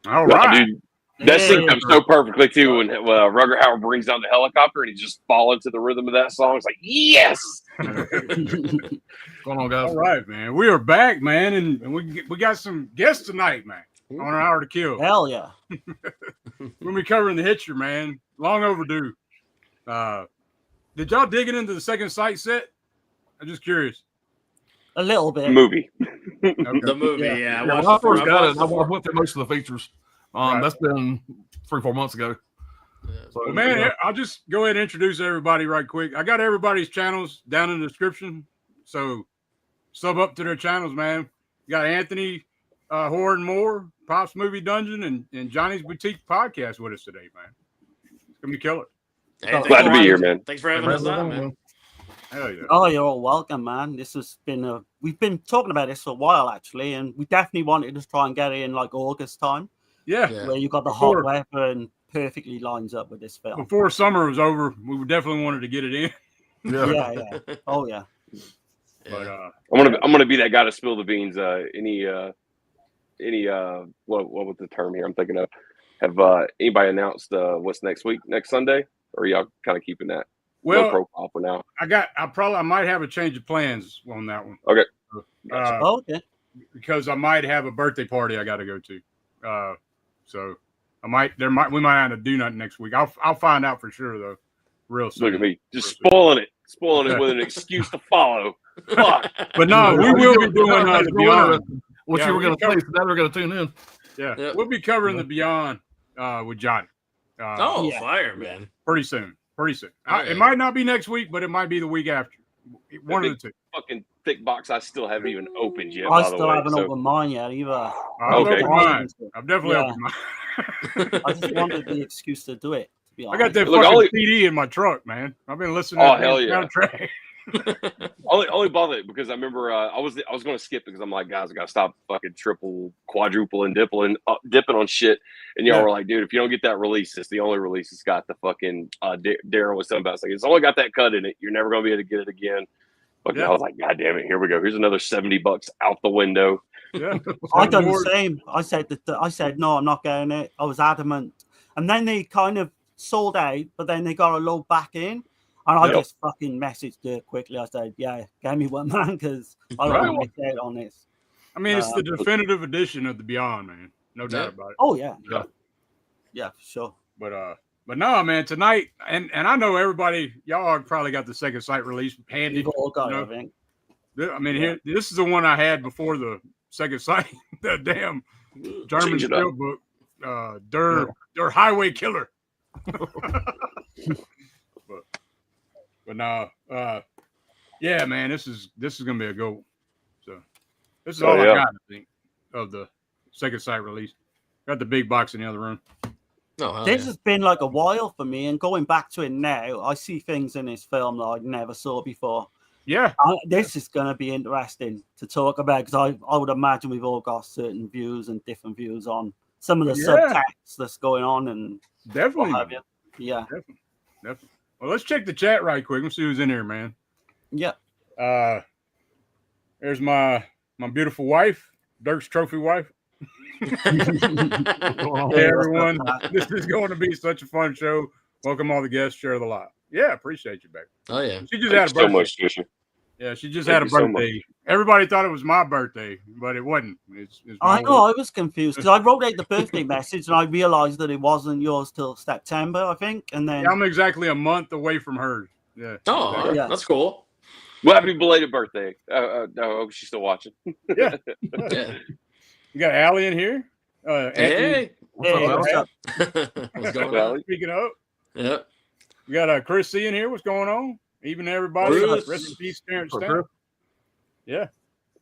All right. Dude, that scene comes so perfectly too when Rutger Hauer brings down the helicopter and he just fall into the rhythm of that song. It's like, yes. What's going on, guys? All right, man. We are back, man, and we got some guests tonight, man. On an hour to kill. Hell yeah. We'll be covering the Hitcher, man. Long overdue. Did y'all dig it into the Second Sight set? I'm just curious. A little bit. Movie. Okay. The movie, yeah. When I first got it, I went through most of the features. Right. That's been 3-4 months ago. So, well, man, I'll just go ahead and introduce everybody right quick. I got everybody's channels down in the description, so sub up to their channels, man. You got Anthony, Horde and More, Pop's Movie Dungeon, and Johnny's Boutique Podcast with us today, man. It's gonna be killer. Hey, Glad to be here, man. Thanks for having us on, man. Hell yeah. Oh, you're all welcome, man. This has been we've been talking about this for a while, actually, and we definitely wanted to try and get it in like August time. Yeah. Where you got the hot weather and perfectly lines up with this film. Before summer was over, we definitely wanted to get it in. Yeah. Oh yeah. But I'm gonna be that guy to spill the beans. Any what was the term here I'm thinking of? Have anybody announced what's next week, next Sunday, or are y'all kind of keeping that low profile for now? I might have a change of plans on that one. Okay. Okay. Because I might have a birthday party I got to go to. So we might not have to do nothing next week. I'll find out for sure though, real soon. Look at me, just spoiling it with an excuse to follow. Fuck. But no, we will be doing the Beyond. What you were going to play, so now we're going to tune in. Yeah, we'll be covering the Beyond with Johnny. Fire, man! Pretty soon. Yeah. It might not be next week, but it might be the week after. One of the two. Fucking thick box I still haven't even opened yet. I still haven't opened mine yet either. I've definitely opened mine. I just wanted the excuse to do it. To be honest. I got that fucking CD in my truck, man. I've been listening to hell yeah. soundtrack. only bother it because I remember I was going to skip because I'm like, guys, I got to stop fucking triple, quadruple, and dipping on shit. And y'all were like, dude, if you don't get that release, it's the only release it's got the fucking Darren was talking about. It's like, it's only got that cut in it. You're never going to be able to get it again. But I was like, God damn it, here we go. Here's another $70 out the window. Yeah, I done the same. I said no, I'm not getting it. I was adamant, and then they kind of sold out, but then they got a load back in. And I just fucking messaged her quickly. I said, yeah, give me one, man, because I don't want to miss out on this. I mean, it's the definitive edition of the Beyond, man. No doubt about it. Oh, yeah. Yeah, for sure. But no, man, tonight, and I know everybody, y'all probably got the Second Sight release handy. You've all got it, I think. I mean, here, this is the one I had before the Second Sight, the damn German still book, Der Highway Killer. But no, yeah, man, this is gonna be a goal. So this is all I got, I think, of the Second Sight release. Got the big box in the other room. This has been like a while for me, and going back to it now, I see things in this film that I never saw before. Yeah, this is going to be interesting to talk about because I would imagine we've all got certain views and different views on some of the subtext that's going on, and definitely, yeah, definitely. Well, let's check the chat right quick. Let's see who's in here, man. Yeah. There's my beautiful wife, Dirk's trophy wife. Hey, everyone. This is going to be such a fun show. Welcome all the guests. Share the lot. Yeah, appreciate you, Becky. Oh, yeah. She just had a birthday. So much, Trisha. Yeah, she just had a birthday. Everybody thought it was my birthday, but it wasn't. It's I know. I was confused because I wrote out the birthday message and I realized that it wasn't yours till September, I think. And then I'm exactly a month away from hers. Yeah. Oh, that's cool. Well, happy belated birthday. I hope she's still watching. Yeah. You got Allie in here. Hey. what's up? What's going on? Speaking of. Yep. We got Chris C in here. What's going on? Even everybody. Rest in peace, Terrence Stamp. Yeah.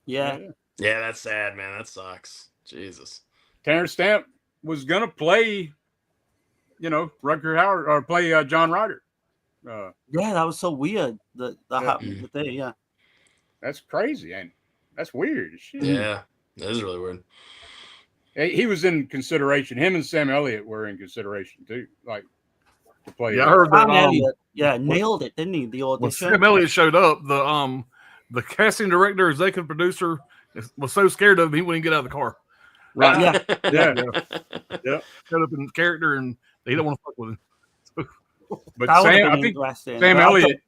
Yeah. Yeah, that's sad, man. That sucks. Jesus. Terrence Stamp was gonna play, Rutger Hauer or play John Ryder. Yeah, that was so weird that happened today. Yeah. That's crazy, and that's weird. Shit. Yeah, that is really weird. He was in consideration. Him and Sam Elliott were in consideration too, like to play. Yeah, I heard that. Elliott, nailed it, didn't he? The audition. When Sam Elliott showed up, the casting director, executive producer was so scared of him he wouldn't get out of the car. Right. Yeah. Yeah. Set up in character, and they don't want to fuck with him. But That would have Sam, been I think interesting. Sam but I Elliott don't-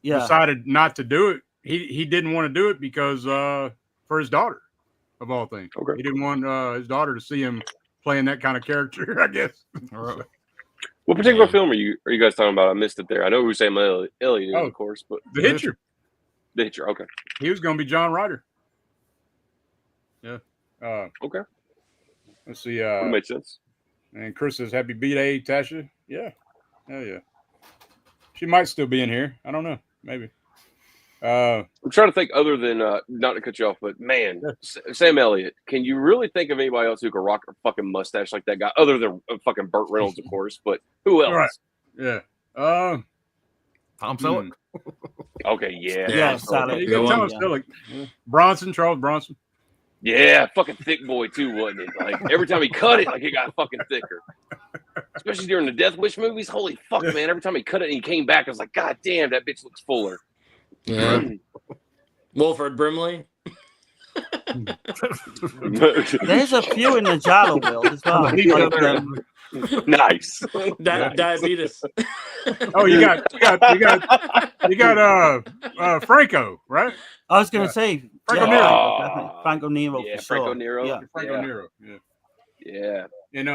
Yeah. decided not to do it. He didn't want to do it because for his daughter, of all things. Okay. He didn't want his daughter to see him playing that kind of character, I guess. All right. What particular Yeah. film are you guys talking about? I missed it there. I know who Sam Elliott is, Oh. of course, but The Hitcher. the Hitcher. Okay. He was going to be John Ryder. Yeah. Okay. Let's see. Would make sense. And Chris says, "Happy B-Day, Tasha." Yeah. Hell yeah. She might still be in here. I don't know. Maybe. I'm trying to think other than not to cut you off, but man, Sam Elliott. Can you really think of anybody else who could rock a fucking mustache like that guy, other than fucking Burt Reynolds, of course? But who else? Right. Yeah. Tom Selleck. Okay, yeah, Yeah, Tom Sally. Selleck. You Go got on. Thomas Selleck. Bronson, Charles Bronson. Yeah, fucking thick boy too, wasn't it? Like every time he cut it, like it got fucking thicker. Especially during the Death Wish movies. Holy fuck, man! Every time he cut it and he came back, I was like, God damn, that bitch looks fuller. Yeah. Wilford Brimley. There's a few in the Giallo world as well. Like, Nice. Diabetes. Oh, you got Franco, right? I was going to say Franco yeah, Nero. definitely. Franco Nero Yeah, for Franco sure. Nero. Yeah. Franco Yeah. Nero. Yeah. Yeah. And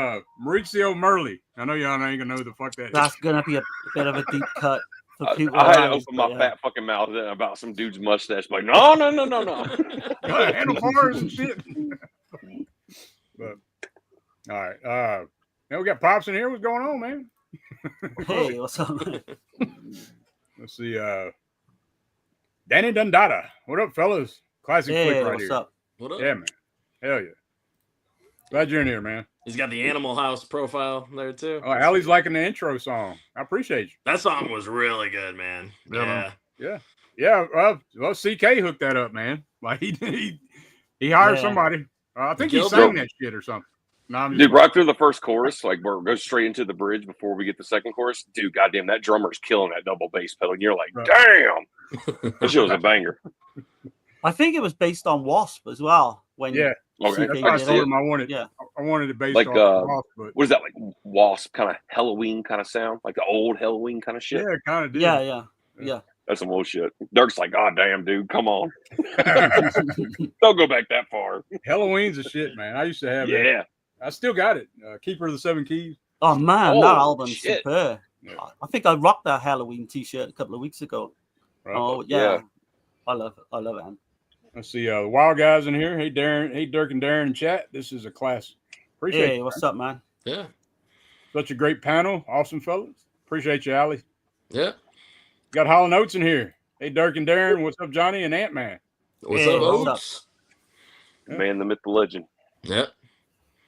Maurizio Merli. I know y'all ain't gonna know who the fuck that is. That's going to be a bit of a deep cut for people. I had to around, open my but, fat fucking mouth about some dude's mustache. Like, no. Handlebars and shit. But all right. Now we got Pops in here. What's going on, man? Hey, what's up? Let's see. Danny Dundada. What up, fellas? Classic Hey, flick right what's here. up? What up? Yeah, man. Hell yeah. Glad you're in here, man. He's got the Animal House profile there too. Oh, Allie's liking the intro song. I appreciate you. That song was really good, man. Yeah, Yeah. Yeah. Well, CK hooked that up, man. Like he hired Yeah. somebody. I think he Killed sang him. that shit or something. No, I'm just Dude, right through the first chorus, like we're go straight into the bridge before we get the second chorus. Dude, goddamn, that drummer's killing that double bass pedal. And you're like, Right. damn, that shit was a banger. I think it was based on Wasp as well. When Yeah. Okay, That's CK why I did told it. him I wanted. Yeah. I wanted it based Like, off Wasp, but what is that, like Wasp kind of Halloween kind of sound, like the old Halloween kind of shit? yeah, it kind of did. Yeah. That's some old shit. Dirk's like, God damn, dude, come on, don't go back that far. Halloween's a shit, man. I used to have that. Yeah, I still got it. Keeper of the Seven Keys. Oh man, Oh, that album's shit. superb. Yeah. I think I rocked that Halloween T-shirt a couple of weeks ago. Right. Oh yeah. Yeah. I love it. I love it. Man. Let's see. The Wild Guys in here. Hey, Darren. Hey, Dirk and Darren in chat. This is a class. Appreciate Hey, you. what's up, man? Yeah. Such a great panel. Awesome, fellas. Appreciate you, Allie. Yeah. Got Hollow Notes in here. Hey, Dirk and Darren. What's up, Johnny and Ant-Man? What's Hey, up, what's Oats? Yeah. man, the myth, the legend. Yeah.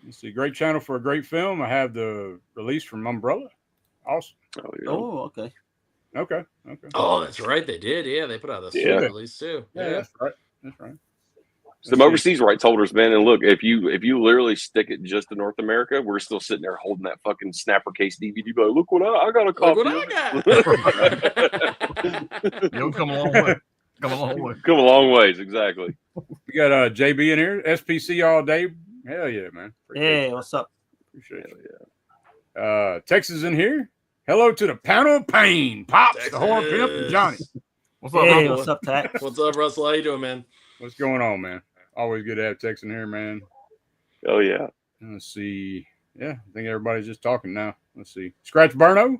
Let's see. Great channel for a great film. I have the release from Umbrella. Awesome. Oh, yeah. Oh, okay. Okay. Oh, that's right. They did. Yeah, they put out a Yeah. release too. Yeah, that's right. That's right. Some overseas rights holders, man. And look, if you literally stick it just to North America, we're still sitting there holding that fucking snapper case DVD. But look what I got a Look copy. what I got. You'll come a long way. Come a long way. Come a long ways, exactly. We got JB in here. SPC all day. Hell yeah, man. Hey, what's up? Appreciate it. Texas in here. Hello to the panel of pain. Pops, the horn pimp, and Johnny. What's up, Hey, man? what's up, Tex? What's up, Russell? How you doing, man? What's going on, man? Always good to have Tex in here, man. Oh yeah. Let's see. Yeah, I think everybody's just talking now. Let's see. Scratch Burno.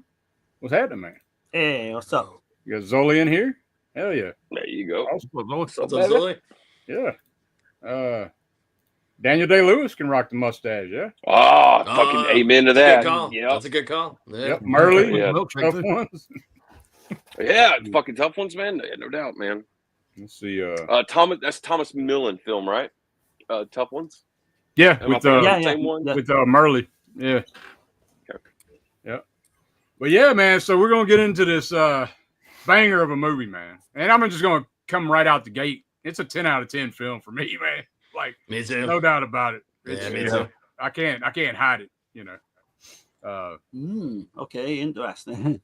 What's happening, man? Hey, what's up? You got Zoli in here? Hell yeah. There you go. What's up, Zoe? What's up, Zoe? Yeah. Daniel Day-Lewis can rock the mustache, yeah? Ah, fucking amen to that. Good call. Yep. That's a good call. Yeah. Yep. Merle. Yeah. Milkshake, Tough too. ones. Yeah, fucking tough ones, man. Yeah, no doubt, man. Let's see. Thomas, that's Thomas Millen film, right? Tough ones. Yeah, Am I with thinking of Yeah, the yeah, same one? yeah. with Merle. Yeah. Okay. Yeah. But yeah, man. So we're gonna get into this banger of a movie, man. And I'm just gonna come right out the gate. It's a 10 out of 10 film for me, man. Like, Me too. no doubt about it. Yeah, me It's- too. I can't hide it. You know. Okay, interesting.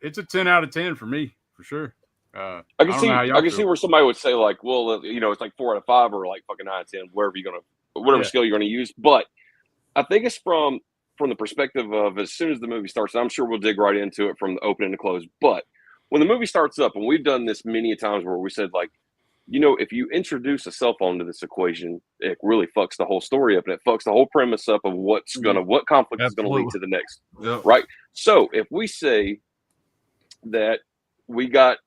It's a 10 out of 10 for me, for sure. I don't can know see. how y'all I can feel. see where somebody would say like, well, it's like 4 out of 5 or like fucking 9 out of 10, wherever you're gonna whatever Yeah. scale you're going to use. But I think it's from the perspective of as soon as the movie starts, and I'm sure we'll dig right into it from the opening to close. But when the movie starts up, and we've done this many times where we said, like, you know, if you introduce a cell phone to this equation, it really fucks the whole story up, and it fucks the whole premise up of what conflict is going to lead to the next. Yep. Right. So if we say that we got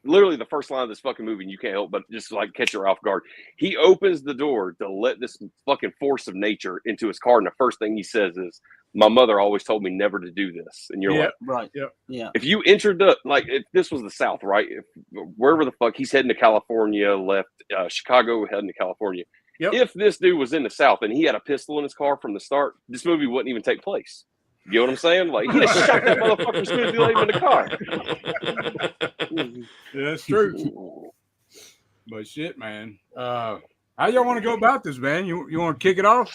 literally the first line of this fucking movie, and you can't help but just like catch her off guard. He opens the door to let this fucking force of nature into his car, and the first thing he says is, "My mother always told me never to do this." And you're like, Right. Yeah. Yeah. if you entered if this was the South, right? If wherever the fuck he's heading to California, left Chicago, heading to California. Yep. If this dude was in the South and he had a pistol in his car from the start, this movie wouldn't even take place. You know what I'm saying? Like, he'd have shot that motherfucker as soon as he let him in the car. Yeah, that's true. But shit, man. How y'all want to go about this, man? You want to kick it off,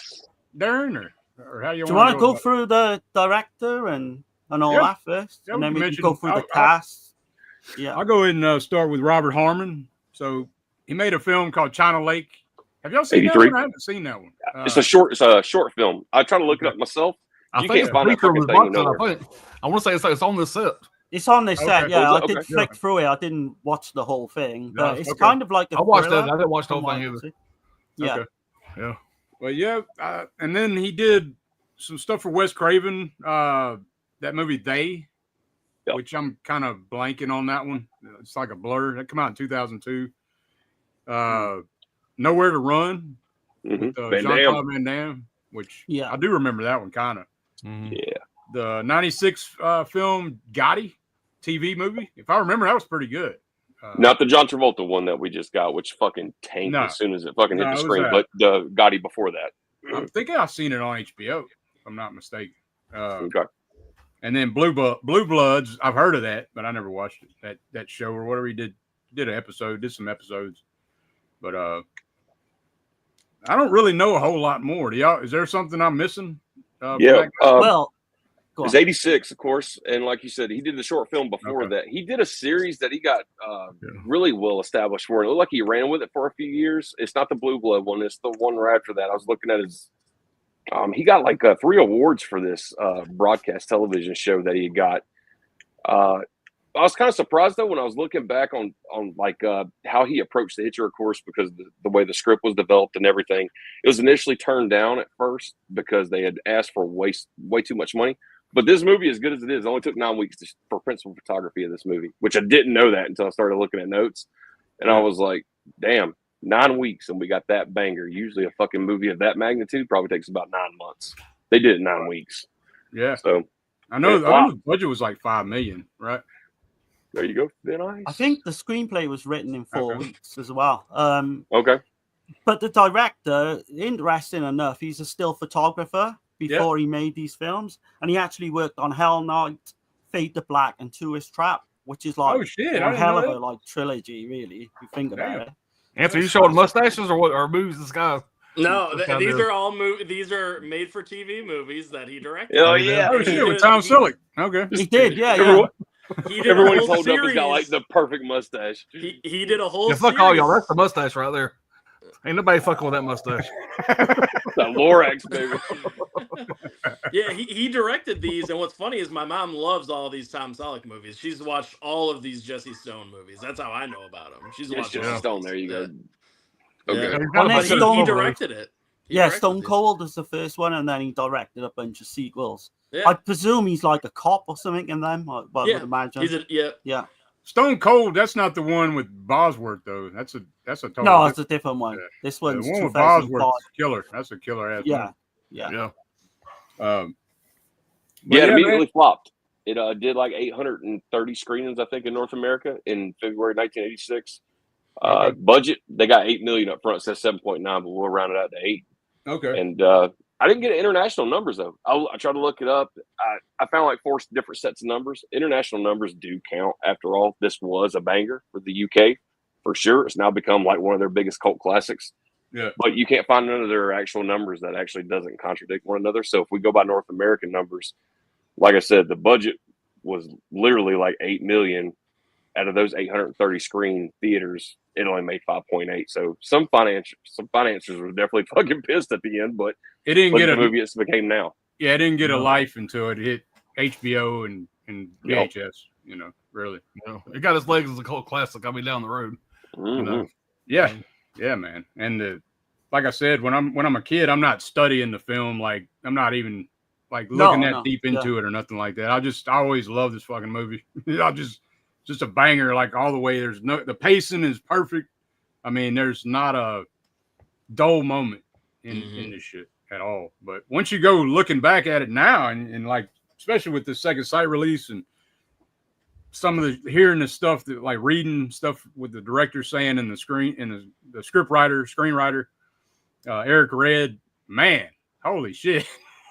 Darren, or how you Do you want to go about through the director and all Yeah. that first, Yeah, and we then can we can go mention- through the I'll- cast? it? Yeah. I'll go ahead and start with Robert Harmon. So he made a film called China Lake. Have y'all seen 83? that one? I haven't seen that one. It's a short film. I try to look it up myself. I You think can't it's find a that feature of fucking his thing box set, nowhere. I think. I want to say it's on this set. It's on this set, Okay. yeah. Oh, I is it? did Okay. flick through it. I didn't watch the whole thing, but Yeah, it's okay. kind of like a I watched thriller, that. I didn't watch the from whole what thing I can either. see. Yeah. Okay. Yeah. Well, yeah, and then he did some stuff for Wes Craven. That movie They, Yep. which I'm kind of blanking on that one. It's like a blur. That came out in 2002. Nowhere to Run with Van Jean-Claude Van Damme, which Yeah. I do remember that one kind of. Mhm. Yeah. The 96 film Gotti TV movie. If I remember, that was pretty good. Not the John Travolta one that we just got, which fucking tanked No. as soon as it fucking hit No, the it was screen. that. But the Gotti before that. I'm thinking I've seen it on HBO, if I'm not mistaken. Okay. And then Blue Bloods, I've heard of that, but I never watched it. That show or whatever he did some episodes. But I don't really know a whole lot more. Do y'all? Is there something I'm missing? From Yeah. that guy? Well, go It's on. 86, of course, and like you said, he did the short film before Okay. that. He did a series that he got really well established for. It looked like he ran with it for a few years. It's not the Blue Blood one; it's the one right after that. I was looking at his. He got like 3 awards for this broadcast television show that he got. I was kind of surprised though when I was looking back on like how he approached the Hitcher, of course, because the way the script was developed and everything. It was initially turned down at first because they had asked for way too much money. But this movie, as good as it is, only took 9 weeks for principal photography of this movie, which I didn't know that until I started looking at notes. And I was like, damn, 9 weeks and we got that banger. Usually a fucking movie of that magnitude probably takes about 9 months. They did it in 9 weeks. Yeah, So I know. Wow. I know the budget was like $5 million, right? there you go. Then I think the screenplay was written in 4 Okay. weeks as well. Okay. But the director, interesting enough, he's a still photographer before he made these films, and he actually worked on Hell Night, Fade to Black, and Tourist Trap, which is like Oh shit! I one didn't hell know of a that. like trilogy, really. If you think about Damn. it. Anthony, you showing mustaches or what? Or movies this guy? No, What kind these of- are all these are made for TV movies that he directed. Oh yeah. Oh shit! With Tom Selleck. Okay. He did, yeah, Everyone, He did everyone a he's whole holding up has got like series. the perfect mustache. He did a whole Yeah, fuck series. all y'all. That's the mustache right there. Ain't nobody fucking with that mustache. That Lorax, baby. Yeah, he directed these, and what's funny is my mom loves all these Tom Selleck movies. She's watched all of these Jesse Stone movies. That's how I know about them. She's It's watched just all a of stone. these. There you go. Yeah. Okay. He's got a Well, bunch next of Stone- He overlays. directed it. He Yeah, directed Stone these. Cold was the first one, and then he directed a bunch of sequels. Yeah. I presume he's like a cop or something in them. I would Yeah, imagine. yeah. Stone Cold. That's not the one with Bosworth though. That's a total. No, it's a different one. Yeah. This the one's one with 2005. Bosworth's killer. That's a killer ass. Yeah, yeah. Yeah. But Yeah, it man. immediately flopped. It did like 830 screenings, I think, in North America in February 1986. Okay. Budget, they got $8 million up front. It says 7.9, but we'll round it out to 8. Okay. And I didn't get international numbers though. I tried to look it up. I found like 4 different sets of numbers. International numbers do count. After all, this was a banger for the UK for sure. It's now become like one of their biggest cult classics. Yeah. But you can't find none of their actual numbers that actually doesn't contradict one another. So if we go by North American numbers, like I said, the budget was literally like $8 million. out of those 830 screen theaters, it only made 5.8. So some financiers were definitely fucking pissed at the end, but it didn't get the a movie it's became now. Yeah, it didn't get a life until it hit HBO and VHS. You know, really. You know, it got its legs as a cult classic. I mean, down the road. Mm-hmm. You know? Yeah, man. And like I said, when I'm a kid, I'm not studying the film. Like I'm not even like looking that deep into it or nothing like that. I always love this fucking movie. Just a banger, like all the way. The pacing is perfect. I mean, there's not a dull moment in this shit at all. But once you go looking back at it now, and like especially with the second sight release and some of the hearing the stuff that like reading stuff with the director saying in the screen and the screenwriter Eric Red, man, holy shit.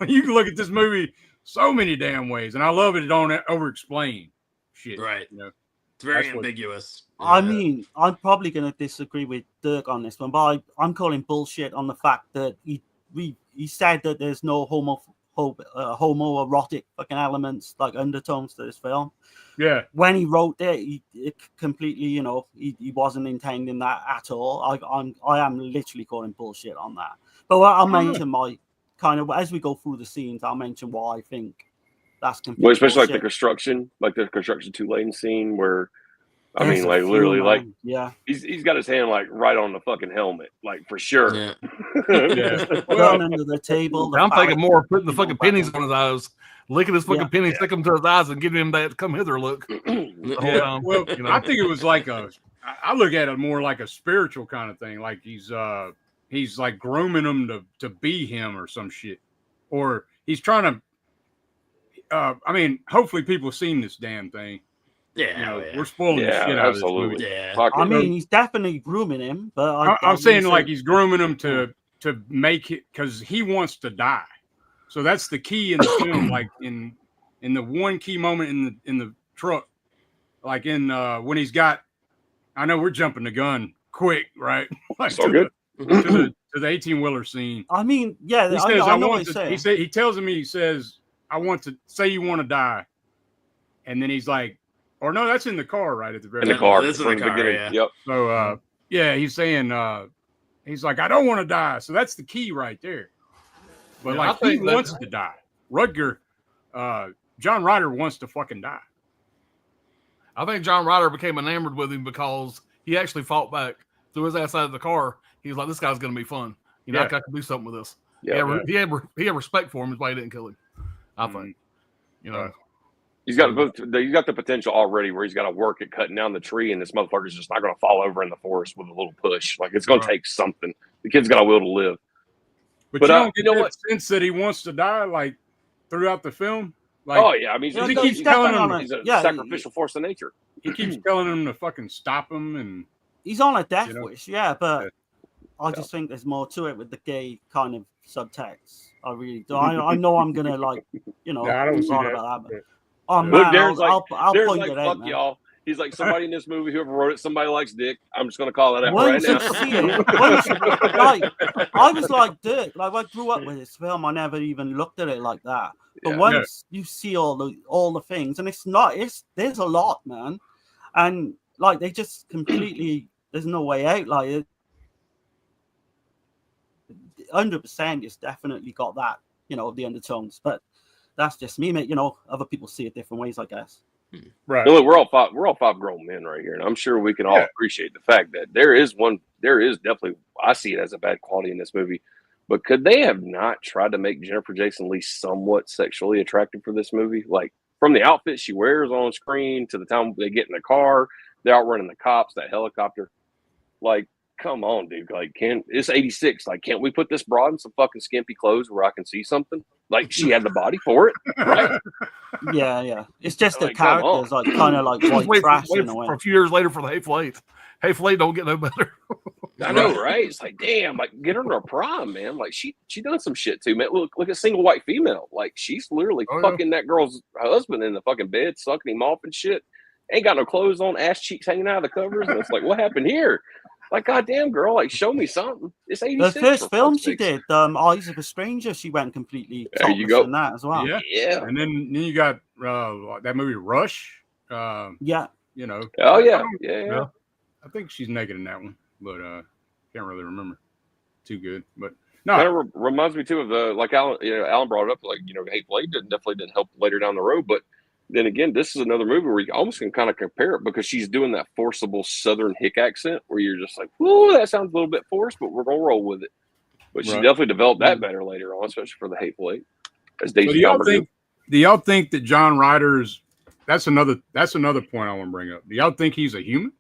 You can look at this movie so many damn ways, and I love it. It don't over explain shit, right? You know, it's very ambiguous. I mean, I'm probably going to disagree with Dirk on this one, but I'm calling bullshit on the fact that he said that there's no homoerotic fucking elements, like undertones to this film. Yeah. When he wrote it, it completely, you know, he wasn't intending that at all. I am literally calling bullshit on that. But I'll mention my kind of, as we go through the scenes, I'll mention why I think that's completely especially bullshit. like the construction 2-lane scene where, I mean, like literally, like he's got his hand like right on the fucking helmet, like for sure. Yeah. Well, under the table. I'm thinking more of putting the fucking pennies on his eyes, licking his fucking pennies, stick them to his eyes, and giving him that come hither look. Well, you know? I think it was like I look at it more like a spiritual kind of thing. Like he's like grooming him to be him or some shit, or he's trying to. I mean, hopefully people have seen this damn thing. Yeah, you know, we're spoiling the shit out of this movie. Yeah, I mean, he's definitely grooming him, but I'm saying like he's grooming him to make it because he wants to die. So that's the key in the film. Like in the one key moment in the truck, like in when he's got. I know we're jumping the gun quick, right? Like so good. To the 18-wheeler scene. I mean, yeah, he says, I want to. He tells him, he says, I want to say you want to die, and then he's like. Or no, that's in the car, right at the very in the car. This is in the car, yeah. Yep. So, he's saying, he's like, I don't want to die. So that's the key right there. But like, he wants to die. Rutger, John Ryder wants to fucking die. I think John Ryder became enamored with him because he actually fought back, threw his ass out of the car. He was like, this guy's going to be fun. You know, I can do something with this. Yeah, he had respect for him. That's why he didn't kill him. I think. You know. He's got the potential already where he's got to work at cutting down the tree, and this motherfucker's just not going to fall over in the forest with a little push. Like it's going to take something. The kid's got a will to live. But you don't get that sense that he wants to die, like throughout the film. Like, oh yeah, I mean, he keeps telling him he's a sacrificial force of nature. He keeps telling him to fucking stop him, and he's on a death wish, but I just think there's more to it with the gay kind of subtext. I really do. I know I'm gonna like, you know, I don't see that. about that. But, oh man, look, Darren's I'll point like, it fuck out, man. y'all. He's like, somebody in this movie, whoever wrote it, somebody likes dick. I'm just gonna call it out right now. I was like Dirk. Like I grew up with this film. I never even looked at it like that. But once you see all the things, and there's a lot, man. And like they just completely there's no way out. Like it 100% it's definitely got that, you know, the undertones. But that's just me, mate. You know, other people see it different ways, I guess. Right. Look, we're all five grown men right here, and I'm sure we can all appreciate the fact that there is definitely, I see it as a bad quality in this movie. But could they have not tried to make Jennifer Jason Leigh somewhat sexually attractive for this movie? Like from the outfit she wears on screen to the time they get in the car, they're outrunning the cops, that helicopter. Like, come on, dude. Like, it's 86. Like, can't we put this broad in some fucking skimpy clothes where I can see something? Like, she had the body for it, right? Yeah. It's just the characters, like, kind of like white trash in a way. For a few years later for the Hateful Eight. Hateful Eight don't get no better. I know, right? It's like, damn, like, get her to her prime, man. Like, she done some shit, too, man. Look at Single White Female. Like, she's literally fucking that girl's husband in the fucking bed, sucking him off and shit. Ain't got no clothes on, ass cheeks hanging out of the covers. And it's like, what happened here? Like, goddamn, girl, like, show me something. It's 86. The first film she did, Eyes of a Stranger, she went completely topless in that as well. Yeah. And then you got that movie Rush. Yeah. You know. Oh yeah. I think she's naked in that one, but can't really remember too good. But no, kind of reminds me too of the like Alan. Alan brought it up, like Hateful Eight definitely didn't help later down the road. But then again, this is another movie where you almost can kind of compare it because she's doing that forcible Southern hick accent where you're just like, "Whoa, that sounds a little bit forced," but we're gonna roll with it. But she definitely developed that better later on, especially for the Hateful Eight. As Daisy do y'all think that John Ryder's? That's another point I want to bring up. Do y'all think he's a human?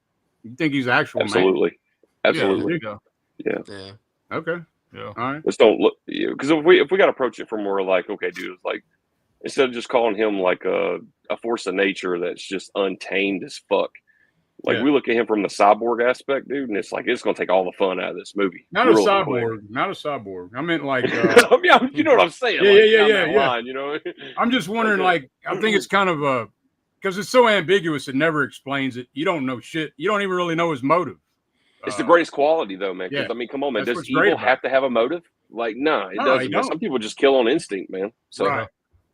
You think he's an actual Absolutely. man? Absolutely. Yeah. Okay. Yeah. All right. Let's don't look, because if we got to approach it from more like, okay, dude, it's like instead of just calling him like a force of nature that's just untamed as fuck. Like we look at him from the cyborg aspect, dude, and it's like it's gonna take all the fun out of this movie. Not a cyborg. I meant like you know what I'm saying? Yeah. Line, I'm just wondering, like, I think it's kind of because it's so ambiguous, it never explains it. You don't know shit. You don't even really know his motive. It's the greatest quality, though, man. Because I mean, come on, man. Does evil have to have a motive? Like, no, it doesn't. Some people just kill on instinct, man. So,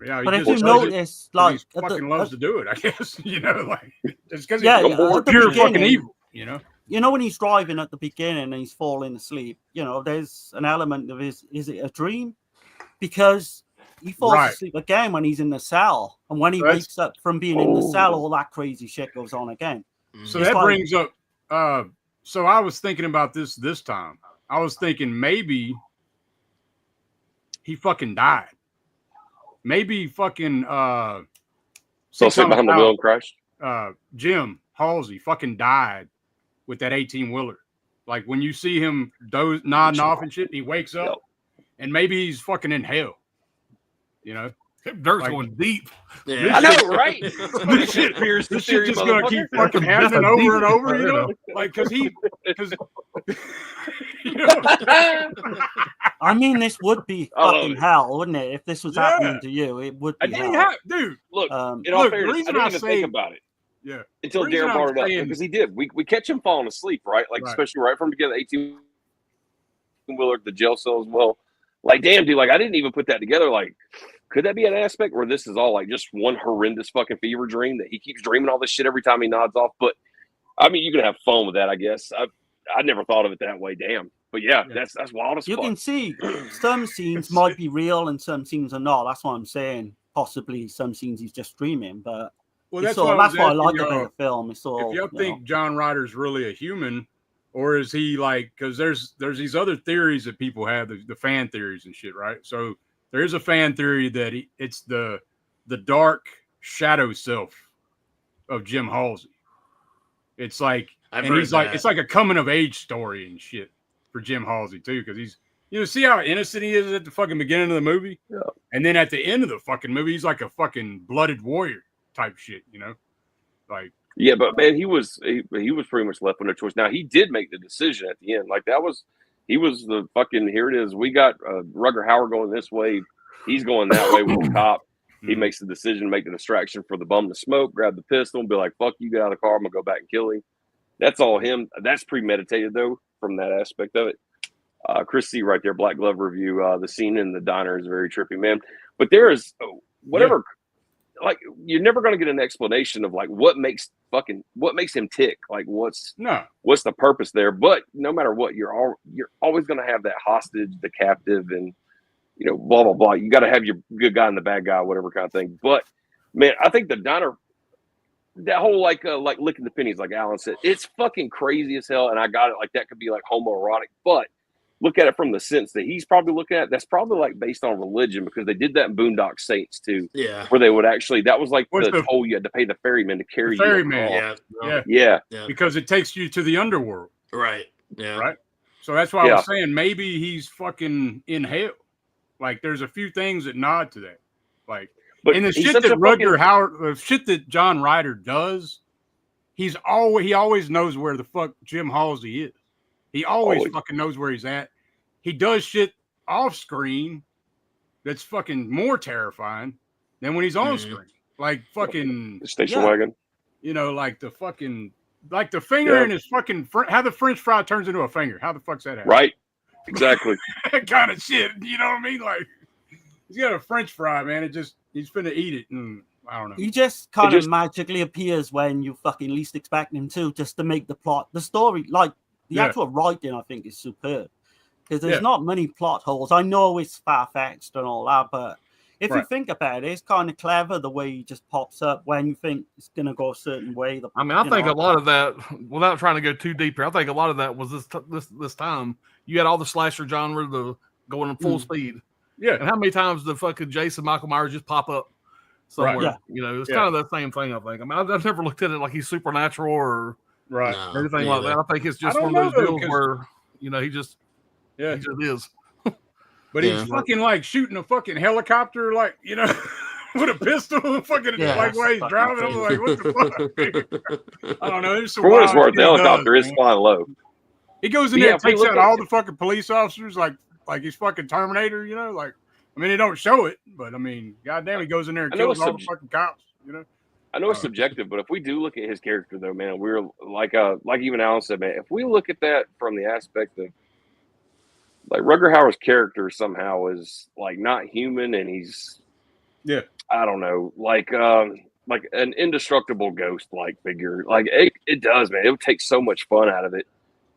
yeah, but if you notice, like, he fucking loves to do it, I guess. Like it's because he's pure fucking evil. You know when he's driving at the beginning and he's falling asleep. There's an element of is it a dream? Because he falls asleep again when he's in the cell, and when he wakes up from being in the cell, all that crazy shit goes on again. So that brings up. So I was thinking about this time. I was thinking maybe he fucking died. Maybe fucking so sit behind the wheel and crashed. Jim Halsey fucking died with that 18-wheeler. Like when you see him nodding off and shit, he wakes up and maybe he's fucking in hell. Dirt's going deep. Yeah. I know, right? This shit just gonna keep fucking happening over and over, like because I mean, this would be fucking hell, wouldn't it? If this was happening to you, it would be hell. Dude, look, in all fairness, I didn't even think about it. Yeah. Until Darren brought it up, because he did. We catch him falling asleep, right? Like, especially right from together, 18-wheeler at the jail cell as well. Like, damn, dude, like, I didn't even put that together. Like, could that be an aspect where this is all, like, just one horrendous fucking fever dream that he keeps dreaming all this shit every time he nods off? But, I mean, you can have fun with that, I guess. I never thought of it that way, damn. But, yeah. that's wild as fuck. You can see some scenes might be real and some scenes are not. That's what I'm saying. Possibly some scenes he's just dreaming, but... Well, that's what I like about the film. It's all, if y'all think John Ryder's really a human, or is he like? Because there's these other theories that people have, the fan theories and shit, right? So there is a fan theory that it's the dark shadow self of Jim Halsey. It's like, it's like a coming of age story and shit for Jim Halsey too, because he's see how innocent he is at the fucking beginning of the movie, and then at the end of the fucking movie, he's like a fucking blooded warrior type shit, like but man, he was pretty much left with no choice. Now he did make the decision at the end, like he was the fucking, here it is, we got Rutger Hauer going this way, he's going that way with the cop. He makes the decision, make the distraction for the bum to smoke, grab the pistol and be like, fuck you, get out of the car, I'm gonna go back and kill him. That's all him. That's premeditated though, from that aspect of it. Chris C right there, Black Glove review, the scene in the diner is very trippy, man. But there is whatever like, you're never going to get an explanation of like what makes him tick, like what's the purpose there. But no matter what, you're always going to have that hostage, the captive, and blah blah blah. You got to have your good guy and the bad guy, whatever kind of thing. But man, I think the diner, that whole like licking the pennies, like Alan said, it's fucking crazy as hell. And I got it, like that could be like homoerotic, but look at it from the sense that he's probably looking at, that's probably like based on religion, because they did that in Boondock Saints too. Yeah. Where they would actually, that was like the toll you had to pay the ferryman to carry you. Ferryman. Yeah. Because it takes you to the underworld. Right. Yeah. Right. So that's why I was saying maybe he's fucking in hell. Like there's a few things that nod to that. Like, but in the shit that Rutger Hauer, the shit that John Ryder does, he always knows where the fuck Jim Halsey is. He always fucking knows where he's at. He does shit off screen that's fucking more terrifying than when he's on screen. Like fucking the station wagon. Like the fucking, like the finger in his fucking, how the French fry turns into a finger. How the fuck's that happen? Right. Exactly. That kind of shit. You know what I mean? Like he's got a French fry, man. He's finna eat it. And I don't know. He just kind of magically appears when you fucking least expect him to, just to make the plot, the story, like the actual writing, I think is superb. Because there's not many plot holes. I know it's far-fetched and all that, but if you think about it, it's kind of clever the way he just pops up when you think it's going to go a certain way. I mean, I think a lot of that, without trying to go too deep here, I think a lot of that was this time. You had all the slasher genre going in full speed. Yeah. And how many times did fucking Jason Michael Myers just pop up somewhere? Right. You know, it's kind of the same thing, I think. I mean, I've never looked at it like he's supernatural or anything like that. I think it's just one of those deals where, you know, he just is. But he's fucking like shooting a fucking helicopter, like, you know, with a pistol, fucking like while he's driving. I'm like, what the fuck? I don't know. For what it's worth, the helicopter is flying low. He goes in there and takes out all the fucking police officers, like he's fucking Terminator, you know? Like, I mean, they don't show it, but I mean, goddamn, he goes in there and kills all the fucking cops, you know? I know it's subjective, but if we do look at his character, though, man, we're like even Alan said, man, if we look at that from the aspect of, like, Rutger Hauer's character somehow is like not human, and he's I don't know, like an indestructible ghost like figure. Like it does, man. It would take so much fun out of it.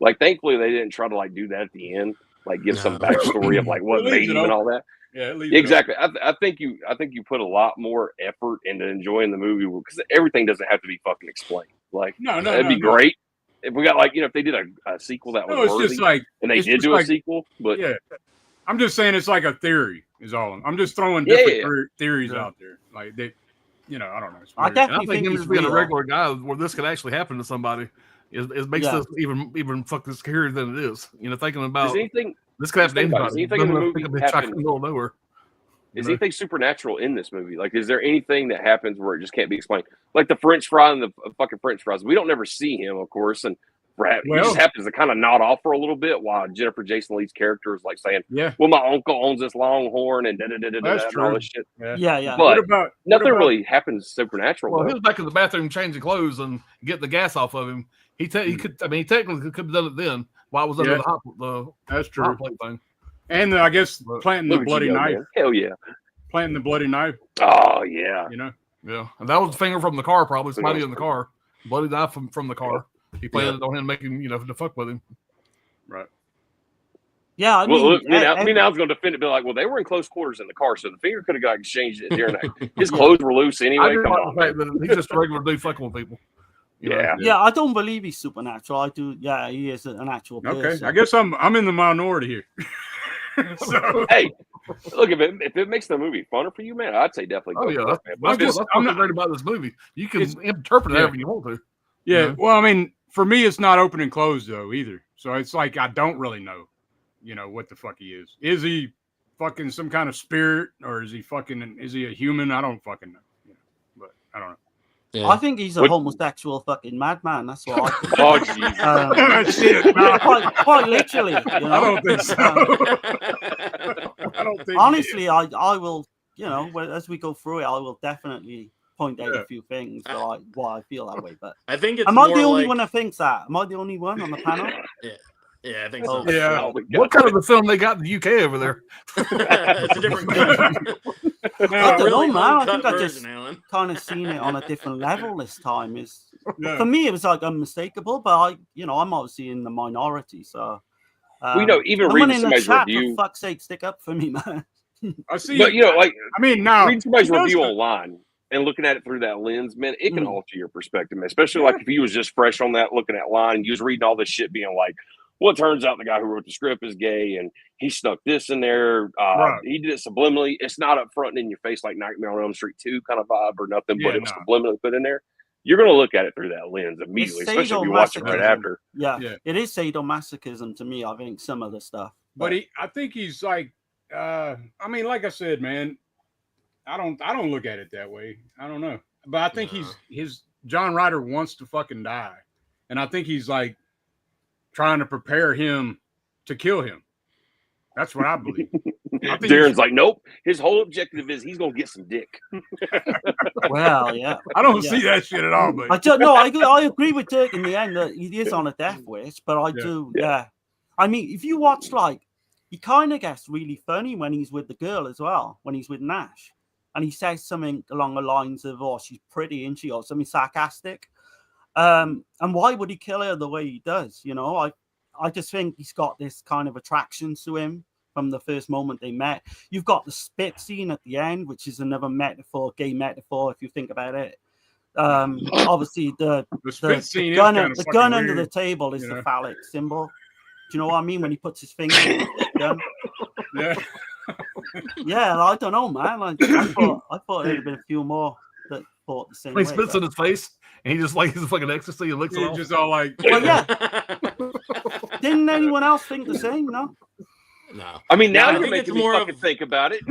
Like, thankfully they didn't try to like do that at the end, like give some backstory of like what made him and all that. Yeah, exactly. I think you put a lot more effort into enjoying the movie, because everything doesn't have to be fucking explained. Like, that'd be great. If we got like, you know, if they did a sequel that was worthy, just like, and they did do a sequel, but I'm just saying it's like a theory is all. I'm just throwing different theories out there, like they, you know, I don't know. I definitely think him just being a regular guy where this could actually happen to somebody is makes this even fuck this scarier than it is. You know, thinking about this could happen to anybody. Is anything in the movie Is anything supernatural in this movie? Like, is there anything that happens where it just can't be explained? Like the French fry and the fucking French fries. We don't never see him, of course, and he just happens to kind of nod off for a little bit while Jennifer Jason Leigh's character is like saying, "Well, my uncle owns this Longhorn and and all this shit." Yeah. But nothing really happens supernatural. Well, he was back in the bathroom changing clothes and getting the gas off of him. He could. I mean, he technically could have done it then while it was under the hot plate thing. And I guess planting the bloody knife. Man. Hell yeah. Planting the bloody knife. Oh, yeah. You know? Yeah. And that was the finger from the car, probably. Somebody in the car. Bloody knife from the car. He planted it on him, making, you know, to fuck with him. Right. Yeah, I mean, I mean, I was going to defend it, be like, well, they were in close quarters in the car, so the finger could have got exchanged during that. His clothes were loose anyway. I Come on, the fact that he's just a regular dude fucking with people. Yeah, I don't believe he's supernatural. I do. Yeah, he is an actual person. Okay, I guess I'm in the minority here. So, hey, look, if it makes the movie funner for you, man, I'd say definitely go. Oh yeah, that's what's great about this movie. You can interpret it however you want to. Yeah, you know? Well, I mean, for me, it's not open and closed though either. So it's like I don't really know, you know, what the fuck he is. Is he fucking some kind of spirit, or is he a human? I don't fucking know. You know, but I don't know. Yeah. I think he's a homosexual fucking madman. That's what I think. Oh, jeez. Shit. No. Quite literally. You know? I don't think so. I don't think. Honestly, I will, you know, as we go through it, I will definitely point out a few things why I feel that way. But I think it's am I the only one that thinks that? Am I the only one on the panel? Yeah, I think so. Yeah. What kind of a film they got in the UK over there? It's a different country. I don't know, man. I think I just kind of seen it on a different level this time. For me, it was like unmistakable, but I'm obviously in the minority, so. Even reading somebody's review. For fuck's sake, stick up for me, man. I see. But now reading somebody's review online and looking at it through that lens, man, it can alter your perspective, man. Especially like if you was just fresh on that, looking at line, and you was reading all this shit, being like, well, it turns out the guy who wrote the script is gay, and he snuck this in there. He did it subliminally. It's not up front and in your face like Nightmare on Elm Street 2 kind of vibe or nothing, but it was subliminally put in there. You're going to look at it through that lens immediately, especially if you watch it right after. Yeah, it is sadomasochism to me, I think, some of the stuff. But I think he's like, I mean, like I said, man, I don't look at it that way. I don't know. But I think John Ryder wants to fucking die. And I think he's like, trying to prepare him to kill him. That's what I believe. Darren's like, nope. His whole objective is he's gonna get some dick. Well, yeah. I don't see that shit at all. But I agree with Dirk in the end that he is on a death wish. But I do. I mean, if you watch, like, he kind of gets really funny when he's with the girl as well. When he's with Nash, and he says something along the lines of, "Oh, she's pretty, isn't she?" or something sarcastic. And why would he kill her the way he does? You know, I just think he's got this kind of attraction to him from the first moment they met. You've got the spit scene at the end, which is another metaphor, gay metaphor, if you think about it. Obviously, the spit scene gun, is the gun under weird, the table is the phallic symbol. Do you know what I mean? When he puts his finger in the gun. Yeah. Yeah, I don't know, man. Like, I thought there'd have been a few more that thought the same He way. spits in his face, and he just like he's fucking ecstasy and licks it He's off. just all like, Well, yeah. Didn't anyone else think the same? No. No. I mean, now I you're think making it's me more fucking of- think about it.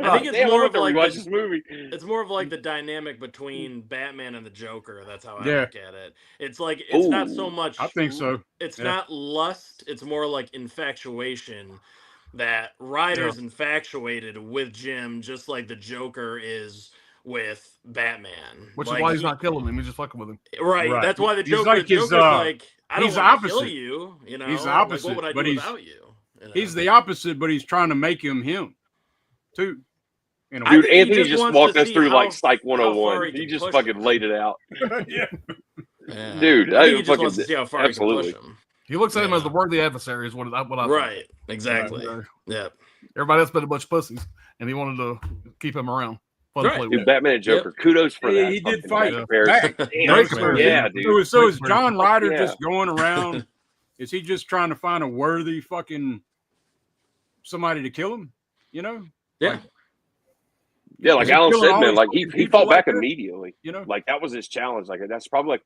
I think it's Damn, more I of want to like rewatch this movie. It's more of like the dynamic between Batman and the Joker. That's how I Yeah. look at it. It's like it's not so Ooh, much. I think so. It's Yeah. not lust. It's more like infatuation. That Ryder's infatuated with Jim, just like the Joker is with Batman. Which like, is why he's not killing him. He's just fucking with him. Right. Right. That's why the He's Joker, like the his, Joker's like, I don't he's the want to kill opposite. you. You know, He's the Like, opposite, what would I but do he's- without you? You know? he's the opposite, but he's trying to make him too. In a I Dude, think he Anthony just just wants walked to us see through how- like Psych how far 101. he He can just push fucking him. laid it out. yeah. Yeah. Dude, I think he just fucking- wants to see how far he absolutely. can push him. He looks at him Yeah. as the worthy adversary, is what I think. Right. Exactly. Yeah. Yeah. Everybody else been a bunch of pussies, and he wanted to keep him around. Fun Right. to play Dude, with. Batman and Joker, kudos for He that. did fucking fight comparison. back. Damn, Great so for him. yeah, dude. So is Great John Fuck Ryder yeah. just going around? Is he just trying to find a worthy fucking somebody to kill him? You know? Yeah. Yeah, like Is he Alan killing said, all man, these like he fucking people fought like back that? immediately. You know? Like that was his challenge. Like that's probably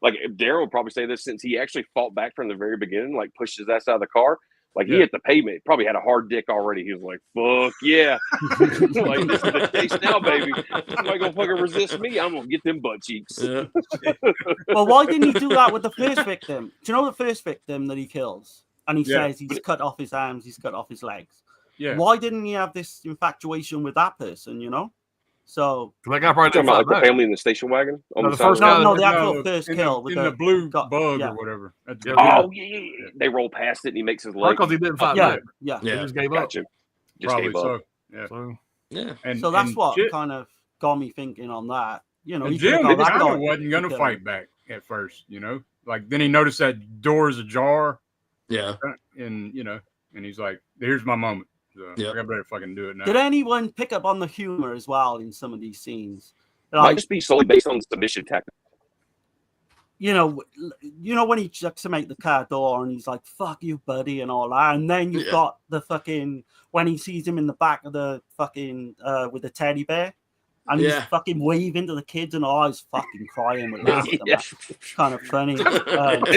like Darren would probably say this since he actually fought back from the very beginning, like pushed his ass out of the car. Like he Yeah. hit the pavement, probably had a hard dick already. He was like, "Fuck yeah!" Like this is the case now, baby. Somebody gonna fucking resist me? I'm gonna get them butt cheeks. Yeah. Well, why didn't he do that with the first victim? Do you know the first victim that he kills? And he Yeah. says he's cut off his arms, he's cut off his legs. Yeah. Why didn't he have this infatuation with that person, you know? So, That guy probably Talking didn't about fight like the back. family in the station wagon on No, the the side first of the guy- road? no, the actual first in kill the, with in the blue got- bug yeah. or whatever. At the Yeah. beginning. Oh yeah. They roll past it and he makes his leg. Because he didn't fight Yeah, back. yeah. He Yeah. just gave up. Gotcha. Just Probably gave up. so. Yeah. So, Yeah. And, So that's and what shit, kind of got me thinking on that. You know, and he could've Jim got that kind guy of wasn't going to kill fight him. back at first, you know? Like, then he noticed that door is ajar, Yeah. and, you know, and he's like, here's my moment. So Yep. I better fucking do it now. Did anyone pick up on the humor as well in some of these scenes? Might Like, just be solely based on submission tactics. you know when he checks to make the car door and he's like, "Fuck you, buddy," and all that, and then you've Yeah. got the fucking when he sees him in the back of the fucking with the teddy bear, and he's Yeah. fucking waving to the kids and all, I was fucking crying with laughter. Yeah. It's kind of funny. It's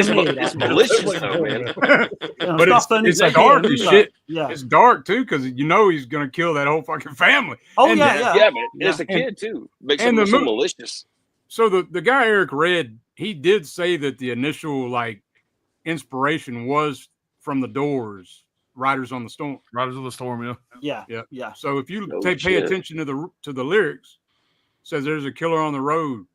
To me, it's that's- malicious though, man. you know, But not it's funny to dark him, as but- shit. Yeah. It's dark, too, because you know he's going to kill that whole fucking family. Oh and yeah, yeah. Yeah, man. Yeah. It's a kid too. Makes and him the so mo- malicious. So the guy Eric read, he did say that the initial, like, inspiration was from the Doors, Riders on the Storm. Riders of the Storm, yeah. Yeah, Yeah. yeah. So if you Oh, pay shit. attention to the lyrics, it says there's a killer on the road,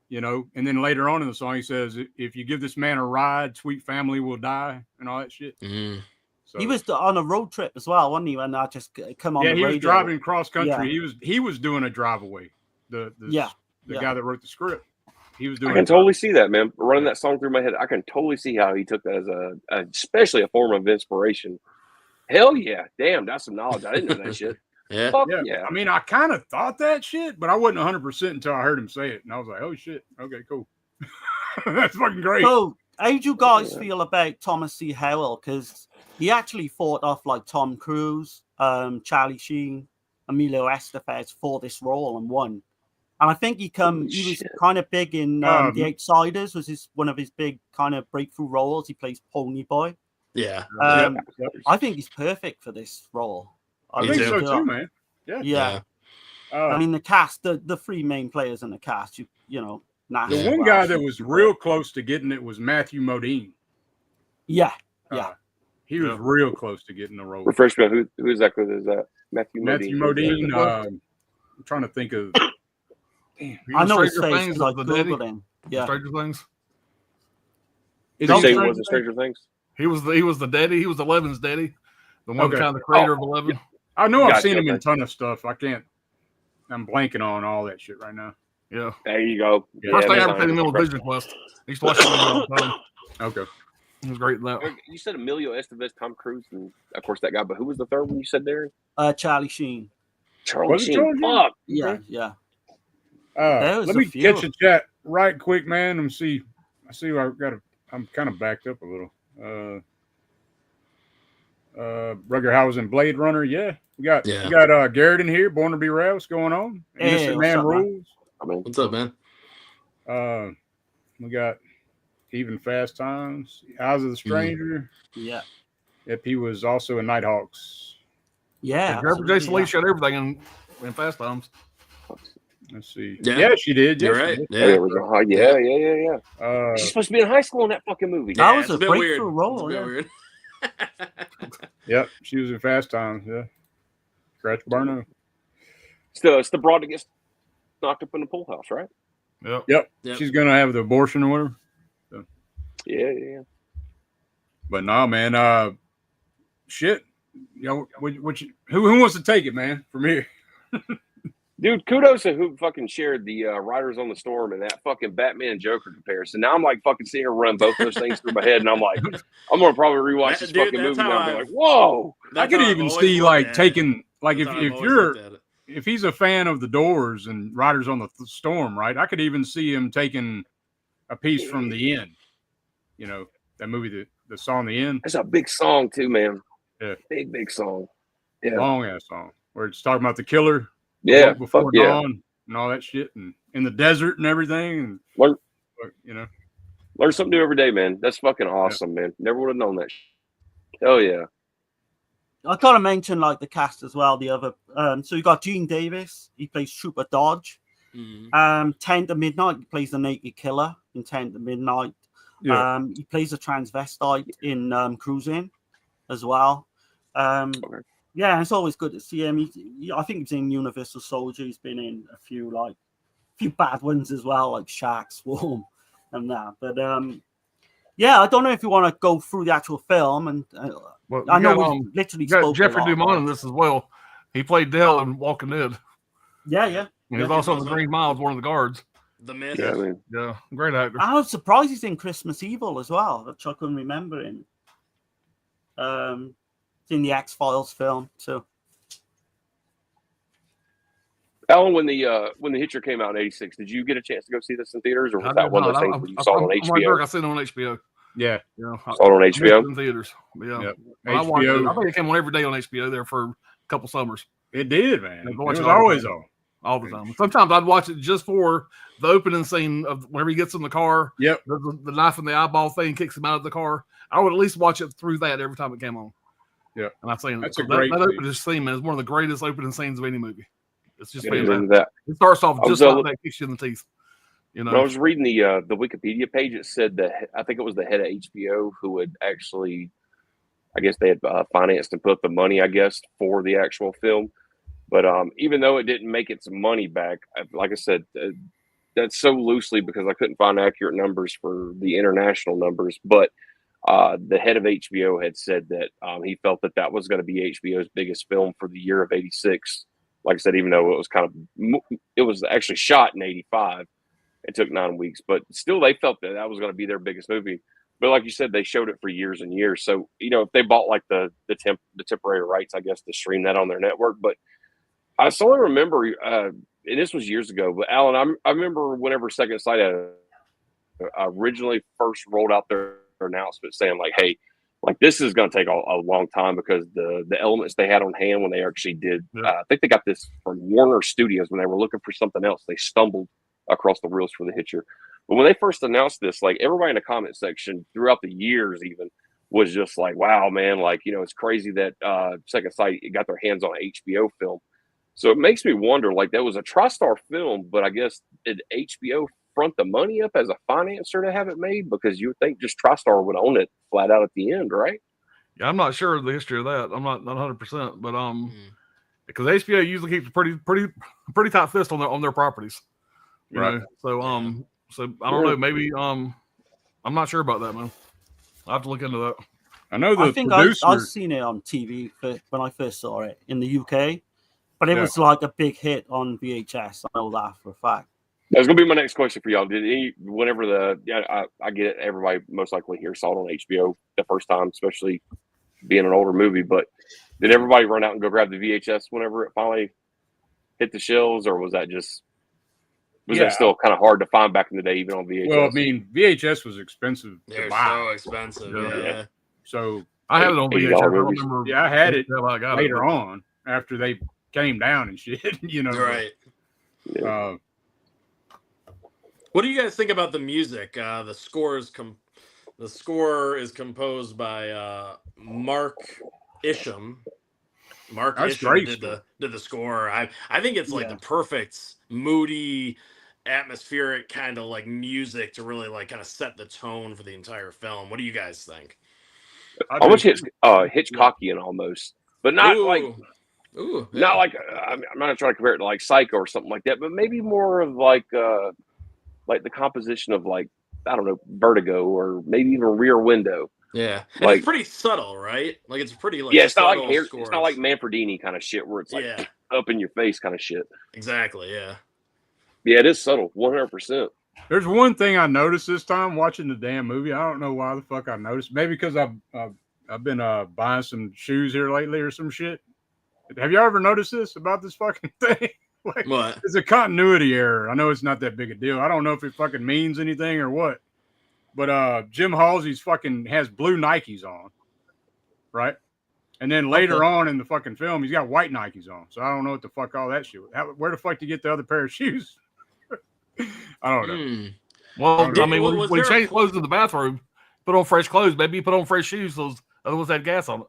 you know, and then later on in the song he says, if you give this man a ride, sweet family will die, and all that shit. Mm. So, He was on a road trip as well, wasn't he? When I just come on yeah, the he radio. was driving cross country. Yeah. He was doing a drive away. The Yeah, yeah. guy that wrote the script, he was I doing. can totally see that, man. Running that song through my head, I can totally see how he took that as especially a form of inspiration. Hell yeah. Damn, that's some knowledge. I didn't know that shit. Yeah. Fuck Yeah, yeah. I mean, I kind of thought that shit, but I wasn't 100% until I heard him say it, and I was like, "Oh shit, okay, cool, that's fucking great." So, how do you guys feel about Thomas C. Howell? Because he actually fought off like Tom Cruise, Charlie Sheen, Emilio Estevez for this role and won. And I think he was Shit. kind of big in The Outsiders. Was one of his big kind of breakthrough roles. He plays Pony Boy. Yeah. I think he's perfect for this role. I Me think too. so too, man. Yeah. I mean, the cast, the three main players in the cast, you know, Nash. The one guy that was real close to getting it was Matthew Modine. Yeah, yeah. He was real close to getting the role. Refresh me. Who exactly is that? Matthew Modine. I'm trying to think of. Damn. I know his Stranger face Things because I was the daddy. googled him. Yeah. Stranger Things. Is Did you he say he Stranger was in Stranger Things? He was the daddy. He was Eleven's daddy. The one Okay. kind of the creator of 11. I know I've Gotcha, seen him in okay. a ton of stuff. I can't. I'm blanking on all that shit right now. Yeah. There you go. First thing I ever man. played in the middle of Vision Quest. I used to watch it all the time. Okay. It was great in that. You said Emilio Estevez, Tom Cruise, and of course that guy. But who was the third one you said there? Charlie Sheen. Charlie Was it Sheen. Charlie Sheen? Fuck. Yeah, yeah. Let me catch the chat right quick, man, and see. I see. I'm kind of backed up a little. Rutger Hauer in Blade Runner. Yeah, we got Garrett in here. Born to Be Rare. What's going on? Innocent Man Rules. What's up, man? We got Even Fast Times. Eyes of the Stranger. Yeah. Yep, he was also in Nighthawks. Yeah. Jason Lee shot everything in Fast Times. Let's see. Yeah, she did. You're right. Yeah. She's supposed to be in high school in that fucking movie. That was a bit breakthrough weird. role. It's a bit weird. Yep, she was in Fast Times. Yeah. Scratch Barno. It's the broad that gets knocked up in the pool house, right? Yep. She's gonna have the abortion or whatever. So. Yeah. But no, man. Shit. You know, who wants to take it, man? From here. Dude, kudos to who fucking shared the Riders on the Storm and that fucking Batman Joker comparison. Now I'm like fucking seeing her run both those things through my head, and I'm like, I'm gonna probably rewatch this fucking movie and I'll be like, whoa. I could even see like taking like if he's a fan of the Doors and Riders on the Storm, right? I could even see him taking a piece from the end. You know, that movie, the song The End. It's a big song too, man. Yeah. Big song. Yeah. Long ass song. Where it's talking about the killer. Yeah. Before dawn and all that shit, and in the desert and everything. And, learn something new every day, man. That's fucking awesome, man. Never would have known that. Hell yeah. I gotta mention like the cast as well. The other, so you got Gene Davis. He plays Trooper Dodge. 10 to Midnight. He plays the naked killer in 10 to Midnight. Yeah. He plays a transvestite in Cruising as well. Yeah, it's always good to see him. I think he's in Universal Soldier. He's been in a few bad ones as well, like Shark, Swarm, and that. But yeah, I don't know if you want to go through the actual film. And I know we literally spoke. Jeffrey Dumont in this as well. He played Dale in Walking Dead. Yeah. And he's also in the Green Mile, one of the guards. The Myth. Yeah, great actor. I was surprised he's in Christmas Evil as well, which I couldn't remember him. In the X-Files film too. Alan, when the Hitcher came out in '86, did you get a chance to go see this in theaters, or was that one of those things where you saw it on HBO? I seen it on HBO. Yeah, saw it on HBO in theaters. Yeah, yep. HBO. I think it came on every day on HBO there for a couple summers. It did, man. It was always on. All the time. Sometimes I'd watch it just for the opening scene of whenever he gets in the car. Yep. The knife in the eyeball thing kicks him out of the car. I would at least watch it through that every time it came on. Yeah, and I'm saying that's that opening scene, man, is one of the greatest opening scenes of any movie. It's just fantastic. It starts off just like that, kicks you in the teeth. You know, when I was reading the Wikipedia page, it said that I think it was the head of HBO who had actually, I guess they had financed and put the money, I guess, for the actual film. But even though it didn't make its money back, like I said, that's so loosely because I couldn't find accurate numbers for the international numbers, but. The head of HBO had said that he felt that was going to be HBO's biggest film for the year of '86. Like I said, even though it was actually shot in '85, it took 9 weeks, but still they felt that was going to be their biggest movie. But like you said, they showed it for years and years. So if they bought like the temporary rights, I guess, to stream that on their network. But I still remember, and this was years ago. But Alan, I remember whenever Second Sight originally first rolled out their announcement saying like, hey, like this is going to take a long time because the elements they had on hand when they actually did I think they got this from Warner Studios when they were looking for something else. They stumbled across the reels for the Hitcher, but when they first announced this, like everybody in the comment section throughout the years even was just like, wow, man, like it's crazy that Second Sight got their hands on an HBO film. So it makes me wonder, like that was a TriStar film, but I guess did HBO front the money up as a financer to have it made? Because you would think just TriStar would own it flat out at the end, right? Yeah, I'm not sure of the history of that. I'm not 100%, but because HBO usually keeps a pretty tight fist on their properties, right? So so I don't know. Maybe I'm not sure about that, man. I have to look into that. I know the I think producer. I've seen it on TV when I first saw it in the UK. But it was like a big hit on VHS. I know that for a fact. That's gonna be my next question for y'all. Whenever I get it, everybody most likely here saw it on HBO the first time, especially being an older movie. But did everybody run out and go grab the VHS whenever it finally hit the shelves, or was that still kind of hard to find back in the day, even on VHS? Well, I mean, VHS was expensive. They're to buy. so expensive. Yeah. So I had it on VHS. I remember. Yeah, I had it I got later on after they came down and shit. Right. What do you guys think about the music? The score is composed by Mark Isham. Mark Isham did the score. I think it's like the perfect moody, atmospheric kind of like music to really like kind of set the tone for the entire film. What do you guys think? Almost Hitchcockian almost, but not not like I'm not trying to compare it to like Psycho or something like that, but maybe more of like the composition of like, I don't know, Vertigo or maybe even Rear Window. Yeah, and it's pretty subtle, right? Like it's pretty like it's not like it's not like Manfredini kind of shit where it's like up in your face kind of shit. Exactly. Yeah. Yeah, it is subtle, 100%. There's one thing I noticed this time watching the damn movie. I don't know why the fuck I noticed. Maybe because I've been buying some shoes here lately or some shit. Have y'all ever noticed this about this fucking thing? Like, what? It's a continuity error. I know it's not that big a deal. I don't know if it fucking means anything or what. But Jim Halsey's fucking has blue Nikes on, right? And then later on in the fucking film, he's got white Nikes on. So I don't know what the fuck all that shit. Where the fuck did you get the other pair of shoes? I don't know. Well, I mean, when he changed clothes in the bathroom, put on fresh clothes. Maybe you put on fresh shoes. Those other ones had gas on it.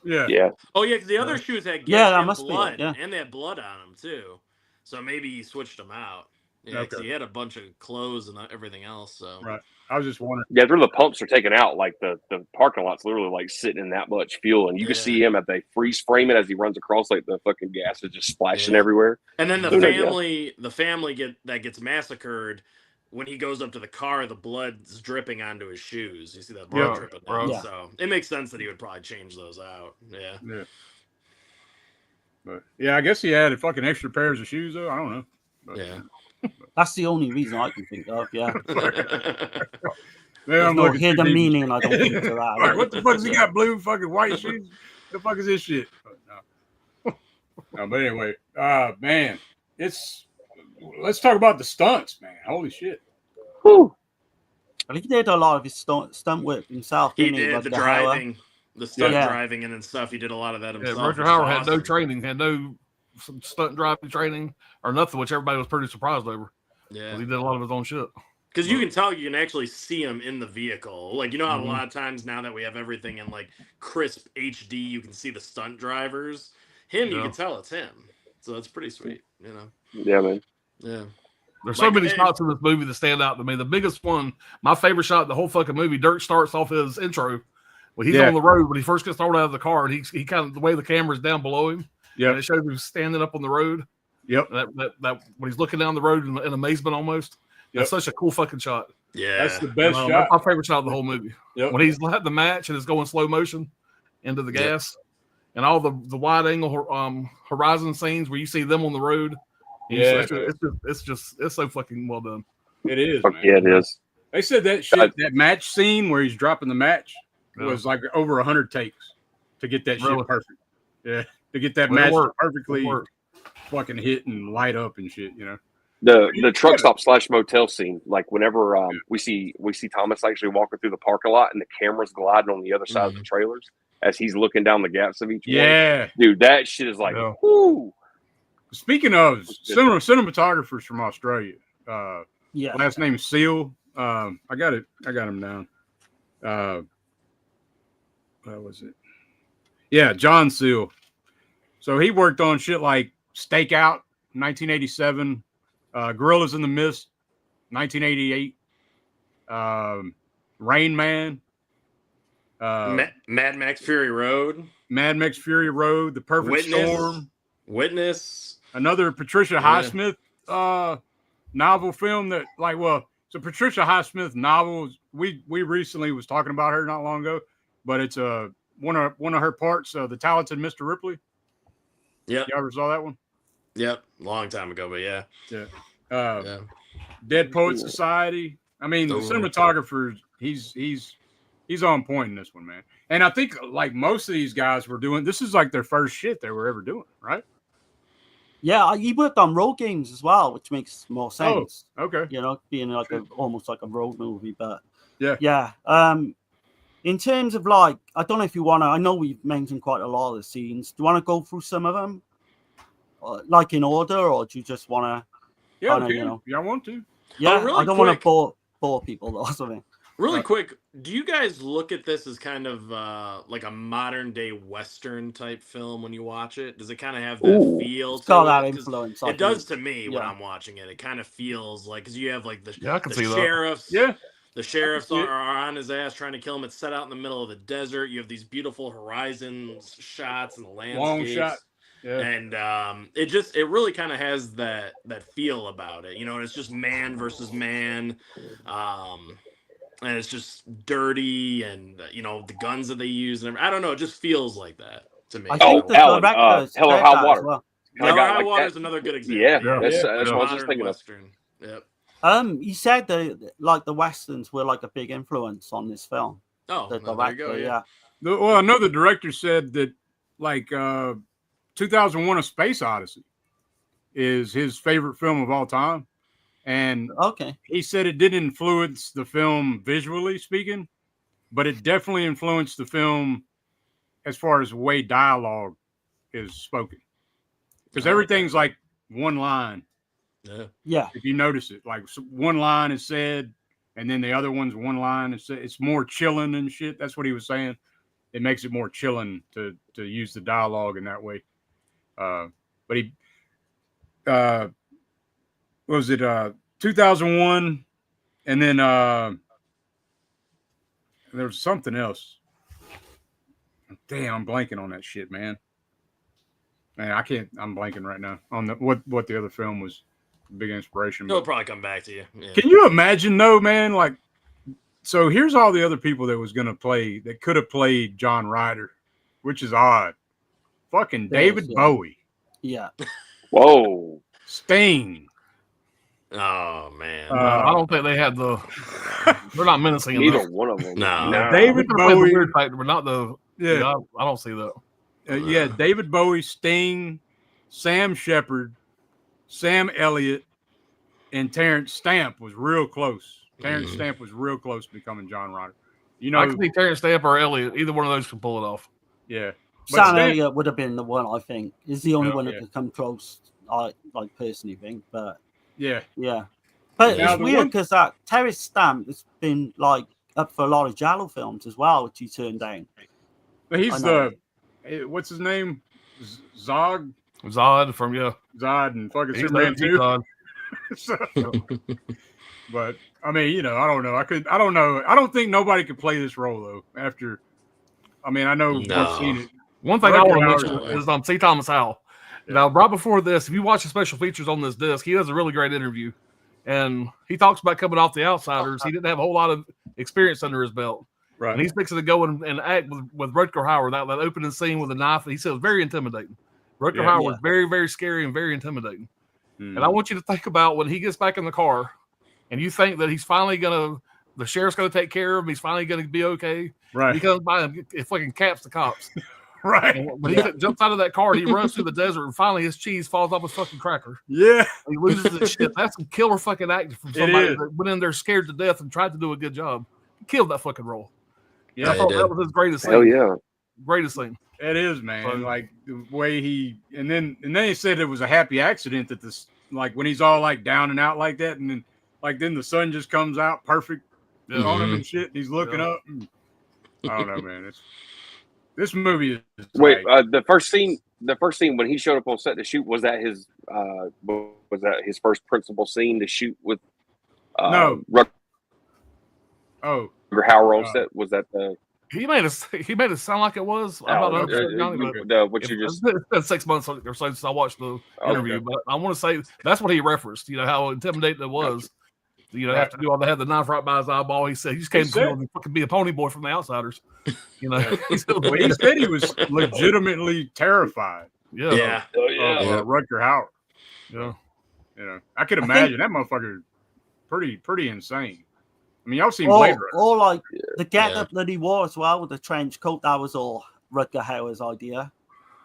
Yeah. Oh yeah, because the other shoes had gas and blood, be, and they had blood on them too. So maybe he switched them out. Yeah, because he had a bunch of clothes and everything else. So right. I was just wondering. Yeah, the pumps are taken out. Like the parking lot's literally like sitting in that much fuel, and you can see him they freeze frame it as he runs across. Like the fucking gas is just splashing everywhere. And then the family that gets massacred. When he goes up to the car, the blood's dripping onto his shoes. You see that blood dripping down. Yeah. So it makes sense that he would probably change those out. Yeah. But yeah, I guess he had a fucking extra pairs of shoes though. I don't know. But, that's the only reason I can think of. Yeah. There's no hidden meaning. I don't think to that. Like, what the fuck has he got blue fucking white shoes? The fuck is this shit? But, no, but anyway, man, let's talk about the stunts, man. Holy shit. Whew. I think he did a lot of his stunt work himself. He did like the driving, the stunt driving and stuff. He did a lot of that himself. Yeah, Rutger Hauer had no training, had no stunt driving training or nothing, which everybody was pretty surprised over. Yeah. He did a lot of his own shit. Because you can tell, you can actually see him in the vehicle. Like, you know how a lot of times now that we have everything in like crisp HD, you can see the stunt drivers. You can tell it's him. So that's pretty sweet, you know? Yeah, man. Yeah. There's so many shots in this movie that stand out to me. The biggest one, my favorite shot in the whole fucking movie, Dirk starts off his intro when he's on the road, when he first gets thrown out of the car, and he kind of, the way the camera's down below him, and it shows him standing up on the road. Yep. That when he's looking down the road in amazement almost. That's such a cool fucking shot. Yeah. That's the best shot. That's my favorite shot of the whole movie. Yep. When he's at the match and it's going slow motion into the gas and all the wide angle horizon scenes where you see them on the road. Yeah. It's so fucking well done. It is, man. Yeah, it is. They said that shit, that match scene where he's dropping the match was like over 100 takes to get that shit perfect. Yeah. To get that match perfectly fucking hit and light up and shit, you know. The truck stop / motel scene, like whenever we see Thomas actually walking through the parking lot and the camera's gliding on the other side of the trailers as he's looking down the gaps of each one. Dude, that shit is like, whoo. Speaking of cinematographers from Australia, last name is Seal. I got him down. What was it? Yeah, John Seal. So he worked on shit like Stakeout, 1987. Gorillas in the Mist, 1988. Rain Man. Mad Max Fury Road. The Perfect Storm. Witness. Another Patricia Highsmith novel film that, it's a Patricia Highsmith novel. We recently was talking about her not long ago, but it's one of her parts, The Talented Mr. Ripley. Yeah. You ever saw that one? Yep, long time ago, but yeah. Dead Poet Society. I mean, the cinematographer, he's on point in this one, man. And I think like most of these guys were doing, this is like their first shit they were ever doing, right? Yeah, he worked on road games as well, which makes more sense. Oh, okay. You know, being like almost like a road movie, but yeah. In terms of like, I don't know if you want to. I know we've mentioned quite a lot of the scenes. Do you want to go through some of them, like in order, or do you just want to? Yeah, I want to. Yeah, really I don't want to bore people or something. Really quick, do you guys look at this as kind of like a modern day Western type film when you watch it? Does it kind of have that feel? It's got that influence. It does to me when I'm watching it. It kind of feels like, because you have like the sheriffs. Yeah. The sheriffs are on his ass trying to kill him. It's set out in the middle of the desert. You have these beautiful horizons shots and the landscapes. Long shot. Yeah. And it really kind of has that feel about it. You know, and it's just man versus man. And it's just dirty, and you know, the guns that they use, and I don't know, it just feels like that to me. I think the director Hell or High Water. Well. Hell or High Water is another good example. That's what I was just thinking Western. Yep. He said that like the Westerns were like a big influence on this film. Oh, the there you go. Yeah. Well, I know the director said that like 2001: A Space Odyssey is his favorite film of all time. And he said it didn't influence the film visually speaking, but it definitely influenced the film as far as the way dialogue is spoken. Because everything's like one line. Yeah. If you notice it, like one line is said, and then the other one's one line. It's more chilling and shit. That's what he was saying. It makes it more chilling to use the dialogue in that way. But he, what was it 2001, and then there was something else. Damn, I'm blanking on that shit, man. Man, I can't. I'm blanking right now on what the other film was. Big inspiration. It'll probably come back to you. Yeah. Can you imagine though, man? Like, so here's all the other people that was gonna play that could have played John Ryder, which is odd. Fucking David Bowie. Yeah. Whoa. Sting. Oh man. I don't think they had the. They're not menacing enough. Neither one of them. No. David Bowie. The weird factor, but not the. Yeah. I don't see that. David Bowie, Sting, Sam Shepard, Sam Elliott, and Terrence Stamp was real close. Terrence Stamp was real close to becoming John Ryder. You know, I could see Terrence Stamp or Elliott. Either one of those can pull it off. Yeah. Sam Elliott would have been the one, I think. Is the only one that could come close, I personally think. But yeah. But it's weird because that Terrence Stamp has been like up for a lot of Giallo films as well, which he turned down. But he's what's his name? Zod from Zod and fucking Superman 2. But I mean, you know, I don't know. I don't know. I don't think nobody could play this role though. After, I mean, I know we've seen it. One thing I want to mention is C. Thomas Howell. Yeah. Now, right before this, if you watch the special features on this disc, he does a really great interview, and he talks about coming off The Outsiders. He didn't have a whole lot of experience under his belt. Right. And he's fixing to go and act with Rutger Hauer, that opening scene with the knife. He said it was very intimidating. Rutger Hauer was very, very scary and very intimidating. And I want you to think about when he gets back in the car and you think that he's finally the sheriff's going to take care of him. He's finally going to be okay. Right. He comes by and fucking caps the cops. Right. And when he jumps out of that car, he runs through the desert, and finally his cheese falls off his fucking cracker. Yeah. He loses his shit. That's some killer fucking acting from somebody that went in there scared to death and tried to do a good job. He killed that fucking role. Yeah, I thought that was his greatest scene. Hell yeah. Greatest scene. It is, man. Like the way he and then he said it was a happy accident that this, like when he's all like down and out like that, and then the sun just comes out perfect on him and shit. And he's looking up. I don't know, man. This movie is the first scene when he showed up on set to shoot, was that his first principal scene to shoot with no. Rutger Hauer on set? Was that the He made it sound like it was. It's been 6 months or so since I watched the interview, but I want to say that's what he referenced. You know how intimidating it was. You know, have to do all. They had the knife right by his eyeball. He said he just came to fucking be a pony boy from The Outsiders. You know, he said he was legitimately terrified. Yeah. Rutger Hauer. Yeah. You know, I could imagine that motherfucker pretty insane. I mean, y'all seen Blade Runner. Or like the get-up that he wore as well with the trench coat. That was all Rutger Hauer's idea.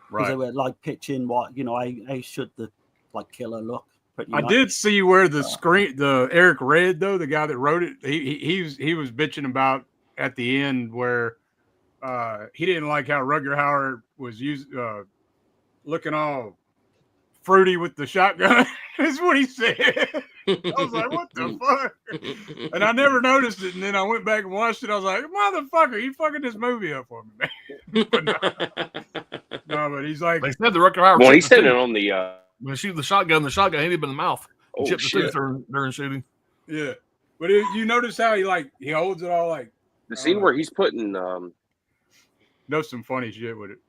Because they were like pitching what, you know, I should the like killer look. I did see where the Eric Red though, the guy that wrote it, he was bitching about at the end where he didn't like how Rutger Hauer was looking all fruity with the shotgun. That's what he said. I was like, what the fuck? And I never noticed it. And then I went back and watched it. I was like, motherfucker, you fucking this movie up for me, man. But he's like, they said the Rutger Hauer. Well, he said it on the when he shoot the shotgun hit him in the mouth. Oh, chipped the tooth during shooting. Yeah. But you notice how he holds it all like the scene where he's putting does some funny shit with it.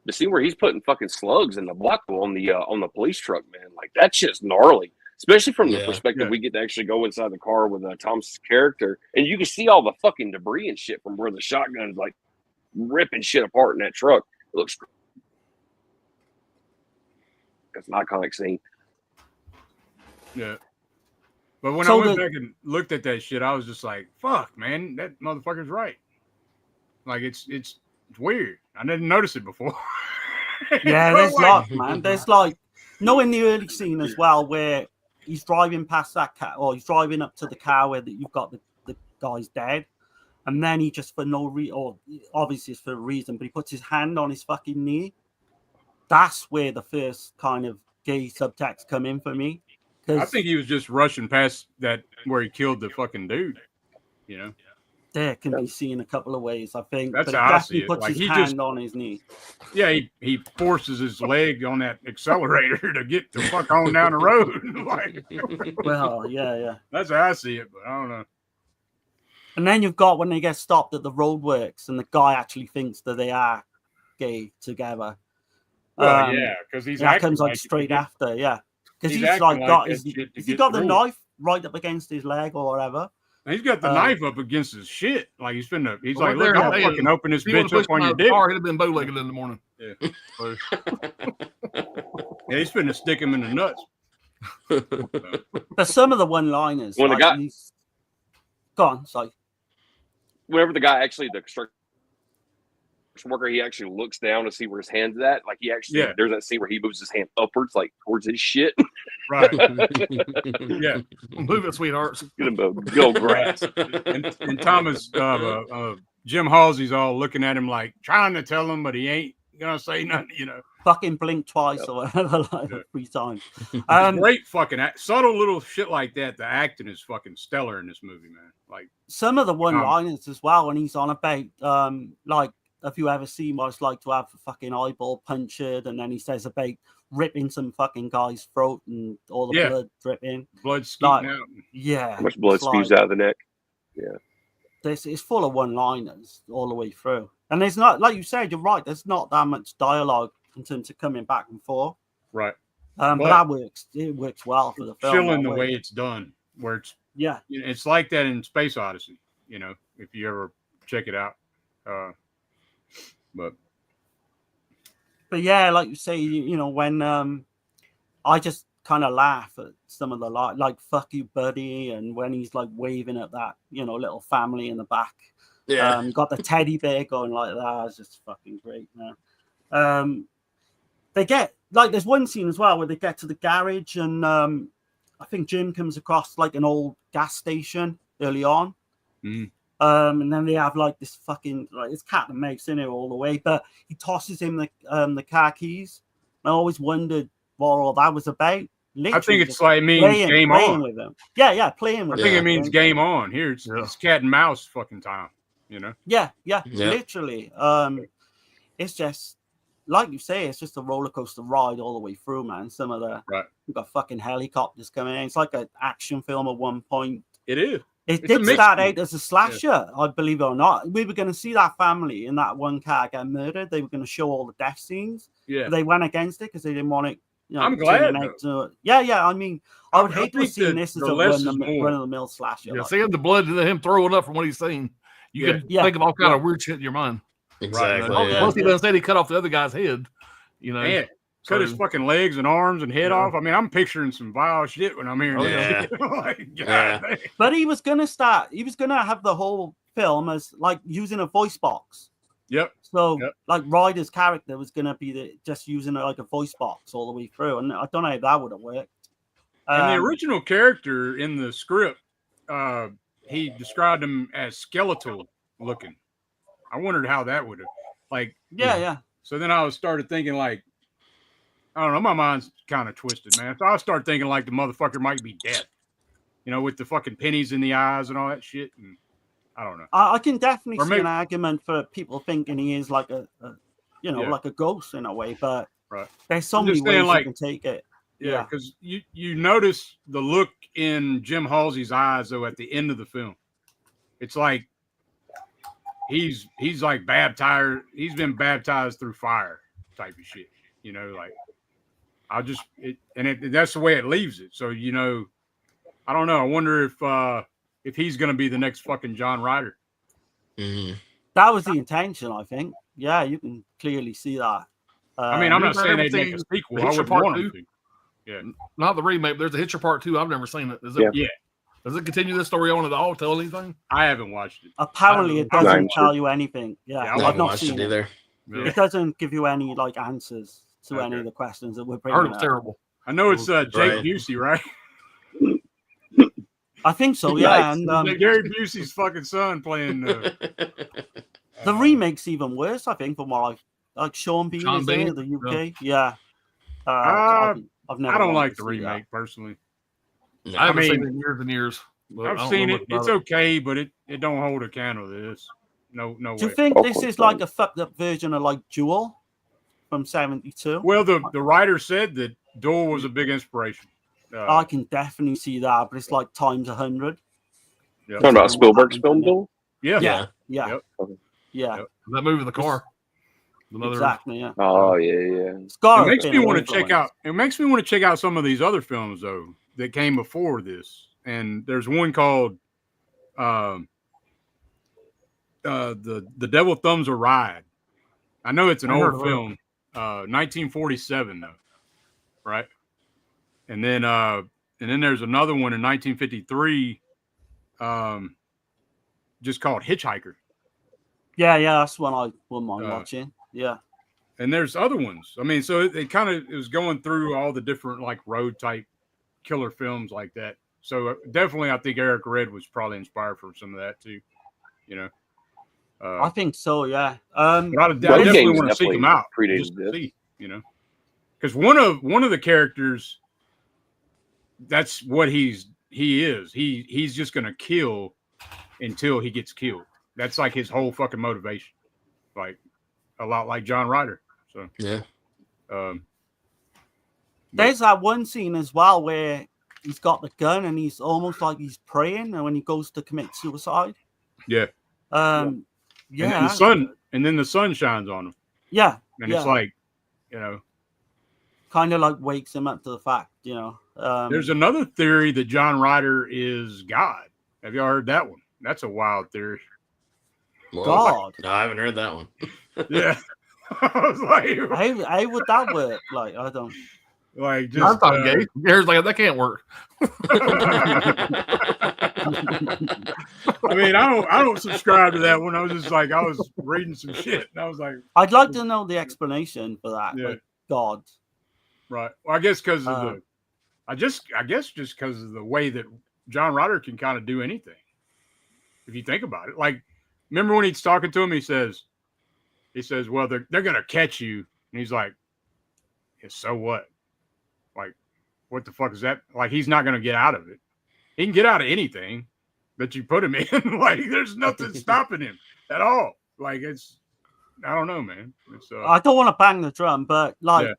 The scene where he's putting fucking slugs in the buckle on the police truck, man. Like that shit's gnarly. Especially from the perspective we get to actually go inside the car with Thomas's character, and you can see all the fucking debris and shit from where the shotgun is like ripping shit apart in that truck. It looks great. That's an iconic scene. Yeah. But when I went back and looked at that shit, I was just like, fuck, man, that motherfucker's right. Like it's weird. I didn't notice it before. Yeah, there's lots, man. There's like in the early scene as well where he's driving past that car, or he's driving up to the car where you've got the guy's dead, and then he just for no reason, or obviously it's for a reason, but he puts his hand on his fucking knee. That's where the first kind of gay subtext come in for me. I think he was just rushing past that where he killed the fucking dude. You know, there can be seen a couple of ways. I think that's how I see it. Puts like his hand on his knee. Yeah, he forces his leg on that accelerator to get the fuck on down the road. Like, well, yeah. That's how I see it, but I don't know. And then you've got when they get stopped at the roadworks, and the guy actually thinks that they are gay together. Well, because that comes like straight after, because he's like got has he got the knife right up against his leg or whatever. He's got the knife up against his shit. Like he's like, look, I'll fucking open this bitch up on your dick. He'd have been bow-legged in the morning. Yeah. Yeah, he's finna stick him in the nuts. But some of the one-liners, when like the guy, go on, sorry. Whenever the guy actually the construction worker, he actually looks down to see where his hand's at. Like he actually, there's that scene where he moves his hand upwards, like towards his shit. Right. Yeah. Move it, sweethearts. Get him go grass. And Thomas, Jim Halsey's all looking at him like trying to tell him, but he ain't gonna say nothing. You know, fucking blink twice or whatever, like 3 times. Great fucking subtle little shit like that. The acting is fucking stellar in this movie, man. Like some of the one-liners as well when he's on about like. If you ever seen what it's like to have a fucking eyeball punctured, and then he says about ripping some fucking guy's throat and all the blood dripping. Blood skeeting out. Yeah. How much blood spews out of the neck. Yeah. This is full of one-liners all the way through. And there's not, like you said, you're right, there's not that much dialogue in terms of coming back and forth. Right. But that works. It works well for the film. Chilling the way it's done, where it's it's like that in Space Odyssey, you know, if you ever check it out. But yeah, like you say, you know, when I just kind of laugh at some of the like "fuck you, buddy," and when he's like waving at that, you know, little family in the back. Yeah, got the teddy bear going like that. It's just fucking great, man. They get like there's one scene as well where they get to the garage, and I think Jim comes across like an old gas station early on. And then they have like this fucking like it's cat and mouse in it all the way, but he tosses him the car keys. I always wondered what all that was about. Literally, I think it's like it means game on with him. Yeah, playing with him. I think it means game on. Here it's cat and mouse fucking time, you know? Yeah. Literally. It's just like you say, it's just a roller coaster ride all the way through, man. Some of the we've got fucking helicopters coming in. It's like an action film at one point. It is. It did start out as a slasher, I believe it or not. We were going to see that family in that one car get murdered. They were going to show all the death scenes. Yeah, they went against it because they didn't want it. You know, I'm glad. I mean, I would hate to have seen this as a run-of-the-mill slasher. Yeah, seeing the blood and him throwing up from what he's seen, you can think of all kind of weird shit in your mind. Exactly. Right. Once he done said he cut off the other guy's head, you know. cut his fucking legs and arms and head off. I mean, I'm picturing some vile shit when I'm hearing that. Like, God, but he was gonna have the whole film as like using a voice box. Yep. So like Ryder's character was gonna be just using like a voice box all the way through, and I don't know if that would have worked. And the original character in the script, he described him as skeletal looking. I wondered how that would have, like, yeah. So then I started thinking, like, I don't know, my mind's kind of twisted, man. So I started thinking like the motherfucker might be dead, you know, with the fucking pennies in the eyes and all that shit. And I don't know. I can definitely see an argument for people thinking he is like a like a ghost in a way, but there's so many ways you can take it. Yeah, because you notice the look in Jim Halsey's eyes though at the end of the film. It's like he's like baptized. He's been baptized through fire type of shit. You know, like that's the way it leaves it. So you know, I don't know. I wonder if he's gonna be the next fucking John Ryder. Mm-hmm. That was the intention, I think. Yeah, you can clearly see that. I mean, I'm not saying they'd make a sequel. I would want them to. Yeah, not the remake. But there's a Hitcher Part 2. I've never seen it. Does it? Yeah. Does it continue this story on at all? Tell anything? I haven't watched it. Apparently, it doesn't tell you anything. Yeah, I've not seen it either. Yeah. It doesn't give you any like answers to any of the questions that we're bringing. I heard it was terrible. I know it's Jake Busey, right? I think so. Yeah, and Gary Busey's fucking son playing. The remake's even worse, I think, from what like Sean Bean is in the UK. Yeah. I've never. I don't like the remake personally. No, I haven't seen it in years and years. I've seen it. It's okay, but it don't hold a candle to this. No way. Do you think this is like a fucked up version of like Jewel from '72? Well, the writer said that Duel was a big inspiration. I can definitely see that, but it's like times 100. Yeah. Talking about Spielberg's film, Duel? Yeah. That movie in the car. Exactly. Yeah. Oh yeah. It makes me want to check out. It makes me want to check out some of these other films though that came before this. And there's one called The Devil Thumbs a Ride. I know it's an old film, 1947 though, right? And then there's another one in 1953, just called Hitchhiker. Yeah, that's one I wouldn't mind watching. Yeah. And there's other ones. I mean, so it was going through all the different like road type killer films like that. So definitely, I think Eric Red was probably inspired from some of that too. You know, I think so. Yeah. I definitely want to seek him out. Just to see, you know, because one of the characters, that's what he is. He's just gonna kill until he gets killed. That's like his whole fucking motivation. Like a lot like John Ryder. So yeah. There's that one scene as well where he's got the gun and he's almost like he's praying, and when he goes to commit suicide. Yeah. And then the sun shines on him. Yeah. And it's like, you know, kind of like wakes him up to the fact, you know. There's another theory that John Ryder is God. Have y'all heard that one? That's a wild theory. Well, God. No, I haven't heard that one. Yeah. I was like, how would that work? Like, I don't. Like, just gay. Gary's like, that can't work. I mean, I don't subscribe to that one. I was just like, I was reading some shit, and I was like, I'd like to know the explanation for that. Yeah. Like, God. Right. Well, I guess because of I guess just because of the way that John Ryder can kind of do anything. If you think about it, like, remember when he's talking to him, he says, well, they're gonna catch you, and he's like, yeah, so what? Like, what the fuck is that? Like, he's not gonna get out of it. He can get out of anything that you put him in. Like, there's nothing stopping him at all. Like, I don't know, man. I don't want to bang the drum, but like,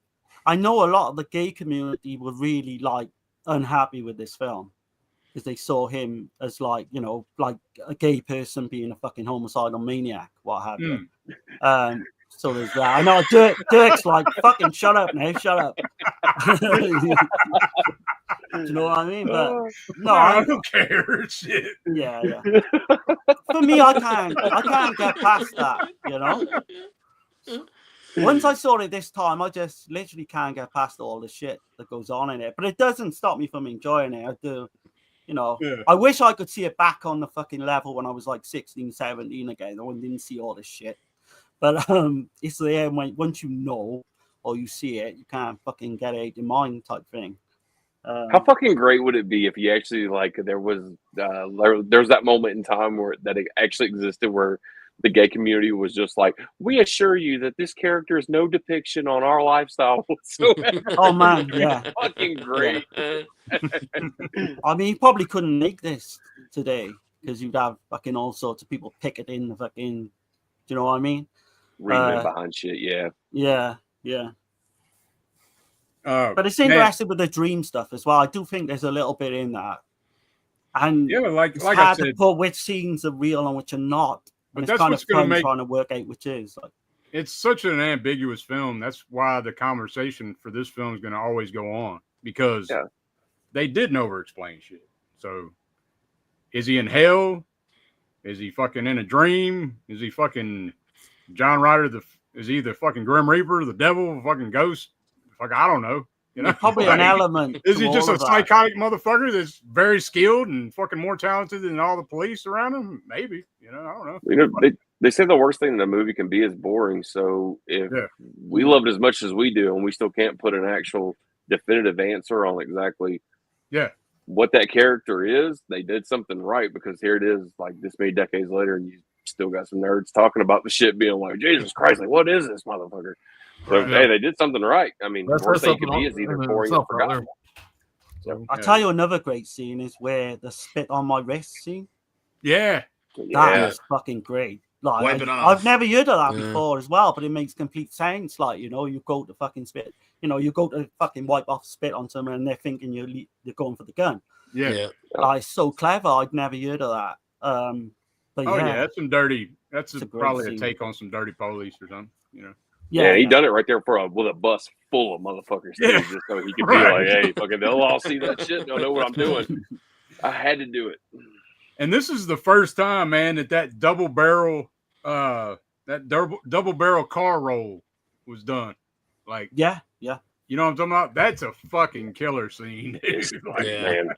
I know a lot of the gay community were really like unhappy with this film because they saw him as like, you know, like a gay person being a fucking homicidal maniac, what have you. So there's that. I know Dirk's like, fucking shut up now, shut up. Do you know what I mean? But no, I don't care. Shit. Yeah. For me, I can't get past that, you know. Once I saw it this time, I just literally can't get past all the shit that goes on in it. But it doesn't stop me from enjoying it. I do, you know. Yeah. I wish I could see it back on the fucking level when I was like 16, 17 again. I didn't see all this shit. But it's there once you know or you see it, you can't fucking get it out your mind type thing. How fucking great would it be if you actually like there's that moment in time where that it actually existed where the gay community was just like, we assure you that this character is no depiction on our lifestyle whatsoever. Oh man, yeah, fucking great. Yeah. I mean, you probably couldn't make this today because you'd have fucking all sorts of people picketing the fucking. Do you know what I mean? Reading behind shit, yeah. But it's interesting with the dream stuff as well. I do think there's a little bit in that, and yeah, like it's hard hard I said, to put which scenes are real and which are not. But it's that's kind what's of going to fun make trying to work out which is. Like, it's such an ambiguous film. That's why the conversation for this film is going to always go on because they didn't over-explain shit. So, is he in hell? Is he fucking in a dream? Is he fucking John Ryder? Is he the fucking Grim Reaper, the devil, fucking ghost? Fuck, I don't know. You know, probably an element. Is he just a psychotic motherfucker that's very skilled and fucking more talented than all the police around him? Maybe. You know, I don't know. You know, they say the worst thing in a movie can be is boring. So if we love it as much as we do, and we still can't put an actual definitive answer on exactly what that character is, they did something right because here it is, like this many decades later, and you still got some nerds talking about the shit, being like, Jesus Christ, like what is this motherfucker? So hey, they did something right. I mean, the worst thing could be is either boring or forgotten. So, I'll tell you another great scene is where the spit on my wrist scene. Yeah. That is fucking great. Like I've never heard of that before as well, but it makes complete sense. Like, you know, you go to fucking spit, you know, you go to fucking wipe off spit on someone and they're thinking you're going for the gun. Yeah. Like, it's so clever. I'd never heard of that. But that's some dirty. That's probably a take on some dirty police or something, you know. Yeah, he done it right there with a bus full of motherfuckers, just so he could be like, "Hey, fucking, they'll all see that shit. They'll know what I'm doing." I had to do it. And this is the first time, man, that double barrel car roll was done. Like, you know what I'm talking about? That's a fucking killer scene. Like, man.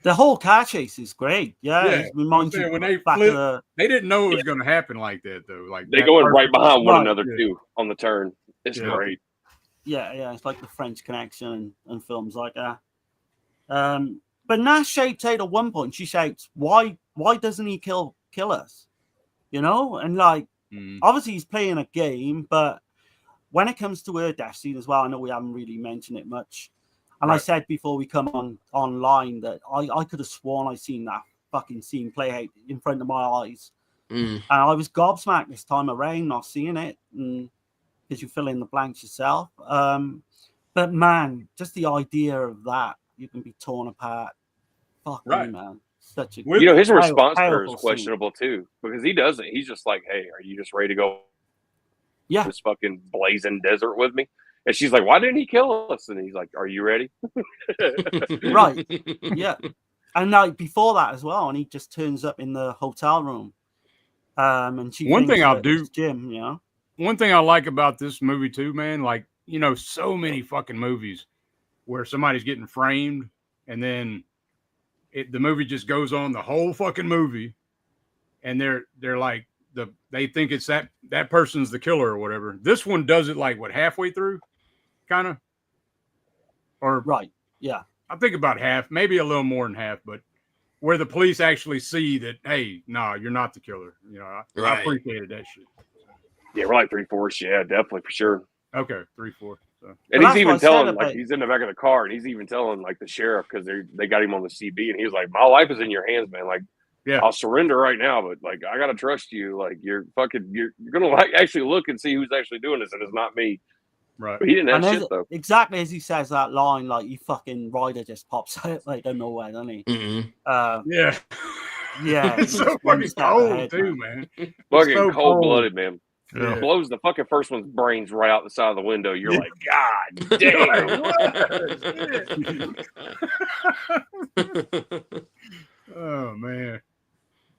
The whole car chase is great. It reminds you when they flip, they didn't know it was going to happen like that, though. Like they go in right behind one another too on the turn. It's great. Yeah, it's like the French Connection and films like that. But Nash shouts out at one point. She shouts, "Why doesn't he kill us?" You know, and like obviously he's playing a game, but when it comes to her death scene as well, I know we haven't really mentioned it much. And I said before we come online that I could have sworn I seen that fucking scene play out in front of my eyes. And I was gobsmacked this time around not seeing it because you fill in the blanks yourself. But man, just the idea of that, you can be torn apart. Fuck me, man. Such a his response to her is questionable too, because he doesn't. He's just like, "Hey, are you just ready to go this fucking blazing desert with me?" And she's like, "Why didn't he kill us?" And he's like, "Are you ready?" Right. Yeah. And like before that as well, and he just turns up in the hotel room. And she one thing I'll do, Jim, you know. One thing I like about this movie too, man, like, you know, so many fucking movies where somebody's getting framed and then the movie just goes on the whole fucking movie and they're like they think it's that person's the killer or whatever. This one does it like halfway through, kind of, or I think about half, maybe a little more than half, but where the police actually see that, hey, no, you're not the killer. You know, I appreciated that shit. Yeah, we're like 3/4. Yeah, definitely for sure. Okay, 3/4. So. And he's even telling, like, he's in the back of the car, and he's even telling, like, the sheriff, because they got him on the CB, and he was like, "My life is in your hands, man. Like, I'll surrender right now, but like, I gotta trust you. Like, you're gonna like actually look and see who's actually doing this, and it's not me." Right. But he didn't have shit though. Exactly as he says that line, like, you fucking Ryder just pops out like out of nowhere, doesn't he? Yeah. It's so fucking cold too, man. Fucking so cold-blooded, man. Yeah. Blows the fucking first one's brains right out the side of the window. You're like, God damn. Oh man.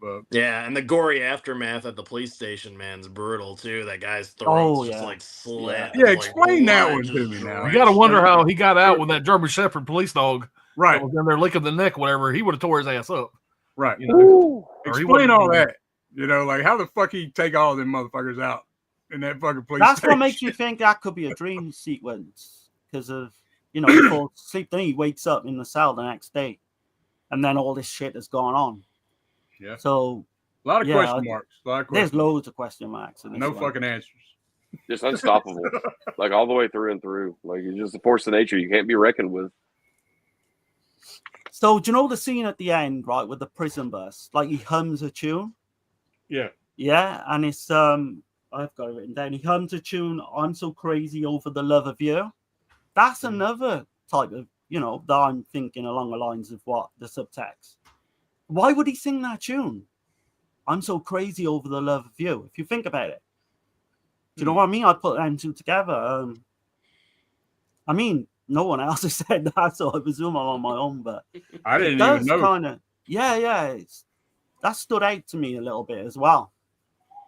up. Yeah, and the gory aftermath at the police station, man's brutal too. That guy's throat's just like slit. Yeah, explain that one to me now. You got to wonder how he got out with that German Shepherd police dog. Right. That was in there licking the neck, whatever. He would have tore his ass up. Right. You know? Explain all that. You know, like how the fuck he take all them motherfuckers out in that fucking police That's station. what makes you think that could be a dream sequence because of, you know, he falls asleep, then he wakes up in the cell the next day, and then all this shit has gone on. Yeah. So a lot of question marks. There's loads of question marks. No fucking answers. Just unstoppable, like all the way through and through. Like it's just a force of nature you can't be reckoned with. So do you know the scene at the end, right, with the prison bus? Like he hums a tune. Yeah. Yeah, and it's I've got it written down. He hums a tune. I'm so crazy over the love of you. That's another type of, you know, that I'm thinking along the lines of what the subtext. Why would he sing that tune? I'm so crazy over the love of you. If you think about it, do you know what I mean? I put them two together. I mean, no one else has said that, so I presume I'm on my own. But I didn't even know. Kind of, yeah. That stood out to me a little bit as well.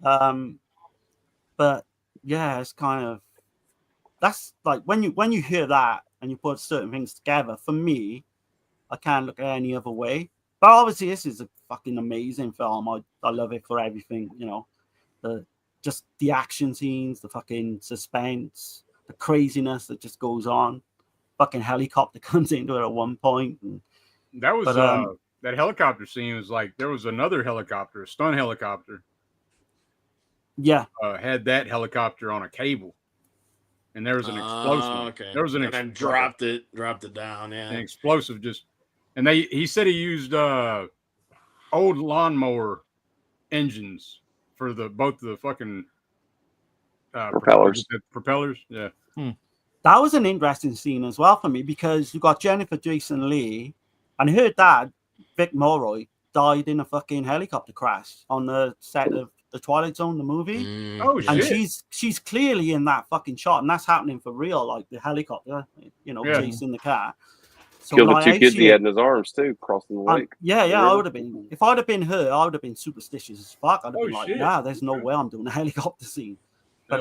But yeah, it's kind of, that's like when you hear that and you put certain things together. For me, I can't look at any other way. But obviously, this is a fucking amazing film. I love it for everything, you know, just the action scenes, the fucking suspense, the craziness that just goes on. Fucking helicopter comes into it at one point. And, that was that helicopter scene was like there was another helicopter, a stun helicopter. Yeah, had that helicopter on a cable, and there was an explosion. Okay. There was an and dropped it down. Yeah, an explosive just. And he said he used old lawnmower engines for both the fucking propellers. Yeah. That was an interesting scene as well for me because you got Jennifer Jason Leigh, and I heard that Vic Morrow died in a fucking helicopter crash on the set of The Twilight Zone, the movie. Oh shit! And she's clearly in that fucking shot, and that's happening for real, like the helicopter, you know, chasing the car. So killed the two kids he had in his arms too, crossing the lake. Yeah, I would have been. If I'd have been her, I would have been superstitious as fuck. I'd have been like, "Nah, there's no way I'm doing a helicopter scene." But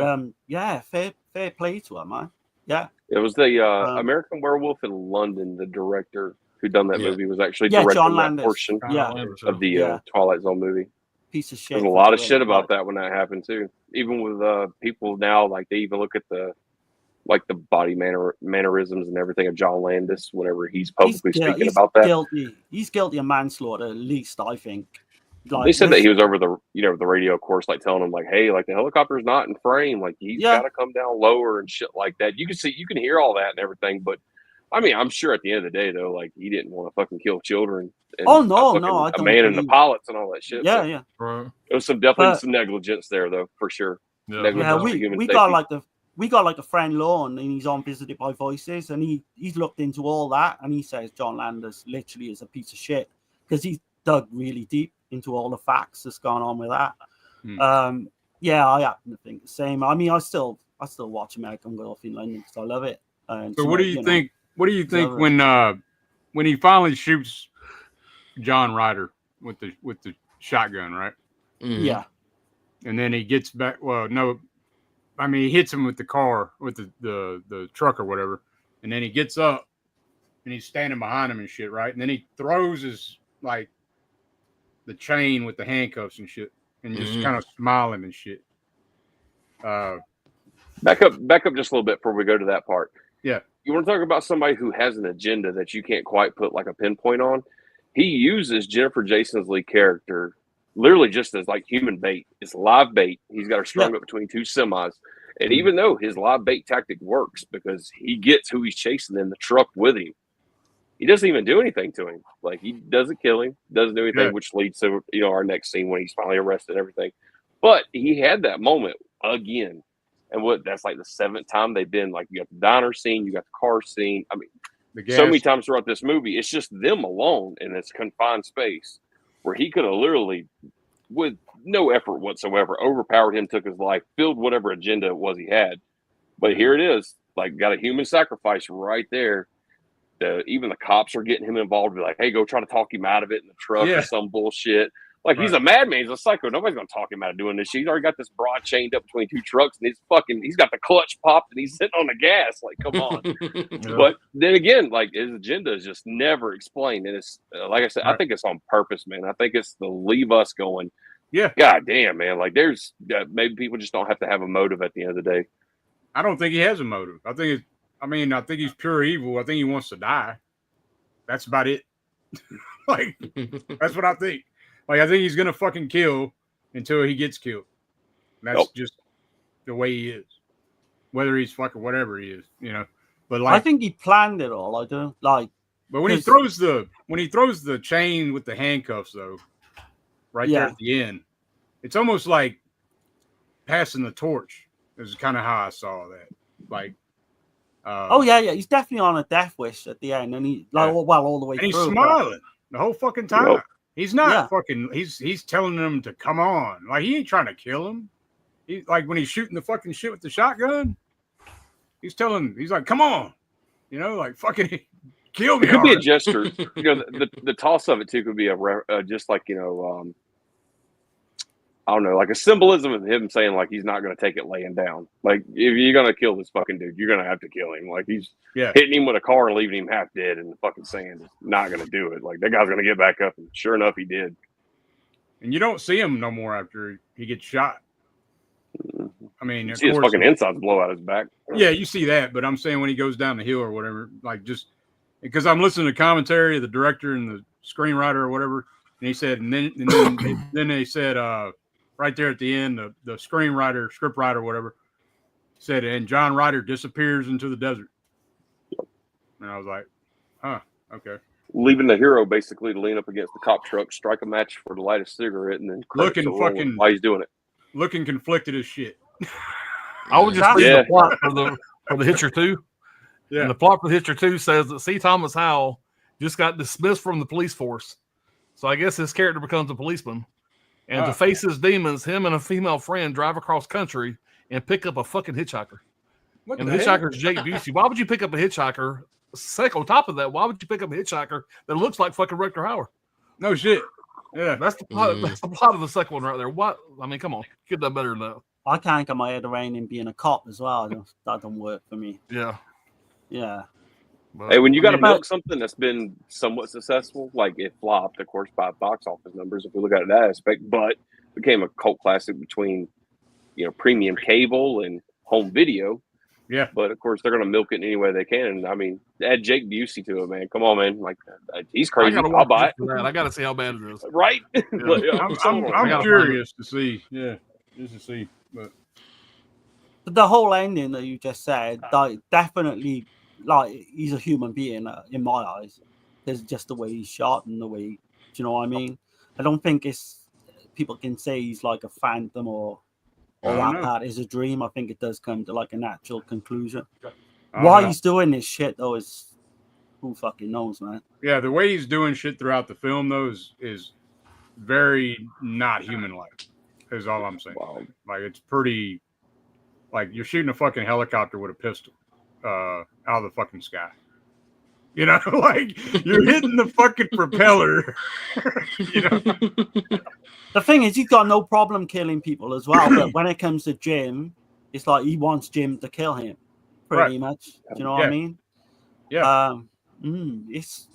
fair play to her, man. Yeah, it was the American Werewolf in London. The director who done that movie was actually directing John that Landis. portion of the Twilight Zone movie. Piece of shit. There's a lot of shit about that when that happened too. Even with people now, like they even look at the body mannerisms and everything of John Landis whenever he's publicly speaking about that. He's guilty of manslaughter, at least I think. Like, they said that he was over the the radio, of course, like telling him like, hey, like the helicopter's not in frame, like he's got to come down lower and shit like that. You can hear all that and everything, but I mean, I'm sure at the end of the day though, like he didn't want to fucking kill children. And no, I don't abandon the pilots and all that shit. Yeah. Right. It was definitely some negligence there though, for sure. Yeah, we got like a friend Lorne, and he's on Visited by Voices, and he's looked into all that, and he says John Landis literally is a piece of shit because he's dug really deep into all the facts that's gone on with that. I happen to think the same. I mean, I still watch American Werewolf in London because I love it. So what do you think? What do you think when he finally shoots John Ryder with the shotgun, right? Mm-hmm. Yeah, and then he gets back. Well, no. I mean, he hits him with the car, with the truck or whatever, and then he gets up and he's standing behind him and shit, right? And then he throws his the chain with the handcuffs and shit, and just kind of smiling and shit. Back up just a little bit before we go to that part. Yeah, you want to talk about somebody who has an agenda that you can't quite put like a pinpoint on? He uses Jennifer Jason Leigh's character literally just as like human bait. It's live bait. He's got her strung up between two semis. And even though his live bait tactic works because he gets who he's chasing in the truck with him, he doesn't even do anything to him. Like he doesn't kill him, doesn't do anything, which leads to our next scene when he's finally arrested and everything. But he had that moment again. And that's like the 7th time they've been like, you got the diner scene, you got the car scene. I mean, so many times throughout this movie, it's just them alone in this confined space where he could have literally, with no effort whatsoever, overpowered him, took his life, filled whatever agenda it was he had. But here it is, like got a human sacrifice right there. Even the cops are getting him involved. Be like, hey, go try to talk him out of it in the truck or some bullshit. Like, he's a madman. He's a psycho. Nobody's going to talk him out of doing this shit. He's already got this broad chained up between two trucks, and he's got the clutch popped, and he's sitting on the gas. Like, come on. But then again, like, his agenda is just never explained. And it's, like I said, I think it's on purpose, man. I think it's to leave us going, God damn, man. Like, there's maybe people just don't have to have a motive at the end of the day. I don't think he has a motive. I think he's pure evil. I think he wants to die. That's about it. Like, that's what I think. Like, I think he's gonna fucking kill until he gets killed. And that's just the way he is. Whether he's fucking whatever he is, you know. But like, I think he planned it all. I do. Like, but when he throws the chain with the handcuffs, though, right there at the end, it's almost like passing the torch. Is kind of how I saw that. Like, he's definitely on a death wish at the end, and he all the way through. He's smiling the whole fucking time. He's not fucking. He's telling them to come on. Like, he ain't trying to kill him. He's like, when he's shooting the fucking shit with the shotgun, he's like, come on, you know, like, fucking kill me. It could be a gesture. You know, the toss of it too could be just like, you know, I don't know, like a symbolism of him saying, like, he's not going to take it laying down. Like, if you're going to kill this fucking dude, you're going to have to kill him. Like, he's hitting him with a car and leaving him half dead in the fucking sand is not going to do it. Like, that guy's going to get back up, and sure enough, he did. And you don't see him no more after he gets shot. I mean, you see his fucking insides blow out his back. Yeah, you see that, but I'm saying when he goes down the hill or whatever, like, just because I'm listening to commentary of the director and the screenwriter or whatever, and he said, and then they said, right there at the end, the screenwriter, scriptwriter, whatever, said, and John Ryder disappears into the desert. And I was like, huh, okay. Leaving the hero basically to lean up against the cop truck, strike a match for the lightest cigarette, and then looking fucking while he's doing it. Looking conflicted as shit. I would just read the plot for the Hitcher 2. Yeah. And the plot for the Hitcher 2 says that C. Thomas Howell just got dismissed from the police force. So I guess his character becomes a policeman. And to face his demons, him and a female friend drive across country and pick up a fucking hitchhiker. And the hitchhiker is Jake Busey. Why would you pick up a hitchhiker? On top of that, why would you pick up a hitchhiker that looks like fucking Rutger Hauer? No shit. Yeah, that's the plot. That's the plot of the second one right there. What? I mean, come on, get that better than that. I can't get my head around him being a cop as well. That don't work for me. Yeah. But, hey, when you got to milk something that's been somewhat successful, like it flopped, of course, by box office numbers, if we look at it that aspect, but became a cult classic between, you know, premium cable and home video. Yeah. But of course, they're going to milk it in any way they can. And I mean, add Jake Busey to it, man. Come on, man. Like, he's crazy. I'll buy it. I got to see how bad it is. Right? Yeah. I'm curious to see. Yeah. Just to see. But the whole ending that you just said, like, definitely, like, he's a human being in my eyes. There's just the way he's shot and the way, do you know what I mean? I don't think people can say he's like a phantom or that part is a dream. I think it does come to like a natural conclusion. Why he's doing this shit though is who fucking knows, man. Yeah, the way he's doing shit throughout the film though is very not human-like. Is all I'm saying. Wow. Like, it's pretty, like, you're shooting a fucking helicopter with a pistol out of the fucking sky. You know, like, you're hitting the fucking propeller. You know. The thing is, he's got no problem killing people as well. But when it comes to Jim, it's like he wants Jim to kill him, pretty much. Do you know what I mean? Yeah. It's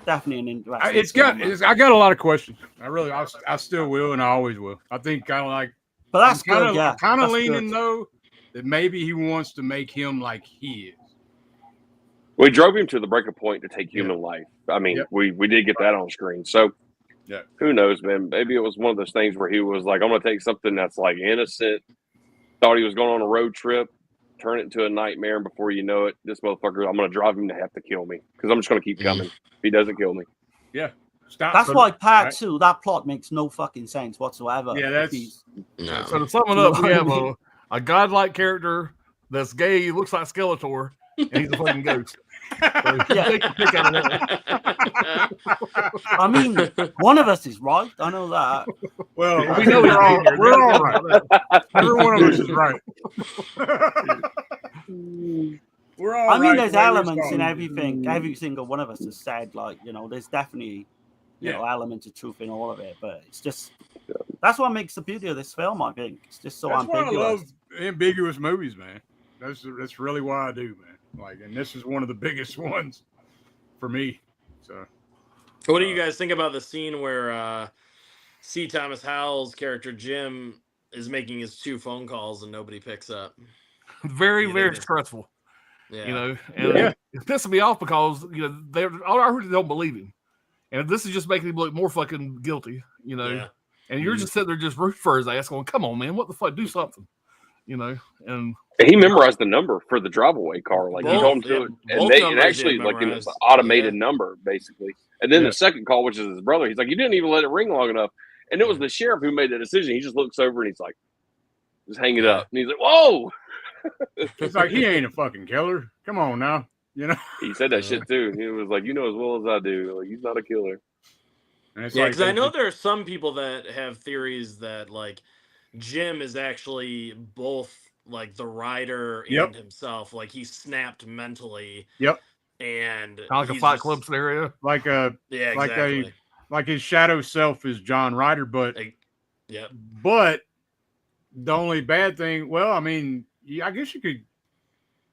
definitely an interesting. I got a lot of questions. I still will, and I always will. I think kind of like. But that's kind of leaning though that maybe he wants to make him like he is. We drove him to the breaking point to take human life. I mean, we did get that on screen. So, who knows, man? Maybe it was one of those things where he was like, I'm going to take something that's like innocent, thought he was going on a road trip, turn it into a nightmare, and before you know it, this motherfucker, I'm going to drive him to have to kill me because I'm just going to keep coming if he doesn't kill me. Yeah. That's why part 2, that plot makes no fucking sense whatsoever. Yeah, that's... So to sum it up, we have a godlike character that's gay, he looks like Skeletor, and he's a fucking ghost. So I mean, one of us is right. I know that. Well, we know we're all right. Every one of us is right. We're all right. I mean, there's elements in everything. Every single one of us has said, like, you know, there's definitely you know, element of truth in all of it. But it's just that's what makes the beauty of this film. I think it's just so ambiguous. Why I love ambiguous movies, man. That's really why I do, man. Like, and this is one of the biggest ones for me. So, what do you guys think about the scene where C. Thomas Howell's character Jim is making his 2 phone calls and nobody picks up? Very, very stressful. Yeah. You know, and it pisses me off because, you know, they already don't believe him. And this is just making him look more fucking guilty, you know. And you're just sitting there just rooting for his ass going, come on, man, what the fuck, do something. You know, and he memorized the number for the drive-away car. Like, he told him to it. And actually, like, it was an automated number, basically. And then the second call, which is his brother, he's like, you didn't even let it ring long enough. And it was the sheriff who made the decision. He just looks over and he's like, just hang it up. And he's like, whoa. It's like, he ain't a fucking killer. Come on now. You know? He said that shit, too. He was like, you know as well as I do. Like, he's not a killer. Yeah, because I know there are some people that have theories that, like, Jim is actually both like the writer and himself. Like, he snapped mentally. And like a Fight Club scenario. Like exactly. Like his shadow self is John Ryder, but but the only bad thing, well, I mean, I guess you could,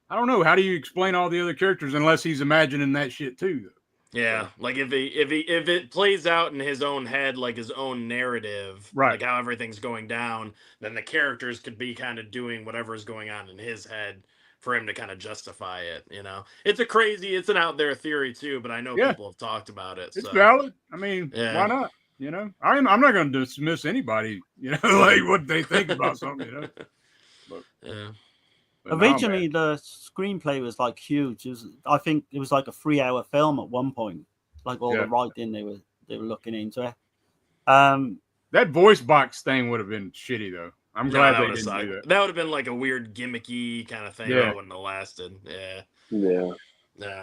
I don't know, how do you explain all the other characters unless he's imagining that shit too? Yeah, like if it plays out in his own head, like his own narrative, like how everything's going down, then the characters could be kind of doing whatever is going on in his head for him to kind of justify it. You know, it's an out there theory too, but I know people have talked about it. It's valid. I mean, why not? You know, I'm not going to dismiss anybody. You know, like what they think about something. You know, but, originally, the screenplay was like huge. I think it was like a 3-hour film at one point. Like all the writing they were looking into it. That voice box thing would have been shitty though. I'm glad they didn't do that. That would have been like a weird gimmicky kind of thing. That wouldn't have lasted. Yeah.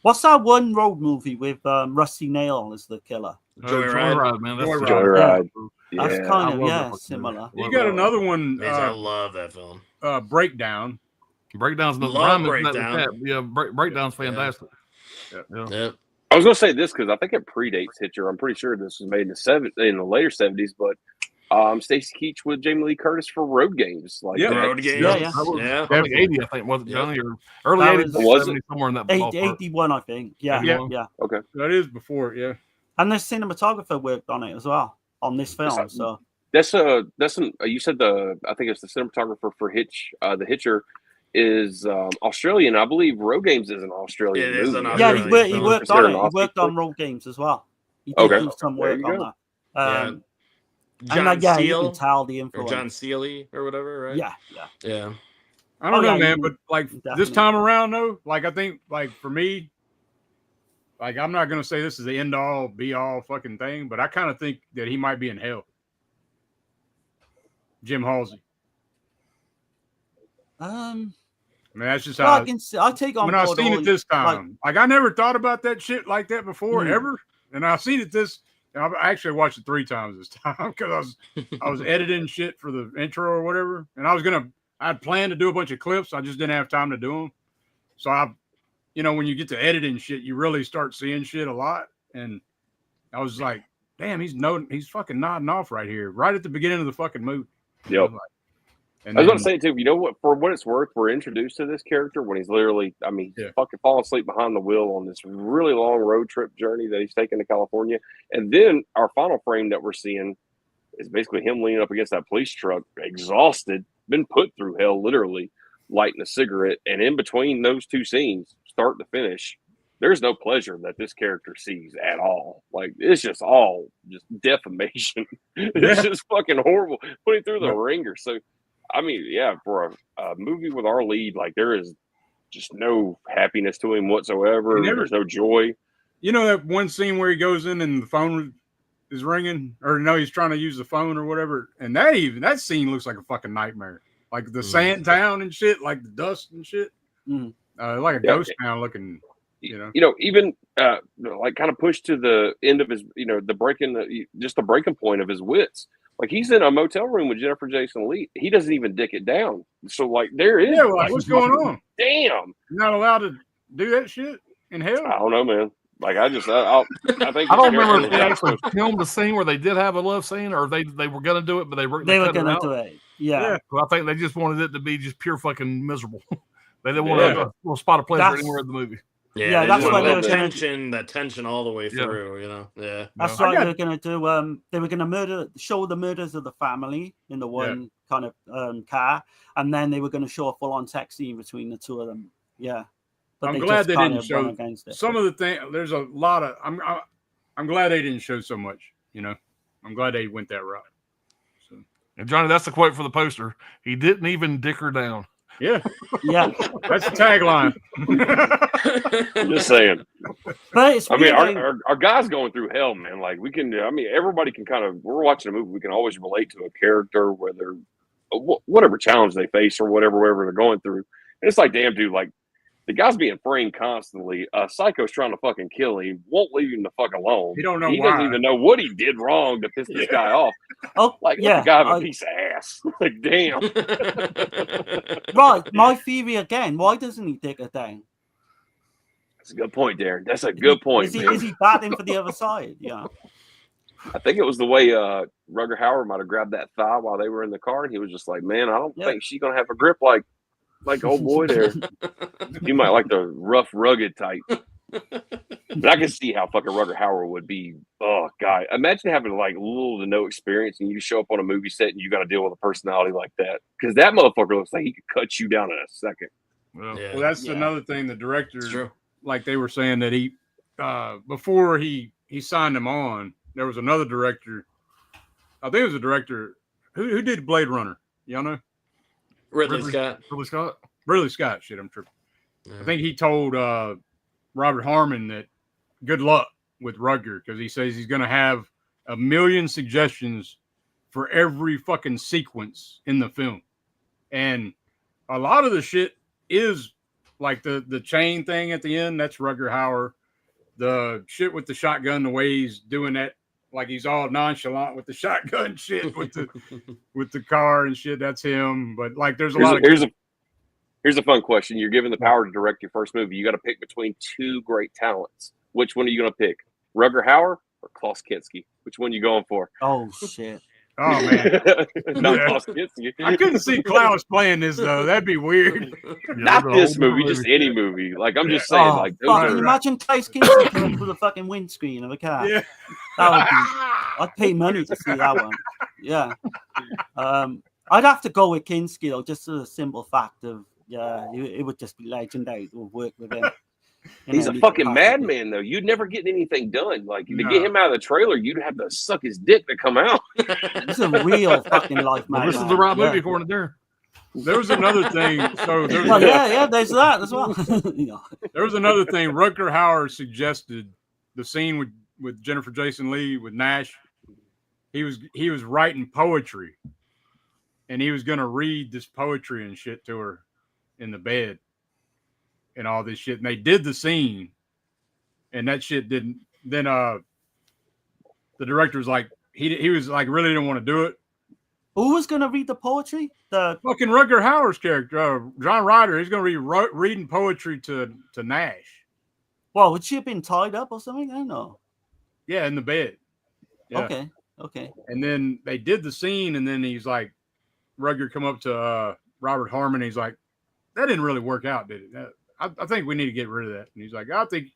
What's that one road movie with Rusty Nail as the killer? Joyride, man. Joyride. Yeah. That's kind of similar. You got another one. I love that film. Breakdown. Breakdown's another Breakdown. Breakdown's fantastic. Yeah. I was gonna say this because I think it predates Hitcher. I'm pretty sure this was made in the later 70s, but Stacy Keach with Jamie Lee Curtis for Road Games. Like Road Games. Yeah. Like 80, I think, wasn't Johnny? Or early 80s, 70s, somewhere in that ballpark. 81, I think. Yeah. Okay. That is before, And the cinematographer worked on it as well, on this film. So that's you said I think it's the cinematographer for the Hitcher is Australian. I believe Road Games is an Australian movie. Is an Australian he worked on it. He worked on Road Games as well. He did do some work on that. John Steele, you can tell the influence. Or John Seeley or whatever, right? Yeah. I don't know, man, but like this time around though, like I think like for me, like I'm not gonna say this is the end all be all fucking thing, but I kind of think that he might be in hell. Jim Halsey. I mean, that's just how I take on. When I seen it this time, like I never thought about that shit like that before ever, and I've seen it this. I actually watched it 3 times this time because I was editing shit for the intro or whatever, and I had planned to do a bunch of clips. I just didn't have time to do them. So when you get to editing shit, you really start seeing shit a lot, and I was like, damn, he's fucking nodding off right here, right at the beginning of the fucking movie. Yep. I was going to say too, you know what? For what it's worth, we're introduced to this character when he's literally, fucking falling asleep behind the wheel on this really long road trip journey that he's taking to California, and then our final frame that we're seeing is basically him leaning up against that police truck, exhausted, been put through hell, literally lighting a cigarette, and in between those 2 scenes, start to finish, there's no pleasure that this character sees at all. Like it's just all just defamation. It's just fucking horrible. Putting through the ringer. So. I mean, for a movie with our lead, like there is just no happiness to him whatsoever. There's no joy. You know that one scene where he goes in and the phone is ringing, or no, he's trying to use the phone or whatever, and that scene looks like a fucking nightmare. Like the sand town and shit, like the dust and shit, like a ghost town looking. Even like kind of pushed to the end of his, the breaking point of his wits. Like he's in a motel room with Jennifer Jason Leigh. He doesn't even dick it down. So like there is. Yeah, what's going on? Damn. You're not allowed to do that shit in hell. I don't know, man. Like I think I don't remember if they actually filmed the scene where they did have a love scene, or they were going to do it, but they were going to do it. Yeah. Well, I think they just wanted it to be just pure fucking miserable. They didn't want a little spot of pleasure anywhere in the movie. Yeah, that's why they were that tension all the way through. You know, that's why they were going to do. They were going to show the murders of the family in the one kind of car, and then they were going to show a full-on sex scene between the two of them. Yeah. But I'm glad they didn't show some of the things. There's a lot of. I'm glad they didn't show so much. You know, I'm glad they went that route. So. And Johnny, that's the quote for the poster. He didn't even dick her down. Yeah, that's the tagline. I'm just saying. But it's our guys going through hell, man. Like we can. I mean, everybody can kind of. We're watching a movie. We can always relate to a character, whether whatever challenge they face or whatever they're going through. And it's like, damn, dude, like. The guy's being framed constantly. Psycho's trying to fucking kill him. Won't leave him the fuck alone. He don't know why. He doesn't even know what he did wrong to piss this guy off. Oh, let the guy have a piece of ass. Like, damn. Right. My theory again. Why doesn't he dick her down? That's a good point, Darren. That's a good point. Is he batting for the other side? Yeah. I think it was the way Rutger Hauer might have grabbed that thigh while they were in the car, and he was just like, man, I don't think she's going to have a grip like old boy there. You might like the rough, rugged type. But I can see how fucking Rutger Hauer would be. Oh, God. Imagine having like little to no experience and you show up on a movie set and you got to deal with a personality like that. Because that motherfucker looks like he could cut you down in a second. Well, that's another thing. The director, like they were saying that he, before he signed him on, there was another director. I think it was a director who did Blade Runner. Y'all know? Ridley Scott. Shit, I'm tripping. Yeah. I think he told Robert Harmon that good luck with Rutger because he says he's going to have 1 million suggestions for every fucking sequence in the film. And a lot of the shit is like the chain thing at the end. That's Rutger Hauer. The shit with the shotgun, the way he's doing that, like he's all nonchalant with the shotgun shit with the car and shit. That's him. But like, there's here's a fun question. You're given the power to direct your first movie. You got to pick between two great talents. Which one are you going to pick? Rutger Hauer or Klaus Kinski? Which one are you going for? Oh shit. Oh man. Not Klaus Kinski. I couldn't see Klaus playing this though. That'd be weird. Not this movie, just any movie. Like I'm just saying, like imagine Klaus Kinski coming through the fucking windscreen of a car. Yeah. That would be, I'd pay money to see that one. Yeah. I'd have to go with Kinski though, just for the simple fact of it would just be legendary to work with him. He's a fucking madman, though. You'd never get anything done. Like, to get him out of the trailer, you'd have to suck his dick to come out. He's a real fucking life man. This is the right movie according to Darren. There was another thing. So there's there's that as well. There was another thing. Rutger Hauer suggested the scene with Jennifer Jason Leigh with Nash. He was writing poetry, and he was going to read this poetry and shit to her in the bed. And all this shit, and they did the scene, and that shit didn't. Then the director was like, he was like, really didn't want to do it. Who was gonna read the poetry? The fucking Rutger Hauer's character, John Ryder. He's gonna be reading poetry to Nash. Well, would she have been tied up or something? I don't know. Yeah, in the bed. Yeah. Okay. And then they did the scene, and then he's like, Rutger come up to Robert Harmon. He's like, that didn't really work out, did it? I think we need to get rid of that. And he's like, I think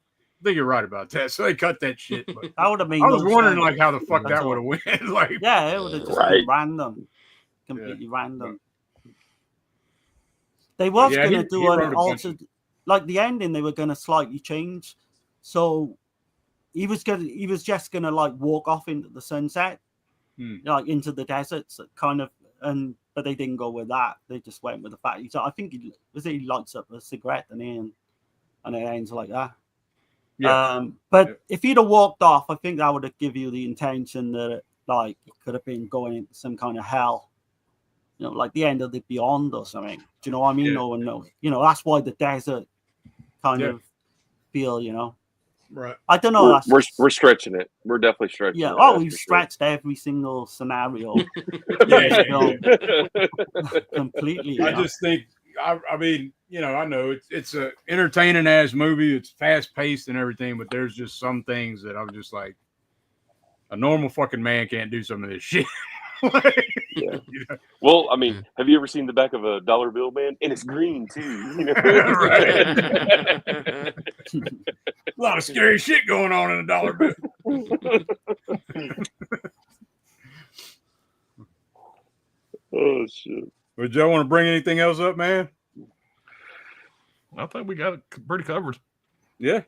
you're right about that. So they cut that shit. But that would have been. I was wondering like how the fuck that would have went. Like, yeah, it would have just been random, completely random. They was gonna do an altered, like the ending. They were gonna slightly change. So he was just gonna like walk off into the sunset, like into the deserts, kind of, but they didn't go with that. They just went with the fact. I think he lights up a cigarette and it ends like that. Yeah. But if he'd have walked off, I think that would have given you the intention that like it could have been going into some kind of hell, like the end of the Beyond or something. Do you know what I mean? No one knows. That's why the desert kind of feel. Right. I don't know. We're stretching it. We're definitely stretching it. Oh, we've stretched every single scenario. Completely. I just think I mean, you know, I know it's a entertaining ass movie. It's fast paced and everything, but there's just some things that I'm just like, a normal fucking man can't do some of this shit. Yeah. You know? Well, I mean, have you ever seen the back of a dollar bill, man? And it's green too. You know? A lot of scary shit going on in a dollar bill. Oh shit! Would y'all want to bring anything else up, man? I think we got it pretty covered. Yeah.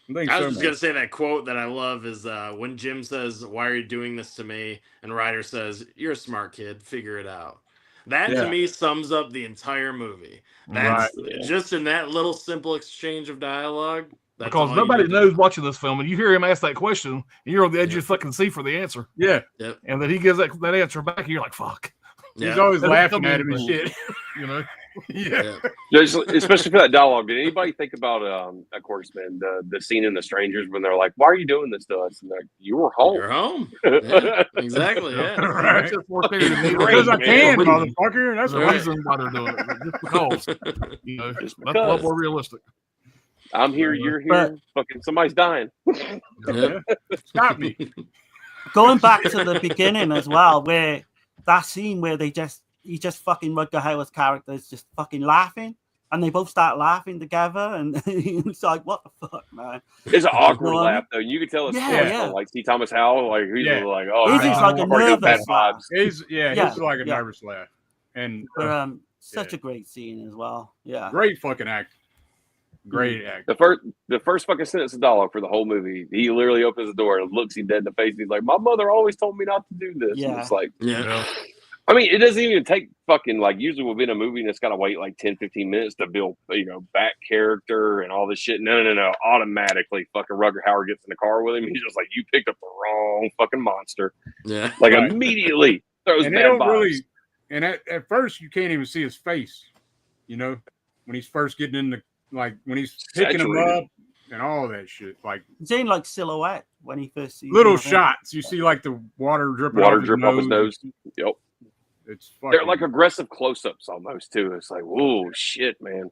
I was just going to say that quote that I love is when Jim says, "Why are you doing this to me?" And Ryder says, "You're a smart kid. Figure it out." That to me sums up the entire movie. That's just in that little simple exchange of dialogue. Because nobody knows watching this film, and you hear him ask that question, and you're on the edge of your fucking seat for the answer. Yeah. Yep. And then he gives that answer back, and you're like, fuck. He's always laughing at him and shit. You know? Yeah. Especially for that dialogue. Did anybody think about, of course, man, the scene in The Strangers when they're like, "Why are you doing this to us?" And they're like, "You were home." You're home. Yeah, exactly. Yeah. Right. Because I can, motherfucker. That's the reason why they're doing it. Just because. You know, that's a lot more realistic. I'm here, you're here. Fucking somebody's dying. Stop me. Going back to the beginning as well, where that scene where he just fucking Rutger Hauer's character is just fucking laughing, and they both start laughing together, and it's like, what the fuck, man? It's an awkward laugh though. You can tell it's like C. Thomas Howell, like he's like, oh, he's like a nervous laugh. He's like a nervous laugh, and such a great scene as well. Yeah, great fucking act. Great act. The first fucking sentence of dialogue for the whole movie, he literally opens the door and looks him dead in the face. And he's like, "My mother always told me not to do this." Yeah. And it's like, I mean, it doesn't even take fucking, like, usually we'll be in a movie and it's got to wait like 10, 15 minutes to build, you know, back character and all this shit. No. Automatically, fucking Rutger Hauer gets in the car with him. He's just like, "You picked up the wrong fucking monster." Yeah. Like, immediately throws and bad vibes. And at first, you can't even see his face, you know, when he's first getting in the, like, when he's picking him up and all that shit. Like, he's in like silhouette when he first sees little shots. You see like the water dripping off his nose. Yep. It's fucking... They're like aggressive close-ups almost too. It's like, whoa, shit, man.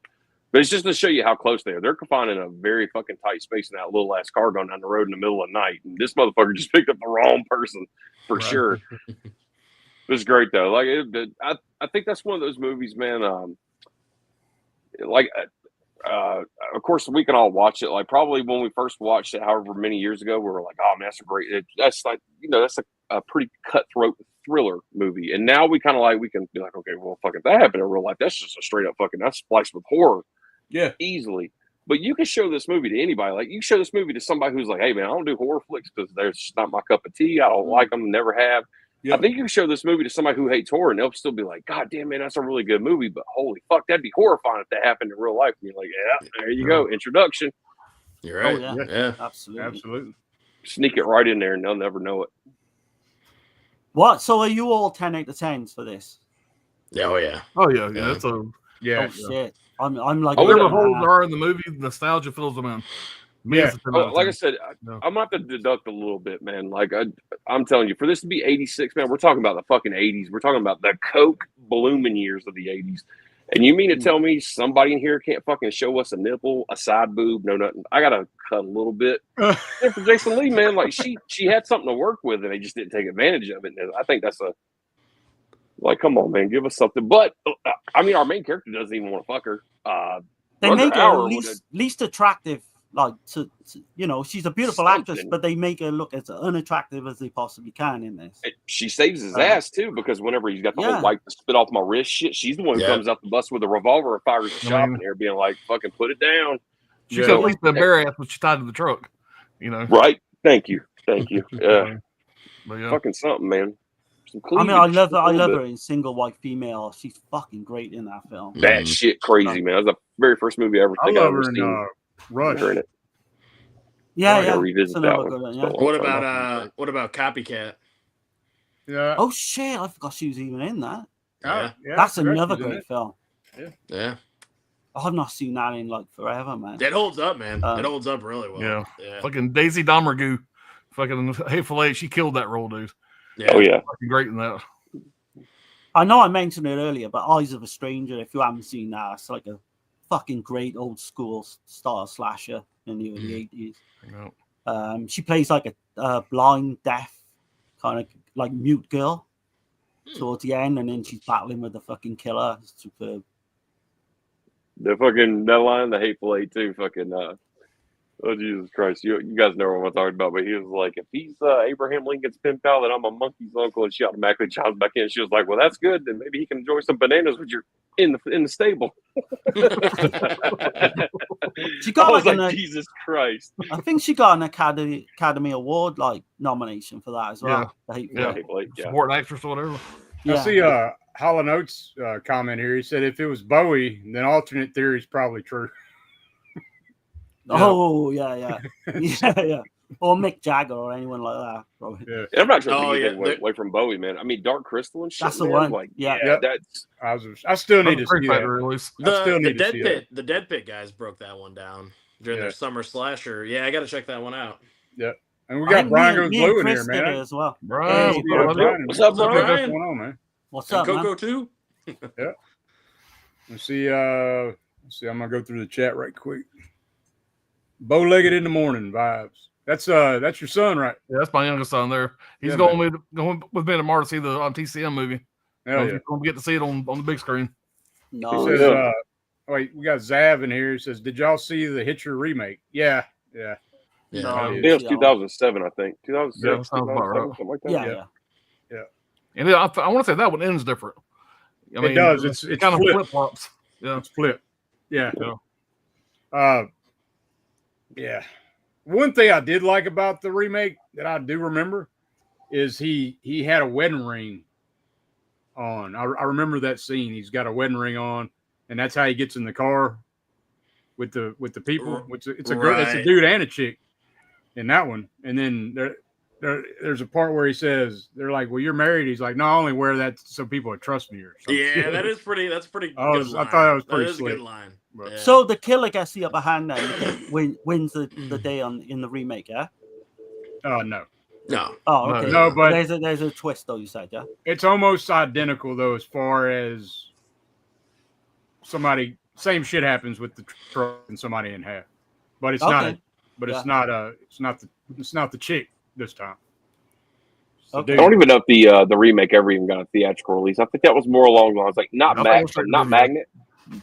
But it's just to show you how close they are. They're confined in a very fucking tight space in that little ass car going down the road in the middle of the night. And this motherfucker just picked up the wrong person for sure. It was great though. Like, I think that's one of those movies, man. Of course, we can all watch it. Like, probably when we first watched it, however many years ago, we were like, "Oh man, that's a great." That's like, you know, that's a pretty cutthroat thriller movie. And now we kind of like, we can be like, okay, well, fuck, if that happened in real life, that's just a straight up fucking, that's spliced with horror, easily. But you can show this movie to anybody. Like, you can show this movie to somebody who's like, "Hey man, I don't do horror flicks because they're just not my cup of tea. I don't like them, never have." I think you can show this movie to somebody who hates horror and they'll still be like, "God damn, man, that's a really good movie, but holy fuck, that'd be horrifying if that happened in real life." And you're like, "Yeah, there you go. Introduction." You're right. Yeah. Absolutely. Sneak it right in there and they'll never know it. What? So are you all 10 out of 10s for this? Oh yeah. That's a shit. I'm like, whatever holes there are in the movie, nostalgia fills them in. Like I said, I'm gonna have to deduct a little bit, man. Like, I'm telling you, for this to be 86, man, we're talking about the fucking 80s. We're talking about the coke blooming years of the 80s. And you mean to tell me somebody in here can't fucking show us a nipple, a side boob, no nothing? I gotta cut a little bit. And for Jason Lee, man, like, she had something to work with, and they just didn't take advantage of it. And I think that's like, come on, man, give us something. But I mean, our main character doesn't even want to fuck her. They make her least attractive. Like, to you know, she's a beautiful actress, but they make her look as unattractive as they possibly can in this. She saves his ass too, because whenever he's got the whole wipe the spit off my wrist shit, she's the one who comes out the bus with a revolver and fires a shot in there, being like, "Fucking put it down." She could at least the bare ass when she tied to the truck, you know. Right? Thank you. Yeah. Fucking something, man. I mean, I love her in Single White Female. She's fucking great in that film. That shit crazy, man. That was the very first movie I ever think I ever seen. Rush. Yeah. Revisit that one. What about Copycat? Yeah. Oh shit! I forgot she was even in that. Yeah. That's another great film. Yeah. I have not seen that in like forever, man. It holds up, man. It holds up really well. Yeah. Fucking Daisy Domergue, fucking Hateful Eight. She killed that role, dude. Yeah. Oh yeah. Fucking great in that. I know I mentioned it earlier, but Eyes of a Stranger, if you haven't seen that, it's like a fucking great old school style slasher in the early 80s. No. She plays like a blind, deaf, kind of like mute girl towards the end, and then she's battling with the fucking killer. It's superb. The fucking that line, the Hateful Eight too, fucking oh Jesus Christ. You guys know what I'm talking about, but he was like, if he's Abraham Lincoln's pen pal, then I'm a monkey's uncle, and she automatically chimes back in. She was like, well, that's good, then maybe he can enjoy some bananas with your in the stable. She got I was like like, Jesus Christ. I think she got an Academy Award like nomination for that as well. Yeah. The Hateful Yeah. Eight. Hateful Eight, yeah. Support actress or whatever. Yeah. I see Hollow Notes comment here. He said if it was Bowie, then alternate theory is probably true. Oh yeah. Yeah. Or Mick Jagger or anyone like that. Probably. Yeah. And I'm not trying to Oh, take anything yeah. away from Bowie, man. I mean, Dark Crystal and shit. That's the man, one. Like, Yeah. that's I still need to see that. Release. I still The need to Dead see Pit, the Dead Pit guys broke that one down during their summer slasher. Yeah, I got to check that one out. Yeah. And we got Brian Goes Blue in here, man. as well. Brian, Brian, what's up, Brian? What's going on, man? What's And up, Coco man? too. Yeah. Let's see. I'm gonna go through the chat right quick. Bow-legged in the morning vibes. That's your son, right? Yeah, that's my youngest son there. He's Yeah, going with me tomorrow to see the TCM movie. Hell yeah. He's going to get to see it on the big screen. No. He says, wait, we got Zav in here. He says, did y'all see the Hitcher remake? Yeah. No, I think it was 2007, I think. 2006, Yeah, sounds about right. something like that. Yeah. And I want to say that one ends different. I mean, it does. It's kind of flipped. flip flops. Yeah, It's flipped. Yeah. Yeah. Yeah. One thing I did like about the remake that I do remember is he had a wedding ring on. I remember that scene. He's got a wedding ring on, and that's how he gets in the car with the people. It's a dude and a chick in that one. And then there's a part where he says, they're like, well, you're married. He's like, no, I only wear that so people would trust me or something. Yeah, that's pretty good line. I thought that was pretty That is a slick. good line. But- Yeah. So the killer gets the upper hand then, wins the day in the remake, yeah? No. No. Oh, okay. No, but there's a twist though, you said, yeah? it's almost identical though, as far as same shit happens with the truck and somebody in half, but it's not. But it's not the chick this time. I don't even know if the remake ever even got a theatrical release. I think that was more along the lines like not Magnet,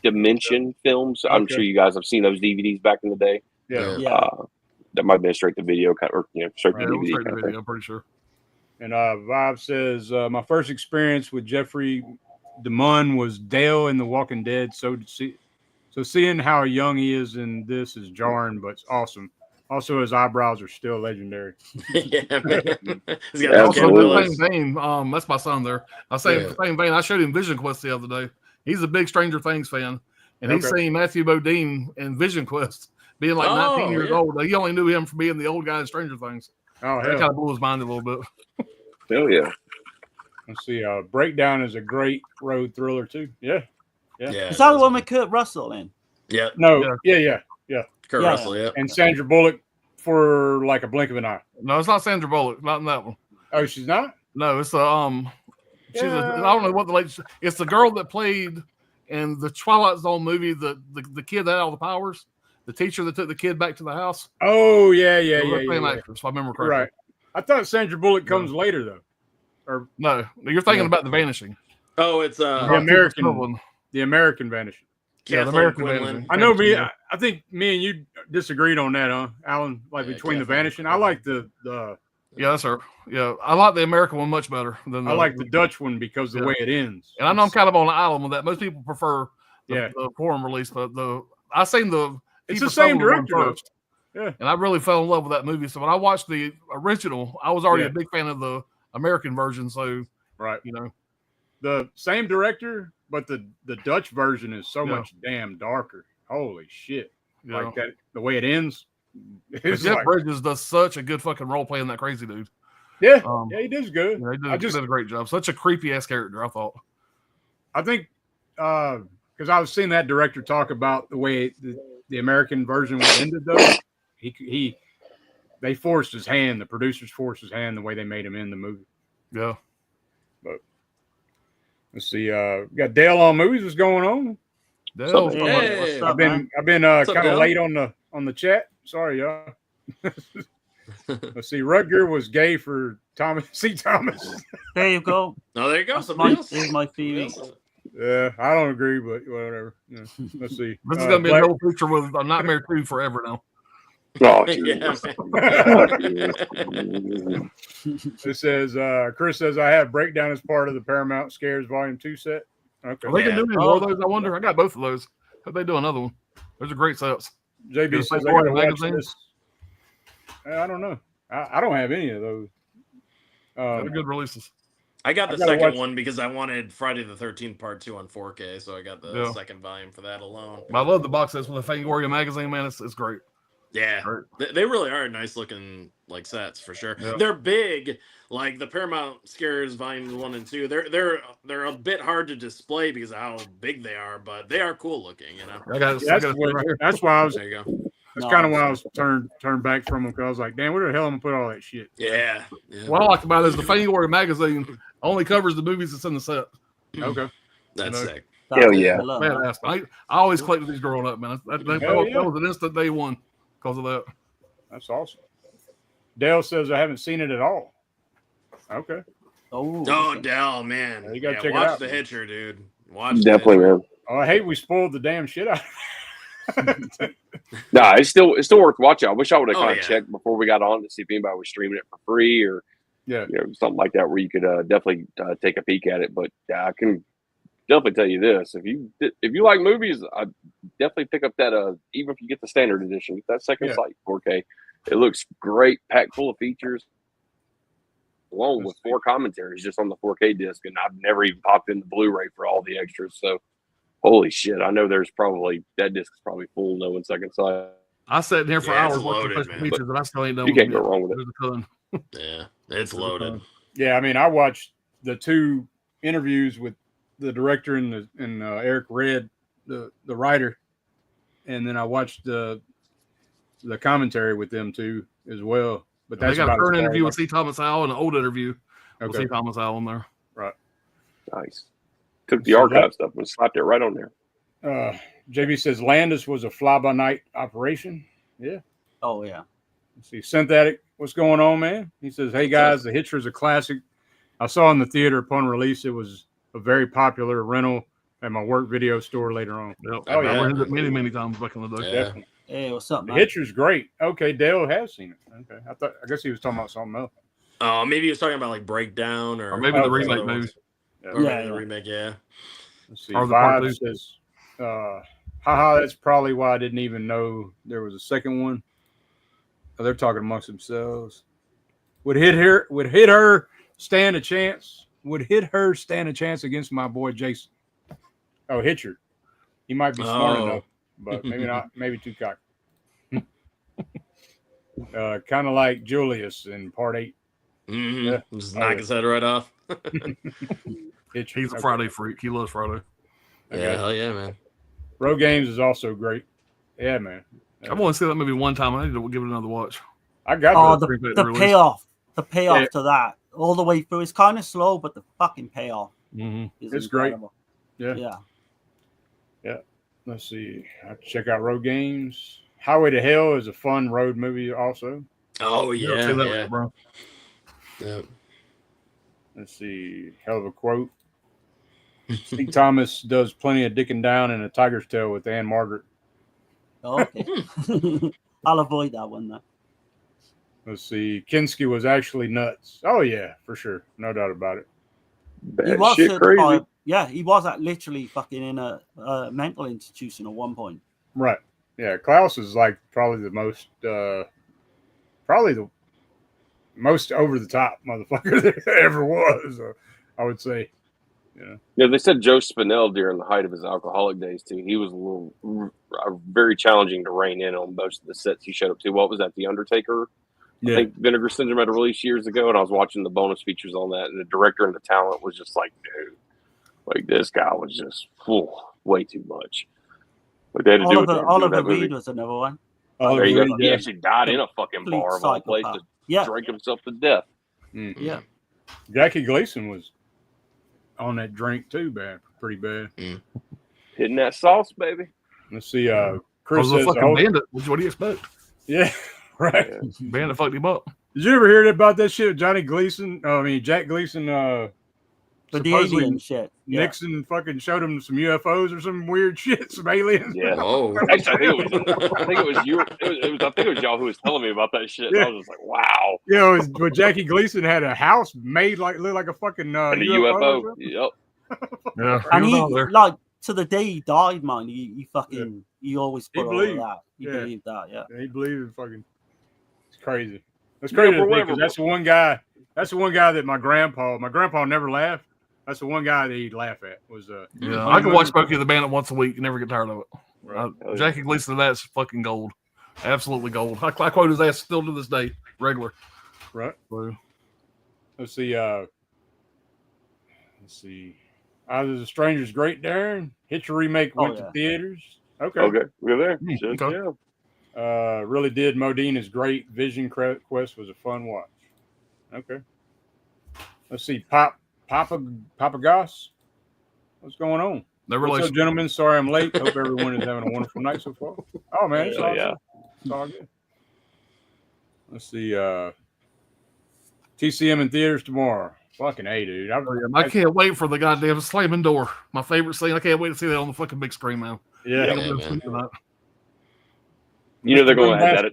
Dimension Films. I'm sure you guys have seen those DVDs back in the day. Yeah. That might have been straight to video or straight to DVD. Straight to video, I'm pretty sure. And Vibe says my first experience with Jeffrey DeMunn was Dale in The Walking Dead. So seeing how young he is in this is jarring, but it's awesome. Also, his eyebrows are still legendary. Yeah, man. He's got Also, in the Willis. same vein, that's my son there. I say in the same vein, I showed him Vision Quest the other day. He's a big Stranger Things fan, and he's seen Matthew Modine in Vision Quest being like 19 years old. He only knew him from being the old guy in Stranger Things. Oh, hell. That kind of blew his mind a little bit. Hell yeah. Let's see. Breakdown is a great road thriller too. Yeah. Is that the one with Kurt Russell in? Yeah. No. Yeah. Kurt Russell, yeah. And Sandra Bullock for like a blink of an eye. No, it's not Sandra Bullock. Not in that one. Oh, she's not? No, it's I don't know what the lady. It's the girl that played in the Twilight Zone movie. The kid that had all the powers. The teacher that took the kid back to the house. Oh yeah. Actress, if I remember correctly. Right. I thought Sandra Bullock comes later though. Or no, you're thinking about The Vanishing. Oh, it's the American Vanishing. Yeah, the American Vanishing. I know. I think me and you disagreed on that, huh, Alan? Like between the Vanishing, I like the. Yeah, sir. Yeah, I like the American one much better than I like the Dutch one because the way it ends. And I know I'm kind of on an island with that. Most people prefer the foreign release, but I seen the. It's the same director first. Yeah, and I really fell in love with that movie. So when I watched the original, I was already a big fan of the American version. So the same director, but the Dutch version is so much damn darker. Holy shit! Like that, the way it ends. Jeff Bridges does such a good fucking role playing that crazy dude. Yeah, he does good. He did a great job. Such a creepy ass character, I thought. I think because I was seeing that director talk about the way the American version was ended though. They forced his hand. The producers forced his hand the way they made him in the movie. Yeah. But Let's see. Got Dale on movies. What's going on? Dale, Hey, I've been kind of late on the chat. Sorry, y'all. Let's see. Rutger was gay for Thomas C. Thomas. There you go. Oh, there you go. There's my theory. Yeah, I don't agree, but whatever. Yeah. Let's see. This is gonna be a double feature with a Nightmare 2 forever now. Oh, Yeah, It says Chris says I have Breakdown as part of the Paramount Scares Volume 2 set. Okay. Are they gonna do any more of those? I wonder. I got both of those. Hope they do another one. Those are great sets. JB says I gotta watch this. I don't know. I don't have any of those. They're good releases. I got the second one because I wanted Friday the 13th Part 2 on 4K, so I got the second volume for that alone. I love the box sets with the Fangoria magazine, man. It's great. Yeah, they really are nice looking like sets for sure. Yeah. They're big, like the Paramount Scares Volume 1 and 2. They're a bit hard to display because of how big they are, but they are cool looking. You know, that's why I was. There you go. That's kind of why I was turned back from them because I was like, damn, where the hell am I put all that shit? Yeah. What I like about it is the Fangoria magazine only covers the movies that's in the set. Okay, that's sick. Hell yeah, badass. I always collected these growing up, man. That was an instant day one because of that. That's awesome. Dale says I haven't seen it at all. Okay. Oh, Dale, man. You gotta check it watch out, the man. Hitcher, dude. Watch definitely, man. Oh, I hate we spoiled the damn shit out. Nah, it's still worth watching. I wish I would have kind of checked before we got on to see if anybody was streaming it for free or something like that where you could definitely take a peek at it. But I can definitely tell you this: if you like movies, I definitely pick up that. Even if you get the standard edition, get that second sight 4K. It looks great, packed full of features, along with 4 commentaries just on the 4K disc. And I've never even popped in the Blu-ray for all the extras. So. Holy shit! I know there's probably that disc is probably full knowing second sight. I sat in here for hours watching special features, and I still ain't done. You can't go wrong with it. Yeah, it's loaded. Yeah, I mean, I watched the 2 interviews with the director and Eric Red, the writer, and then I watched the commentary with them too as well. But that's they got a current interview with C. Thomas Howell and an old interview with C. Thomas Howell in there. Right. Nice. Took the archive stuff and slapped it right on there. JB says Landis was a fly-by-night operation. Yeah. Oh, yeah. Let's see. Synthetic, what's going on, man? He says, hey, guys, the Hitcher is a classic. I saw in the theater upon release. It was a very popular rental at my work video store later on. Yep. Oh, yeah. I rented it many times back in the day. Yeah. Definitely. Hey, what's up, man? The Hitcher's great. Okay, Dale has seen it. Okay. I guess he was talking about something else. Oh, maybe he was talking about like Breakdown or maybe the remake movie. Maybe the remake, yeah. Let's see. Vibe says, haha, that's probably why I didn't even know there was a second one. Oh, they're talking amongst themselves. Would hit her stand a chance? Would hit her stand a chance against my boy Jason? Oh, Hitcher. He might be smart enough, but maybe not. Maybe too cocky. Kind of like Julius in Part 8. Mm-hmm. Yeah. Just knock his head right off. He's a Friday freak. He loves Friday. Yeah, hell yeah, man. Road Games is also great. Yeah, man. I want to see that movie one time. I need to give it another watch. I got the payoff. The payoff to that all the way through. It's kind of slow, but the fucking payoff is incredible. Great. Yeah. Let's see. I check out Road Games. Highway to Hell is a fun road movie also. Oh, yeah. Bro. Yeah. Let's see. Hell of a quote. Steve Thomas does plenty of dicking down in A Tiger's Tail with Anne Margaret. Okay. I'll avoid that one, though. Let's see. Kinski was actually nuts. Oh, yeah, for sure. No doubt about it. Bad shit crazy. He was literally fucking in a mental institution at one point. Right. Yeah, Klaus is like probably the most over the top motherfucker there ever was. I would say. Yeah, they said Joe Spinell during the height of his alcoholic days too. He was very challenging to rein in on most of the sets he showed up to. What was that? The Undertaker. Yeah. I think Vinegar Syndrome had a release years ago, and I was watching the bonus features on that, and the director and the talent was just like, dude, like this guy was just way too much. But they had to do it. Oliver Reed was another one. There you go. He actually died in a fucking bar of all places. Drank himself to death. Mm-hmm. Yeah. Jackie Gleason was on that drink too, pretty bad. Hitting that sauce, baby. Let's see. Chris says, fucking bandit. What do you expect? Yeah, right. Yeah. Bandit fucked him up. Did you ever hear about that shit with Johnny Gleason? Jack Gleason. The alien shit. Nixon fucking showed him some UFOs or some weird shit, some aliens. Yeah. Oh. Actually, I think it was you. I think it was y'all who was telling me about that shit. Yeah. I was just like, wow. Yeah, but Jackie Gleason had a house made look like a fucking UFO. Yep. Yeah. And he like to the day he died, man. He fucking he always put all of that. He believed that. Yeah. He believed in fucking. It's crazy. That's crazy because that's the one guy. That's the one guy that my grandpa never laughed. That's the one guy that he'd laugh at. I can watch Smokey the Bandit once a week and never get tired of it. Right. Jackie Gleason, that's fucking gold. Absolutely gold. I quote his ass still to this day, regular. Right. Let's see. Either The Stranger's Great, Darren. Hitcher remake went to theaters. Okay, we're there. Okay. Yeah. Really did. Modine is great. Vision Quest was a fun watch. Okay. Let's see. Papa Goss. What's going on? What's up, gentlemen? Sorry I'm late. Hope everyone is having a wonderful night so far. Oh man, it's awesome. Yeah. It's all good. Let's see. TCM in theaters tomorrow. Fucking A, dude. I can't wait for the goddamn slamming door. My favorite scene. I can't wait to see that on the fucking big screen, man. Yeah. You know they're going to add that.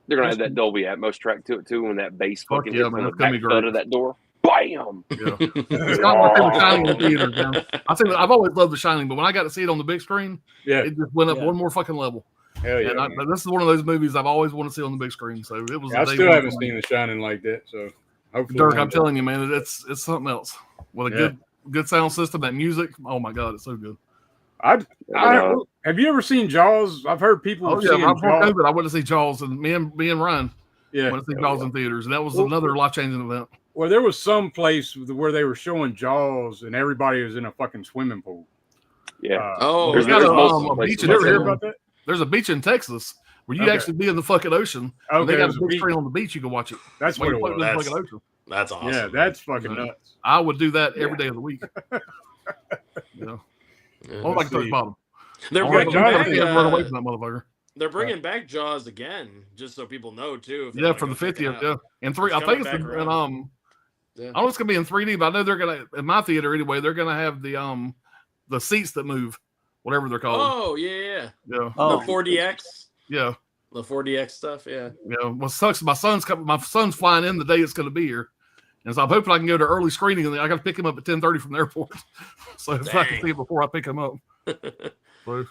They're going to add that Dolby Atmos track to it too when that bass fucking hits on the back side of that door. Bam! Yeah. It's not my favorite Shining in theaters, man. I've always loved The Shining, but when I got to see it on the big screen, it just went up one more fucking level. Hell yeah! And this is one of those movies I've always wanted to see on the big screen. So it was. I still haven't seen The Shining like that. So hopefully, Dirk, I'm telling you, man, it's something else with a good sound system. That music, oh my god, it's so good. Have you ever seen Jaws? I've heard people. Oh yeah, I went to see Jaws, and me and Ryan went to see Jaws in theaters, and that was another life-changing event. Well, there was some place where they were showing Jaws, and everybody was in a fucking swimming pool. Yeah. There's a beach. You ever hear about that? There's a beach in Texas where you actually be in the fucking ocean. Okay, and they got a big screen on the beach. You can watch it. That's what it was. That's awesome. Yeah, that's fucking nuts. I would do that every day of the week. I would like to touch bottom. They're bringing back, run away from that motherfucker. They're bringing back Jaws again, just so people know too. Yeah, for the 50th. Yeah, and three. I think it's I don't know if it's gonna be in 3D, but I know they're gonna in my theater anyway. They're gonna have the seats that move, whatever they're called. Oh yeah. The 4DX. Yeah. The 4DX stuff. Yeah. Yeah. What sucks? My son's flying in the day it's gonna be here, and so I'm hoping I can go to early screening. And I got to pick him up at 10:30 from the airport, so if I can see it before I pick him up. We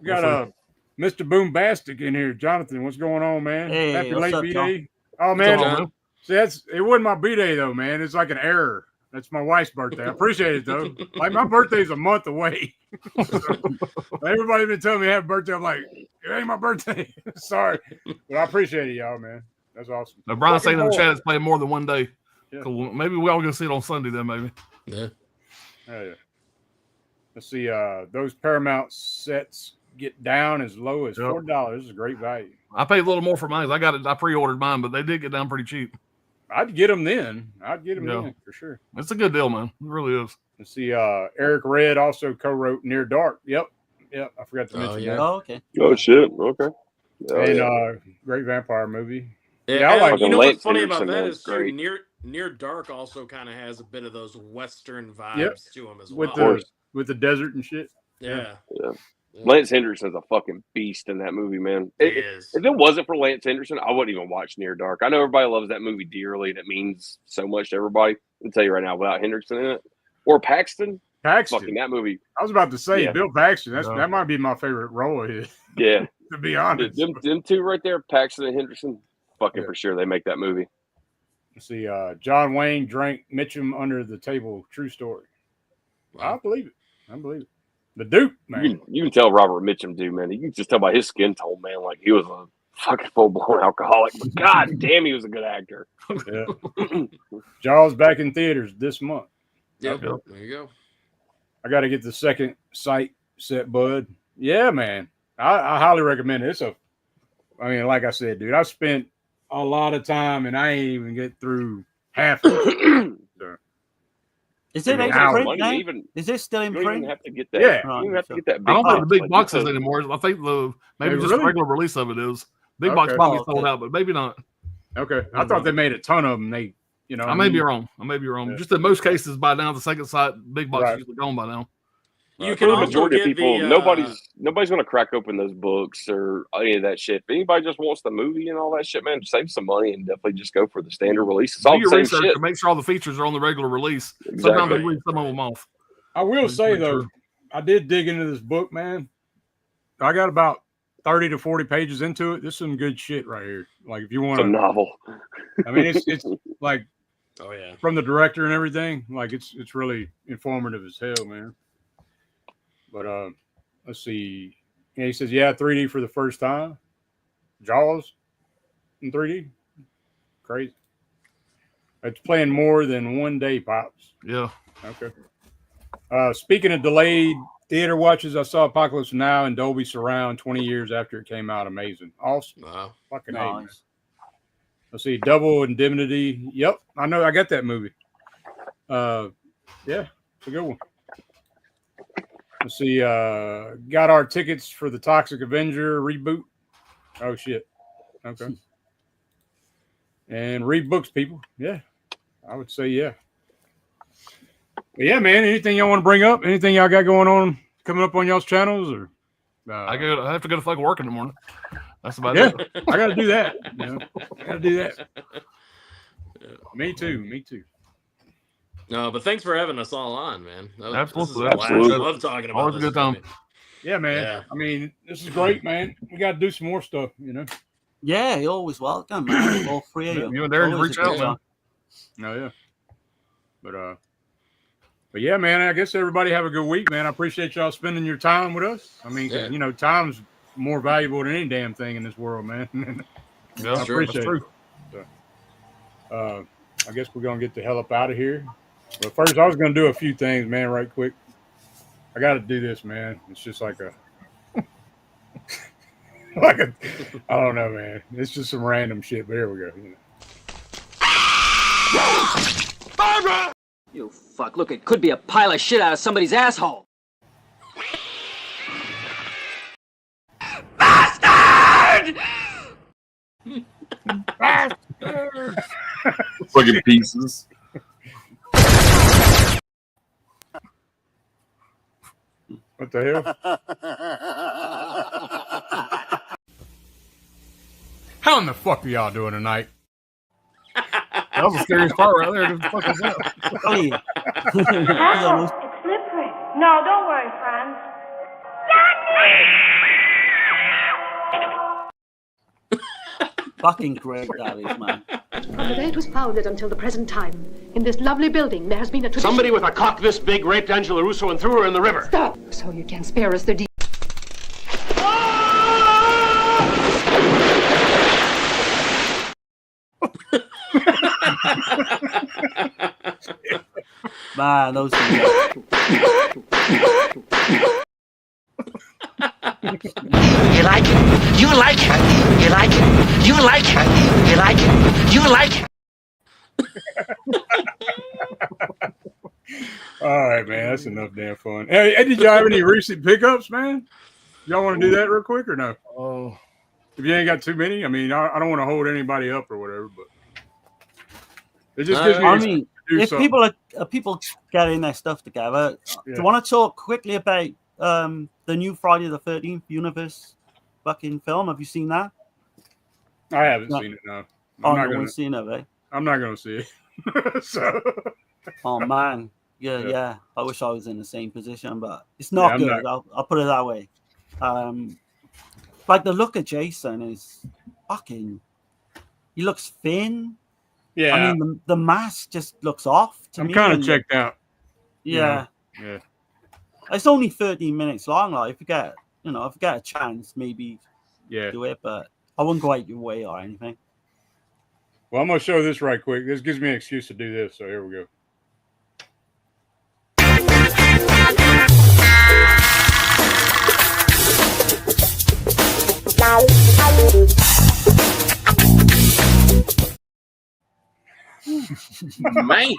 got Mr. Boombastic in here, Jonathan. What's going on, man? Hey, happy late B-Day. Oh man, see it wasn't my B-Day though, man. It's like an error. That's my wife's birthday. I appreciate it though. Like my birthday's a month away. So, everybody been telling me happy birthday. I'm like, it ain't my birthday. Sorry, but I appreciate it, y'all, man. That's awesome. Now Brian saying in the chat it's playing more than one day. Yeah. Cool. Maybe we all gonna see it on Sunday then, maybe. Yeah. Oh, yeah. Let's see. Those Paramount sets get down as low as $4. This is a great value. I paid a little more for mine. I pre-ordered mine, but they did get down pretty cheap. I'd get them then. Then for sure. It's a good deal, man. It really is. Let's see. Eric Red also co-wrote Near Dark. Yep. I forgot to mention that. Oh, okay. Oh shit. Okay. And great vampire movie. Yeah, I like. You know what's funny about that is too, Near Dark also kind of has a bit of those Western vibes to him as well. With the desert and shit. Yeah. Lance Henderson's a fucking beast in that movie, man. If it wasn't for Lance Henderson, I wouldn't even watch Near Dark. I know everybody loves that movie dearly, and it means so much to everybody. I'll tell you right now, without Henderson in it, or Paxton, fucking that movie. I was about to say Bill Paxton. That might be my favorite role of his. Yeah, to be honest, them two right there, Paxton and Henderson, fucking for sure, they make that movie. Let's see. John Wayne drank Mitchum under the table. True story. Wow. I believe it. The Duke, man. You can tell Robert Mitchum, dude, man. You can just tell by his skin tone, man, like he was a fucking full-blown alcoholic. But god damn, he was a good actor. Yeah. Jaws back in theaters this month. Yeah, okay. There you go. I got to get the second sight set, bud. Yeah, man. I highly recommend it. Like I said, dude, I spent a lot of time and I ain't even get through half of it. So, Is it in print now? Is it still in print? You don't even have to get that. Yeah. You don't even have to get that big I don't think box. the big boxes anymore. I think maybe just a regular release of it is. Big box probably sold out, but maybe not. Okay. I thought they made a ton of them. They, you know, I may be wrong. Yeah. Just in most cases, by now the second site big box is usually gone by now. You can the majority of people. the, Nobody's going to crack open those books or any of that shit. If anybody just wants the movie and all that shit, man, save some money and definitely just go for the standard release. It's all the same shit. To make sure all the features are on the regular release. Exactly. Sometimes they leave some of them off. I will say though, I did dig into this book, man. I got about 30 to 40 pages into it. This is some good shit right here. Like if you want a novel. I mean, it's like, oh yeah, from the director and everything. Like it's really informative as hell, man. But let's see. Yeah, he says, 3D for the first time. Jaws in 3D. Crazy. It's playing more than 1 day, Pops. Yeah. Okay. Speaking of delayed theater watches, I saw Apocalypse Now in Dolby Surround 20 years after it came out. Amazing. Awesome. Wow. Fucking nice. Let's see. Double Indemnity. Yep. I know. I got that movie. Yeah. It's a good one. Let's see. Got our tickets for the Toxic Avenger reboot. Oh, shit. Okay. And read books, people. Yeah. I would say, yeah. But yeah, man. Anything y'all want to bring up? Anything y'all got going on coming up on y'all's channels? Or I have to go to fucking work in the morning. That's about it. I got to do that. You know? I got to do that. Me too. No, but thanks for having us all on, man. Absolutely. I love talking about Always this. A good time. Yeah, man. Yeah. I mean, this is great, man. We got to do some more stuff, you know. Yeah, you're always welcome, man. All three of you. You and Darren reach out, man. Oh yeah. But yeah, man. I guess everybody have a good week, man. I appreciate y'all spending your time with us. I mean, you know, time's more valuable than any damn thing in this world, man. Yeah, I appreciate it. So, I guess we're gonna get the hell up out of here. But first, I was gonna do a few things, man, right quick. I got to do this, man. It's just like I don't know, man. It's just some random shit, but here we go. You know. Barbara! You fuck. Look, it could be a pile of shit out of somebody's asshole. Bastard! Bastard! Fucking pieces. What the hell? How in the fuck are y'all doing tonight? That was the scariest part right there. What the fuck is that? It's slippery. No, don't worry, Franz. Fucking great that is, man. From the day it was founded until the present time, in this lovely building, there has been a tradition. Somebody with a cock this big raped Angela Russo and threw her in the river. Stop! So you can spare us the deed. Man, those You like it? You like it? You like it? You like it? You like it? You like it? All right, man. That's enough damn fun. Hey, did y'all have any recent pickups, man? Y'all want to do that real quick or no? Oh, if you ain't got too many, I mean, I don't want to hold anybody up or whatever, but it just gives me. I mean, if something. people getting their stuff together, do you want to talk quickly about the new Friday the 13th universe fucking film? Have you seen that? I haven't seen it. No, I'm not going to see it, eh? I'm not going to see it. So. Oh man, yeah. I wish I was in the same position, but it's not good. I'll put it that way. Like the look of Jason is fucking. He looks thin. Yeah, I mean the mask just looks off to me. I'm kind of checked out. Yeah. Yeah. It's only 13 minutes long. Like if you get a chance, maybe do it, but I wouldn't go out your way or anything. Well, I'm gonna show this right quick. This gives me an excuse to do this. So here we go. Man,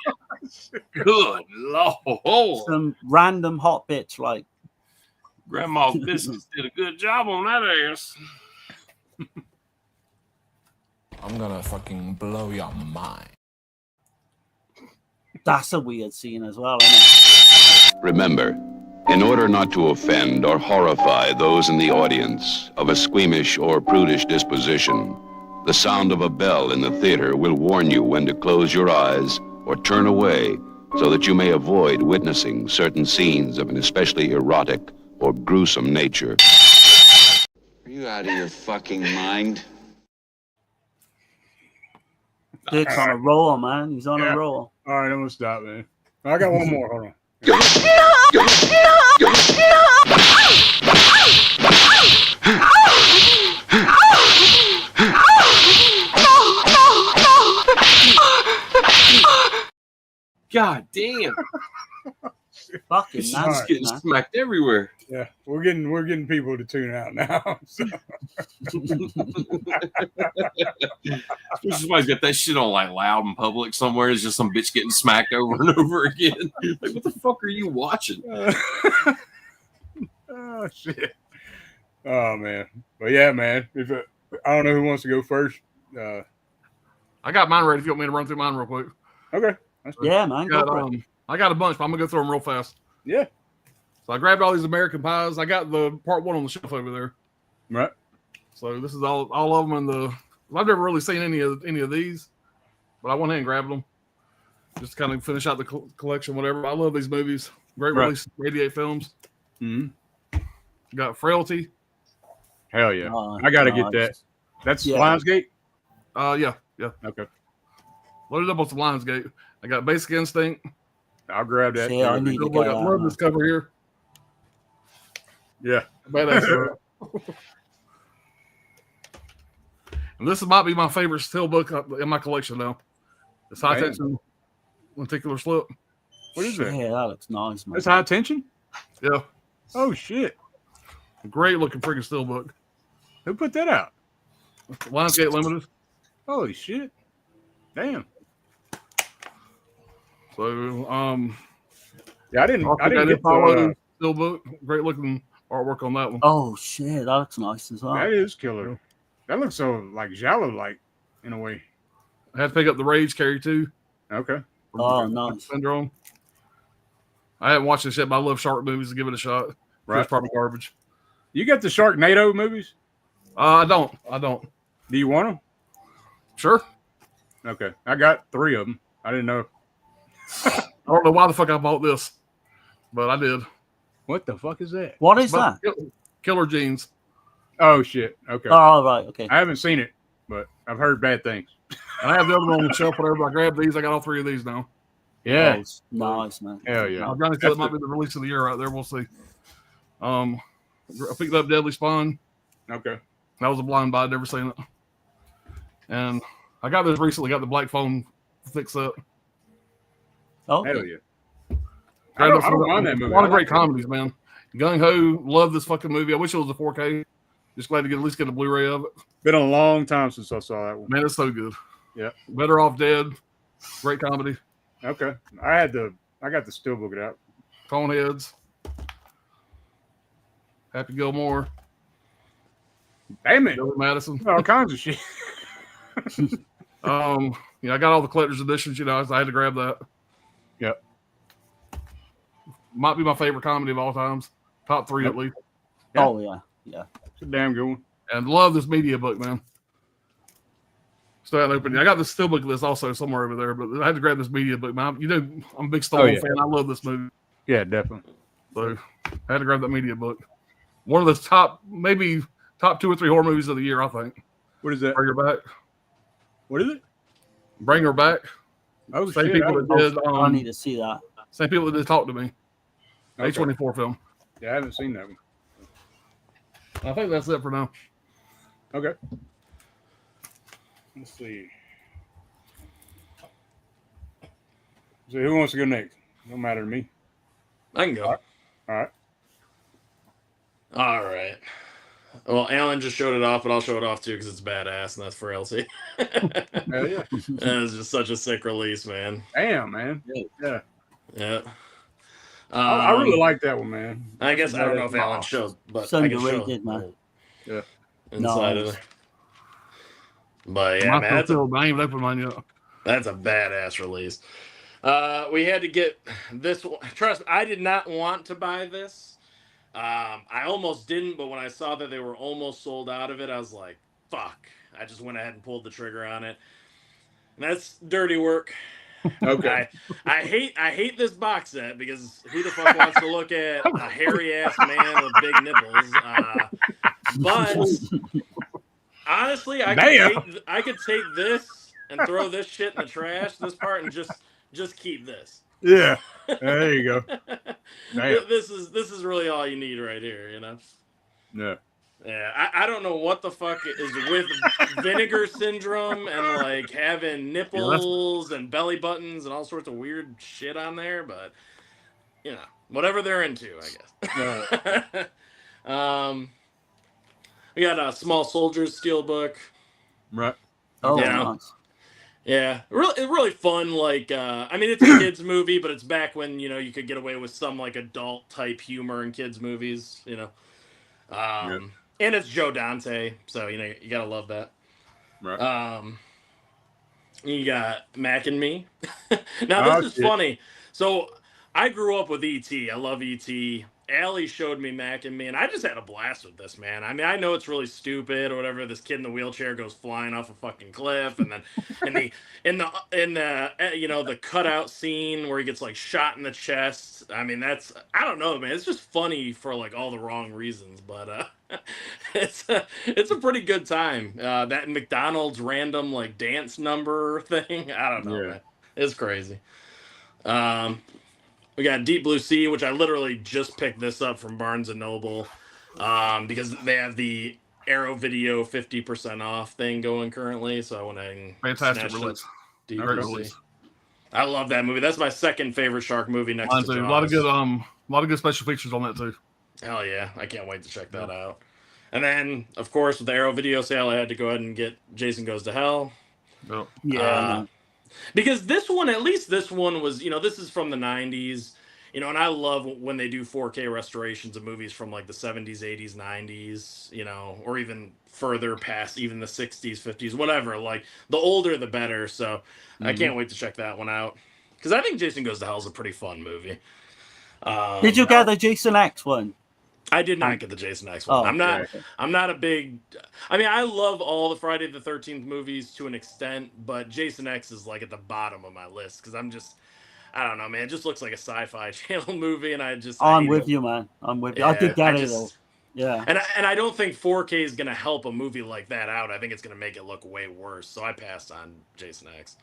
Good Lord. Some random hot bits like Grandma Biscuits did a good job on that ass. I'm gonna fucking blow your mind. That's a weird scene as well, isn't it? Remember, in order not to offend or horrify those in the audience of a squeamish or prudish disposition, the sound of a bell in the theater will warn you when to close your eyes or turn away so that you may avoid witnessing certain scenes of an especially erotic or gruesome nature. Are you out of your fucking mind? Dick's on a roll, man. He's on a roll. All right, I'm gonna stop, man. I got one more. Hold on. God damn. Fucking This is nasty, getting man. smacked everywhere. Yeah, we're getting people to tune out now. So. Somebody's got that shit on like loud in public somewhere. It's just some bitch getting smacked over and over again. Like, what the fuck are you watching? Oh shit. Oh man. But yeah, man. If I don't know who wants to go first. I got mine ready if you want me to run through mine real quick. Okay. Yeah, man. Go for it. I got a bunch, but I'm gonna go through them real fast. Yeah. So I grabbed all these American Pies. I got the part 1 on the shelf over there. Right. So this is all of them in the. I've never really seen any of these, but I went ahead and grabbed them just to kind of finish out the collection. Whatever. I love these movies. Great release. 88 films. Mm-hmm. Got Frailty. Hell yeah. I gotta get that. That's Lionsgate. Yeah. Okay. Loaded up on some Lionsgate. I got Basic Instinct. I'll grab that. Yeah, I need to get I love this cover here. Yeah. Badass. And this might be my favorite still book in my collection now. It's High Tension Lenticular Slip. What is that? Yeah, that looks nice, man. That's High Tension? Yeah. Oh shit. Great looking freaking still book. Who put that out? Lionsgate Limited. Holy shit. Damn. So yeah, I didn't get follow still book. Great looking artwork on that one. Oh shit, that looks nice as well. That is killer. That looks so like Giallo like in a way. I had to pick up the Rage Carry too. Okay. Oh, nice. Syndrome. I haven't watched this yet, but I love shark movies. To give it a shot. Right. It's probably garbage. You got the Sharknado movies? I don't. Do you want them? Sure. Okay. I got 3 of them. I didn't know. I don't know why the fuck I bought this, but I did. What the fuck is that? What is that? Killer Jeans. Oh shit. Okay. Oh right. Okay. I haven't seen it, but I've heard bad things. And I have the other one on the shelf. Whatever. I grabbed these. I got all 3 of these now. Yeah. Nice, man. Hell yeah. Johnny said it might be the release of the year right there. We'll see. I picked up Deadly Spawn. Okay. That was a blind buy. I'd never seen it. And I got this recently. Got the Black Phone fix up. Oh, hell yeah. I don't mind that movie. A lot of great comedies, man. Gung Ho, love this fucking movie. I wish it was a 4K. Just glad to at least get a Blu-ray of it. Been a long time since I saw that one. Man, it's so good. Yeah. Better Off Dead. Great comedy. Okay. I got the steelbook it out. Coneheads. Happy Gilmore. Damn it. Billy Madison. All kinds of shit. Yeah, I got all the collector's editions, so I had to grab that. Yep. Might be my favorite comedy of all times. Top 3 at least. Yeah. Oh yeah. Yeah. It's a damn good one. And love this media book, man. Still haven't opened it. I got this steelbook list also somewhere over there, but I had to grab this media book, man. I'm a big Stallone fan. I love this movie. Yeah, definitely. So I had to grab that media book. One of the top 2 or 3 horror movies of the year, I think. What is that? Bring Her Back. What is it? Bring Her Back. Oh, same shit. people that did. I need to see that. Same people that did Talk to Me. Okay. A24 film. Yeah, I haven't seen that one. I think that's it for now. Okay. Let's see. So who wants to go next? Don't matter to me. I can go. All right. All right. Well, Alan just showed it off, but I'll show it off too because it's badass, and that's for LC. Hell yeah. That was just such a sick release, man. Damn, man. Yeah. Yeah. I really like that one, man. I guess I don't know if Alan showed, but I can show man. Yeah. Inside of it. But yeah, man, that's a badass release. We had to get this one. Trust me, I did not want to buy this. I almost didn't, but when I saw that they were almost sold out of it, I was like, fuck. I just went ahead and pulled the trigger on it. And that's dirty work. Okay. I hate this box set because who the fuck wants to look at a hairy ass man with big nipples? But honestly, I could take this and throw this shit in the trash, this part, and just keep this. Yeah. There you go. This is really all you need right here, you know? Yeah. Yeah, I don't know what the fuck is with vinegar syndrome and like having nipples and belly buttons and all sorts of weird shit on there, but you know, whatever they're into, I guess. We got a Small Soldiers steelbook. Right. Oh, nice. Yeah, really fun. Like, I mean, it's a kids movie, but it's back when you could get away with some like adult type humor in kids movies. And it's Joe Dante, so you gotta love that. Right. You got Mac and Me. Now this is funny. So I grew up with E.T. I love E.T. Allie showed me Mac and Me, and I just had a blast with this, man. I mean, I know it's really stupid or whatever. This kid in the wheelchair goes flying off a fucking cliff, and then in the cutout scene where he gets like shot in the chest. I mean, I don't know, man. It's just funny for like all the wrong reasons, but it's a pretty good time. That McDonald's random like dance number thing. I don't know, man. It's crazy. We got Deep Blue Sea, which I literally just picked this up from Barnes & Noble because they have the Arrow Video 50% off thing going currently. So I went ahead and fantastic release. Deep Blue Sea. I love that movie. That's my second favorite shark movie next to Jaws. A lot of good special features on that too. Hell yeah. I can't wait to check that out. And then, of course, with the Arrow Video sale, I had to go ahead and get Jason Goes to Hell. Oh. Yeah. Because this one, at least this one was, this is from the 90s, and I love when they do 4K restorations of movies from like the 70s, 80s, 90s, or even further past even the 60s, 50s, whatever. Like the older, the better. So I can't wait to check that one out. Because I think Jason Goes to Hell is a pretty fun movie. Did you get the Jason X one? I did not get the Jason X one. I'm not a big. I mean, I love all the Friday the 13th movies to an extent, but Jason X is like at the bottom of my list because I don't know, man. It just looks like a Sci-Fi Channel movie, and I'm with you, man. I'm with you. I did get it though. Yeah. And I don't think 4K is gonna help a movie like that out. I think it's gonna make it look way worse. So I passed on Jason X.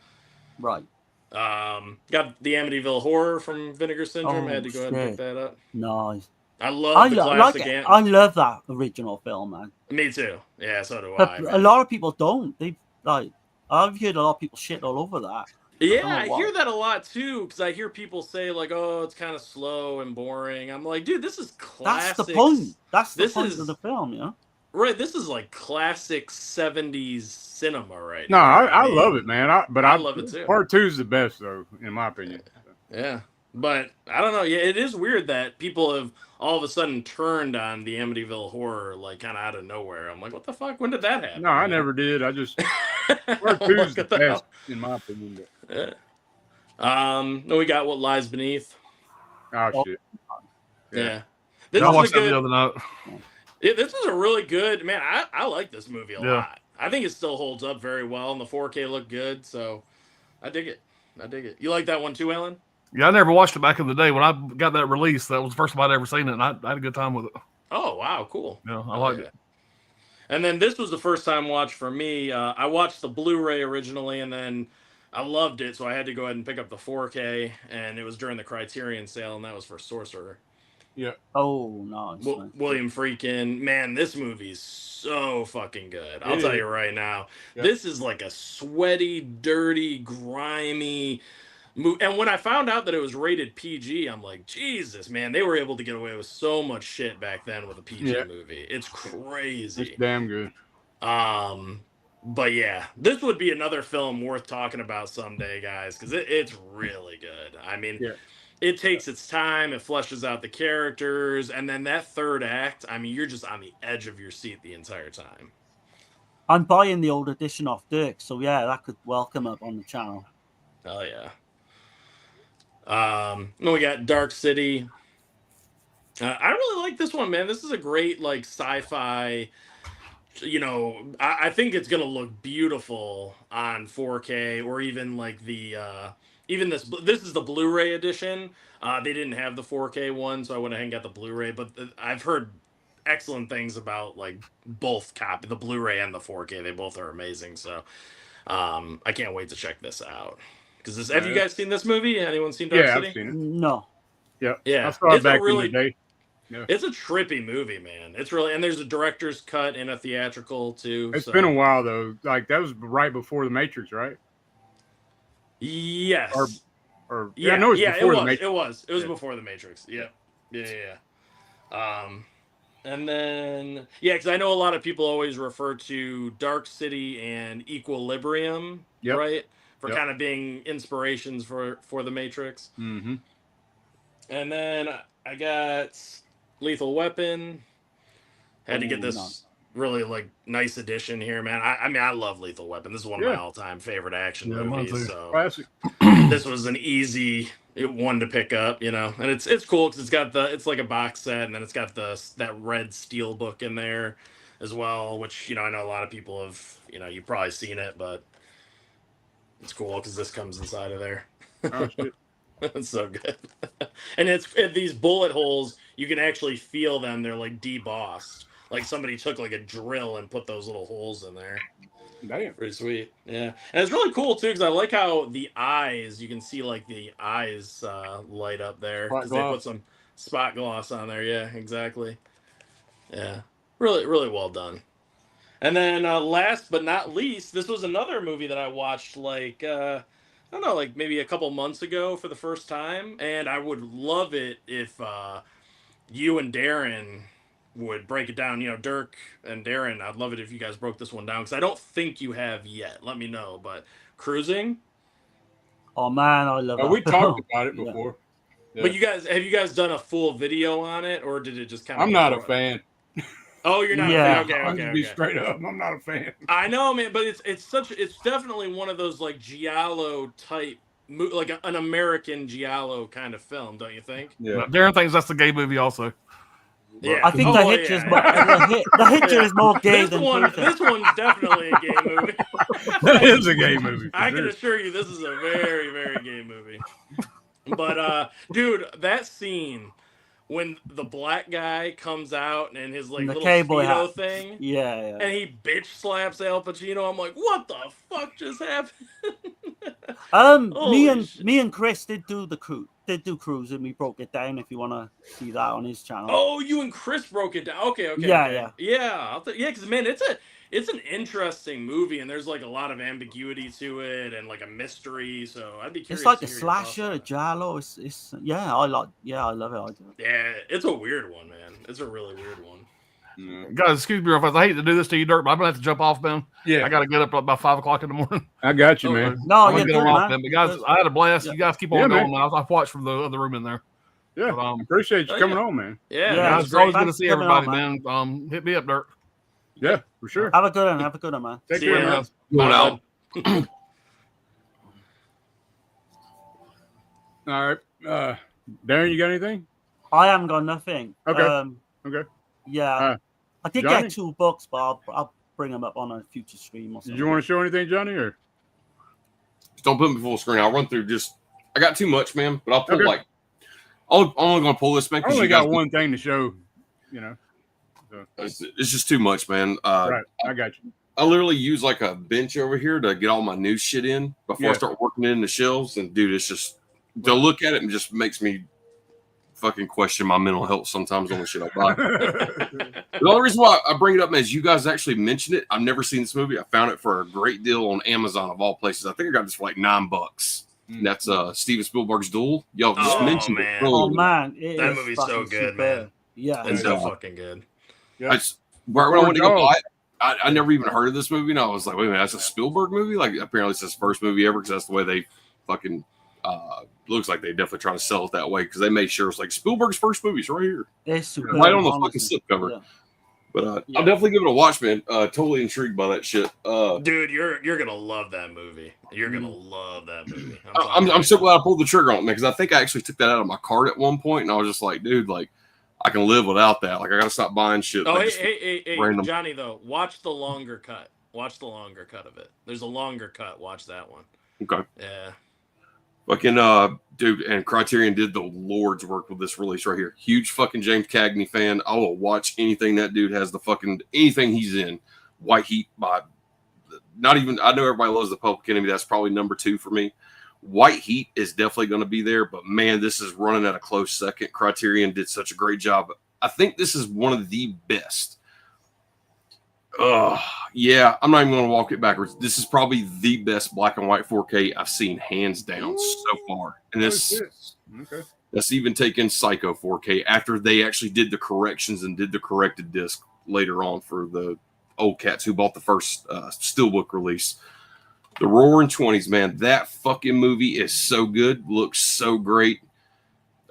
Right. Got the Amityville Horror from Vinegar Syndrome. I had to go ahead and pick that up. Nice. I love the classic. I love that original film, man. Me too. Yeah, so do but I. A lot of people don't. I've heard a lot of people shit all over that. Yeah, I hear that a lot too, because I hear people say like, "Oh, it's kind of slow and boring." I'm like, dude, this is classic. That's the point. That's the point of the film, yeah. Right, this is like classic 70s cinema, right? No, I love it, man. I love it too. Part 2 is the best, though, in my opinion. Yeah, but I don't know. Yeah, it is weird that people have all of a sudden turned on the Amityville Horror, like kind of out of nowhere. I'm like, what the fuck? When did that happen? No, I never did. I just part 2 is the best, in my opinion. Yeah. Then we got What Lies Beneath. Oh shit. Yeah. I watched that the other night. This is a really good man. I like this movie a lot. I think it still holds up very well, and the 4K looked good, so I dig it. You like that one too, Alan? Yeah, I never watched it back in the day when I got that release. That was the first time I'd ever seen it, and I had a good time with it. Oh wow, cool. Yeah, I liked it. And then this was the first time watch for me. I watched the Blu-ray originally, and then I loved it, so I had to go ahead and pick up the 4K, and it was during the Criterion sale, and that was for Sorcerer. Yeah. Oh, nice. William Friedkin. Man, this movie's so fucking good. I'll tell you right now. Yep. This is like a sweaty, dirty, grimy, And when I found out that it was rated PG, I'm like, Jesus, man, they were able to get away with so much shit back then with a PG movie. It's crazy. It's damn good. But yeah, this would be another film worth talking about someday, guys, because it's really good. I mean, it takes its time, it fleshes out the characters, and then that third act, I mean, you're just on the edge of your seat the entire time. I'm buying the old edition off Dirk, so yeah, that could well come up on the channel. Oh yeah. Then we got Dark City. I really like this one, man. This is a great like sci-fi. You know, I think it's gonna look beautiful on 4K or even like the even this is the Blu-ray edition. They didn't have the 4K one, so I went ahead and got the Blu-ray. But I've heard excellent things about like both copy, the Blu-ray and the 4K. They both are amazing. So I can't wait to check this out. Because this, have you guys seen this movie? Anyone seen Dark City? I've seen it. No. Yeah. Yeah. I saw it back in the day. Yeah. It's a trippy movie, man. It's really, and there's a director's cut and a theatrical too. It's been a while though. Like that was right before the Matrix, right? Yes. Or yeah, no, it was before the Matrix. Yeah. And then because I know a lot of people always refer to Dark City and Equilibrium, right? For kind of being inspirations for the Matrix. Mm-hmm. And then I got Lethal Weapon. Had to get this really like nice edition here, man. I mean, I love Lethal Weapon. This is one of my all-time favorite action movies. So classic. This was an easy one to pick up, you know. And it's cool because it's like a box set, and then it's got that red steel book in there as well, which I know a lot of people have, you've probably seen it, but it's cool because this comes inside of there. Oh shit. It's so good. And these bullet holes, you can actually feel them. They're like debossed. Like somebody took like a drill and put those little holes in there. Damn. Pretty sweet. Yeah. And it's really cool too, because I like how the eyes, you can see like the eyes light up there. Because they put some spot gloss on there. Yeah, exactly. Yeah. Really, really well done. And then last but not least, this was another movie that I watched like I don't know, like maybe a couple months ago for the first time, and I would love it if you and Darren would break it down. Dirk and Darren, I'd love it if you guys broke this one down because I don't think you have yet. Let me know. But Cruising. Oh man, I love it. We talked about it before. Yeah. But have you guys done a full video on it, or did it just kind of? I'm not a fan. Oh, you're not a fan. Okay, I'll just be straight up. I'm not a fan. I know, man, but it's definitely one of those like giallo type, like an American giallo kind of film, don't you think? Yeah. Darren thinks that's a gay movie also. Yeah, I think the Hitcher is more gay than this one's definitely a gay movie. That is a gay movie. I can assure you, this is a very, very gay movie. But dude, that scene when the black guy comes out and his like little Speedo thing, and he bitch slaps Al Pacino, I'm like, what the fuck just happened? Me and Chris did do Cruise, and we broke it down. If you want to see that on his channel. Oh, you and Chris broke it down. Okay. Yeah. Because man, it's an interesting movie, and there's like a lot of ambiguity to it, and like a mystery. So I'd be curious. It's like a slasher, a giallo. I love it. I do it. Yeah, it's a weird one, man. It's a really weird one. Guys, excuse me real fast. I hate to do this to you, Dirk, but I'm gonna have to jump off, man. Yeah, I gotta get up about 5 o'clock in the morning. I got you, man. No, I'm get off, man. But guys, I had a blast. You guys keep on going, man. I've watched from the other room in there. Yeah, but, appreciate you coming on, man. Yeah, it's always good to see everybody, man. Hit me up, Dirk. Yeah, for sure. Have a good one, man. Take care, man. Going out. All right, Darren, you got anything? I haven't got nothing. Okay. Okay. Yeah, I did Johnny? get 2 books, but I'll bring them up on a future stream or something. Did you want to show anything, Johnny? Or don't put me full screen. I'll run through I got too much, man, but I'll pull I'm only going to pull this, man. I only got one thing to show, So. It's just too much, man. Right, I got you. I literally use like a bench over here to get all my new shit in before I start working in the shelves. And dude, it's just to look at it and just makes me fucking question my mental health sometimes on the shit I buy. The only reason why I bring it up, man, is you guys actually mentioned it. I've never seen this movie. I found it for a great deal on Amazon of all places. I think I got this for like $9. And that's Steven Spielberg's Duel. Y'all just mentioned man. it. Oh man, that movie's so good, man. Yeah, it's so fucking good. When I went to go buy it, I never even heard of this movie, and I was like, wait a minute, that's a Spielberg movie? Like, apparently it's his first movie ever, because that's the way they fucking looks like they definitely try to sell it that way, because they made sure it's like Spielberg's first movie's right here. It's super right on the fucking slip cover. Yeah. But I'll definitely give it a watch, man. Totally intrigued by that shit. Dude, you're gonna love that movie. You're gonna love that movie. I'm so glad I pulled the trigger on it, man, because I think I actually took that out of my cart at one point, and I was just like, dude, like, I can live without that. Like, I gotta stop buying shit. Oh, like, hey, random. Johnny, though, watch the longer cut. Watch the longer cut of it. There's a longer cut. Watch that one. Okay. Yeah. Fucking dude, and Criterion did the Lord's work with this release right here. Huge fucking James Cagney fan. I will watch anything that dude has anything he's in. White Heat by not even, I know everybody loves The Public Enemy. That's probably number 2 for me. White Heat is definitely going to be there, but man, this is running at a close second. Criterion did such a great job. I think this is one of the best. Yeah, I'm not even going to walk it backwards. This is probably the best black and white 4K I've seen, hands down, so far. And that's even taking Psycho 4K after they actually did the corrections and did the corrected disc later on for the old cats who bought the first Steelbook release. The Roaring 20s, man, that fucking movie is so good, looks so great.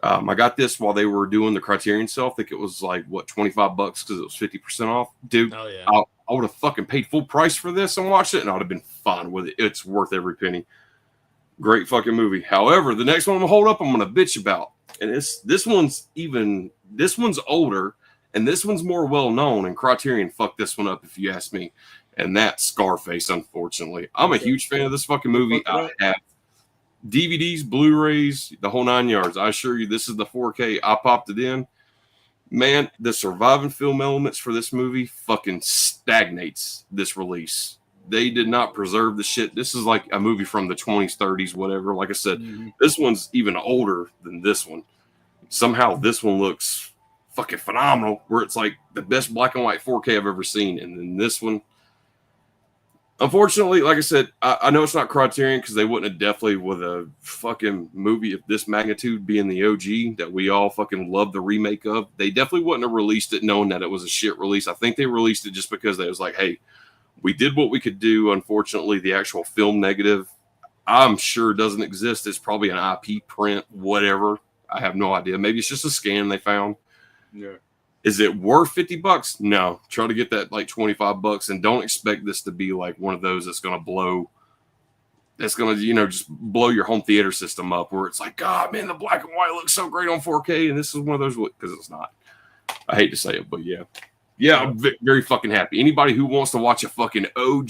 I got this while they were doing the Criterion sale. I think it was like, what, $25 because it was 50% off. Dude, I would have fucking paid full price for this and watched it, and I would have been fine with it. It's worth every penny. Great fucking movie. However, the next one I'm gonna hold up, I'm gonna bitch about. And this one's older, and this one's more well known, and Criterion fucked this one up, if you ask me. And that's Scarface, unfortunately. I'm a huge fan of this fucking movie. I have DVDs, Blu-rays, the whole 9 yards. I assure you, this is the 4K. I popped it in. Man, the surviving film elements for this movie fucking stagnates this release. They did not preserve the shit. This is like a movie from the 20s, 30s, whatever. Like I said, this one's even older than this one. Somehow this one looks fucking phenomenal, where it's like the best black and white 4K I've ever seen. And then this one, unfortunately, like I said, I know it's not Criterion because they wouldn't have definitely, with a fucking movie of this magnitude being the OG that we all fucking love the remake of, they definitely wouldn't have released it knowing that it was a shit release. I think they released it just because they was like, hey, we did what we could do. Unfortunately, the actual film negative, I'm sure doesn't exist. It's probably an IP print, whatever. I have no idea. Maybe it's just a scan they found. Yeah. Is it worth $50? No. Try to get that like $25 and don't expect this to be like one of those that's going to blow. That's going to, just blow your home theater system up where it's like, God, man, the black and white looks so great on 4K. And this is one of those, because it's not. I hate to say it, but yeah. Yeah, I'm very fucking happy. Anybody who wants to watch a fucking OG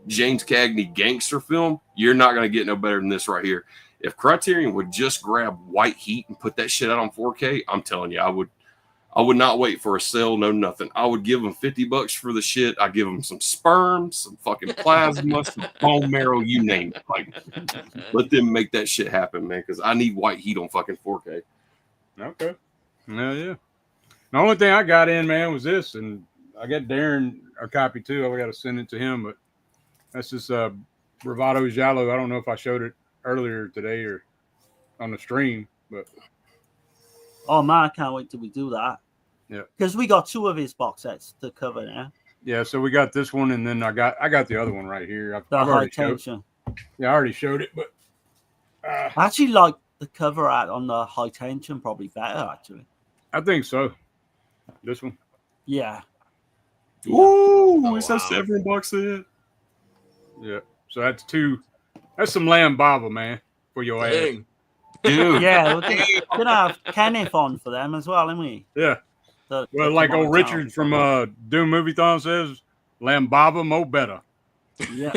James Cagney gangster film, you're not going to get no better than this right here. If Criterion would just grab White Heat and put that shit out on 4K, I'm telling you, I would not wait for a sale, no nothing. I would give them $50 for the shit. I'd give them some sperm, some fucking plasma, some bone marrow, you name it. Like, let them make that shit happen, man, because I need White Heat on fucking 4K. Okay. Yeah. The only thing I got in, man, was this, and I got Darren a copy too. I got to send it to him, but that's this Bravado Giallo. I don't know if I showed it earlier today or on the stream, but oh man, I can't wait till we do that. Yeah, because we got 2 of his box sets to cover now. Yeah, so we got this one, and then I got the other one right here. I've High Tension. Yeah, I already showed it, but I actually like the cover art on the High Tension probably better. Actually, I think so. This one, yeah. Ooh, it's that $7 it. Yeah, so that's 2. That's some lamb baba, man, for your ass. Dude. Yeah, we're gonna have Kenneth on for them as well, aren't we? Yeah. Well, like old Richard from Doom Movie Thon says, Lambaba mo better. Yeah.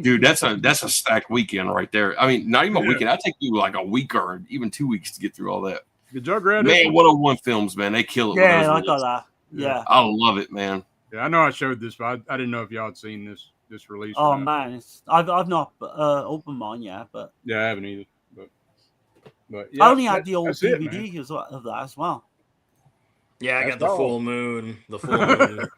Dude, that's a stacked weekend right there. I mean, not even a weekend. I take you like a week or even 2 weeks to get through all that. Good job, Grad. Man, 101 films, man. They kill it. Yeah, I got that. Yeah. I love it, man. Yeah, I know I showed this, but I didn't know if y'all had seen this release. Oh man, I've not opened mine yet, but yeah, I haven't either. But yeah, I only had the old DVD of that as well. Yeah, I got the full moon. The full moon.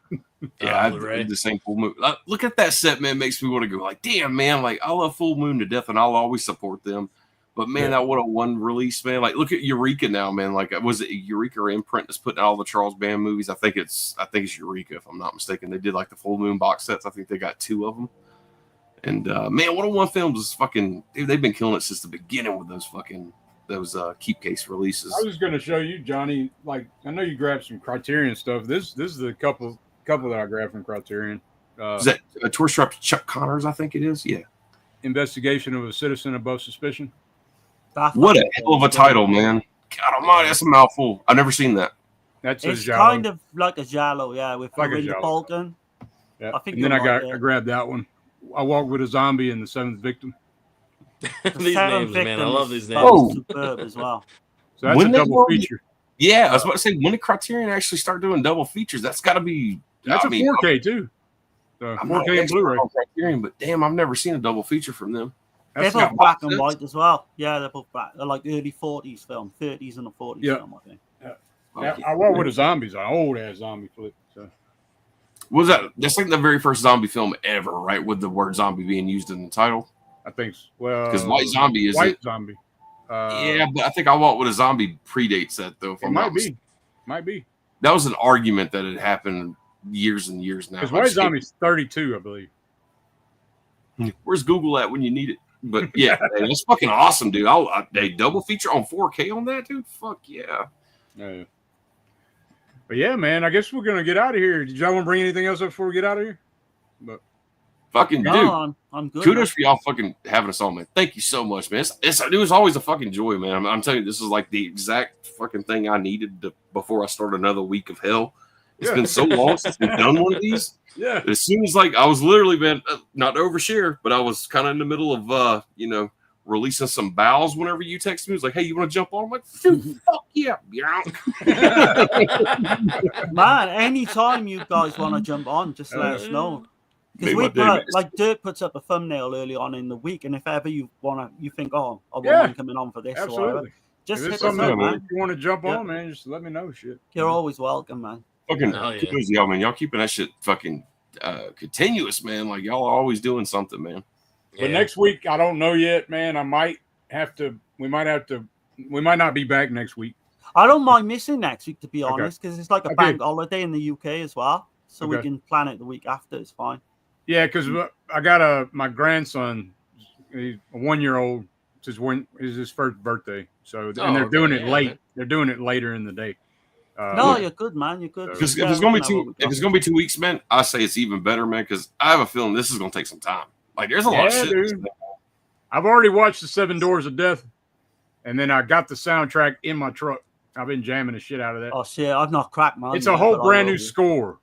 Yeah, the same full moon. Look at that set, man. Makes me want to go like, damn, man. Like, I love Full Moon to death, and I'll always support them. But man, that what a one release, man. Like, look at Eureka now, man. Like, was it Eureka or Imprint that's putting out all the Charles Band movies? I think it's Eureka, if I'm not mistaken. They did like the Full Moon box sets. I think they got 2 of them. And man, 101 Films is fucking. Dude, they've been killing it since the beginning with those keep case releases. I was going to show you, Johnny. Like, I know you grabbed some Criterion stuff. This is the couple that I grabbed from Criterion. Is that a tour strap Chuck Connors? I think it is. Yeah. Investigation of a Citizen Above Suspicion. What a hell of a title, man! God Almighty, that's a mouthful. I've never seen that. It's kind of like a giallo, yeah, with like Linda Bolton. Yeah. I think. And then I grabbed that one. I Walked with a Zombie and The Seventh Victim. These names, man, I love these names. Oh, superb as well. So that's a double feature. Yeah, I was about to say, when did Criterion actually start doing double features? That's got to be. That's a 4K too. So 4K and Blu-ray. Criterion, but damn, I've never seen a double feature from them. They're both black and white as well. Yeah, they're both black. They're like early 40s film, 30s and the 40s film, I think. Yeah. I Walked with a Zombie is an old ass zombie flick. So. Was that? That's like the very first zombie film ever, right? With the word zombie being used in the title. I think so. Well, because White Zombie is White Zombie. Yeah, but I think I Walked with a Zombie predates that though. It might be. That was an argument that had happened years and years now. Because White Zombie's 32, I believe. Where's Google at when you need it? But yeah, man, it's fucking awesome, dude. They double feature on 4K on that, dude. Fuck yeah. But yeah, man, I guess we're gonna get out of here. Did y'all want to bring anything else up before we get out of here? But fucking dude, I'm good. Kudos for y'all fucking having us on, man. Thank you so much, man. It was always a fucking joy, man. I'm telling you, this is like the exact fucking thing I needed before I start another week of hell. It's been so long since we've done one of these. Yeah. As soon as I was literally, man, not to overshare, but I was kind of in the middle of, releasing some bowels whenever you text me. It was like, hey, you want to jump on? I'm like, dude, fuck yeah. Man, anytime you guys want to jump on, just let us know. Because we Dirk puts up a thumbnail early on in the week, and if ever you think, oh, I want coming on for this or whatever, just hit us up, man. If you want to jump on, man, just let me know. Shit. You're always welcome, man. Fucking kudos, y'all, man. Y'all keeping that shit fucking continuous, man. Like y'all are always doing something, man. But next week, I don't know yet, man. We might not be back next week. I don't mind missing next week, to be honest, because it's like a bank holiday in the UK as well. So we can plan it the week after. It's fine. Yeah, because I got my grandson, he's a 1-year-old. It's his first birthday. So and they're doing it late. They're doing it later in the day. No, you're good, man. You're good. Because if it's gonna be 2 weeks, man, I say it's even better, man. Because I have a feeling this is gonna take some time. Like there's a lot of shit. Dude. I've already watched the 7 Doors of Death, and then I got the soundtrack in my truck. I've been jamming the shit out of that. Oh shit, I've not cracked mine. It's a whole brand new score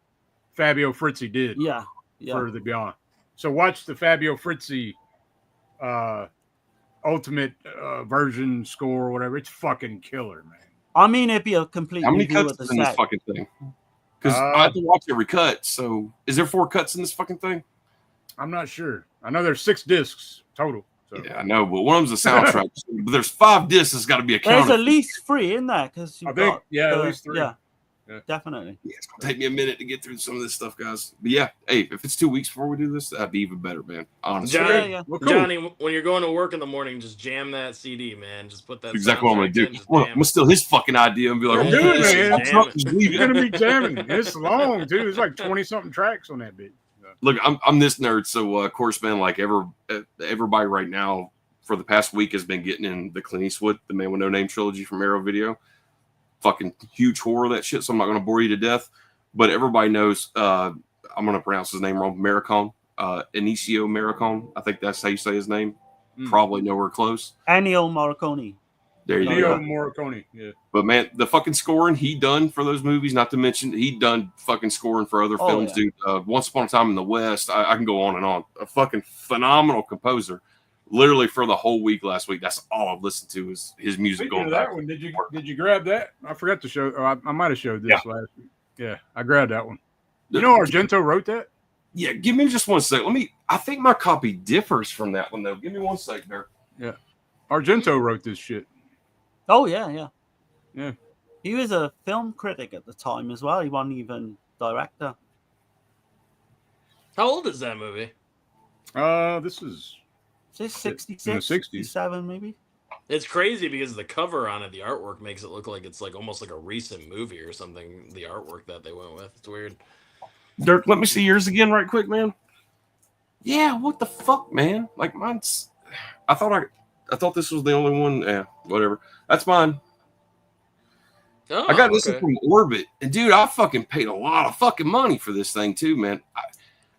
Fabio Frizzi did. Yeah. For the Beyond. So watch the Fabio Frizzi ultimate version score or whatever. It's fucking killer, man. I mean, it'd be a complete. How many cuts is in this fucking thing? Because I have to watch every cut. So is there 4 cuts in this fucking thing? I'm not sure. I know there's 6 discs total. So. Yeah, I know, but one of them's a soundtrack. But there's 5 discs that's got to be accounted. There's at least 3 in there because I think at least 3. Yeah, definitely. Yeah, it's gonna take me a minute to get through some of this stuff, guys. But yeah, hey, if it's 2 weeks before we do this, that'd be even better, man. Honestly, Johnny, when you're going to work in the morning, just jam that CD, man. Just put that. Exactly what I'm gonna do. I'm gonna steal his fucking idea and be like, "Dude, man, you're gonna be jamming. It's long, too. It's like 20-something tracks on that bit." Look, I'm this nerd, so of course, man, like everybody right now for the past week has been getting in the Clint Eastwood, the Man with No Name trilogy from Arrow Video. Fucking huge horror of that shit, so I'm not going to bore you to death. But everybody knows, I'm going to pronounce his name wrong, Morricone, Ennio Morricone. I think that's how you say his name. Probably nowhere close. Ennio Morricone. There you go. Morricone, yeah. But man, the fucking scoring he done for those movies, not to mention he done fucking scoring for other films, dude. Once Upon a Time in the West, I can go on and on. A fucking phenomenal composer. Literally for the whole week last week, that's all I've listened to is his music. Speaking of that one, did you grab that? I forgot to show. I might have showed this last week. Yeah, I grabbed that one. You know, Argento wrote that. Yeah, give me just 1 sec. I think my copy differs from that one though. Give me 1 sec there. Yeah, Argento wrote this shit. Oh yeah. He was a film critic at the time as well. He wasn't even director. How old is that movie? This is 66, in the 60s. 67 maybe. It's crazy because the cover on it, the artwork makes it look like it's like almost like a recent movie or something. The artwork that they went with, it's weird. Dirk, let me see yours again, right quick, man. Yeah, what the fuck, man? Like mine's. I thought this was the only one. Yeah, whatever. That's mine. Oh, I got this from Orbit, and dude, I fucking paid a lot of fucking money for this thing too, man.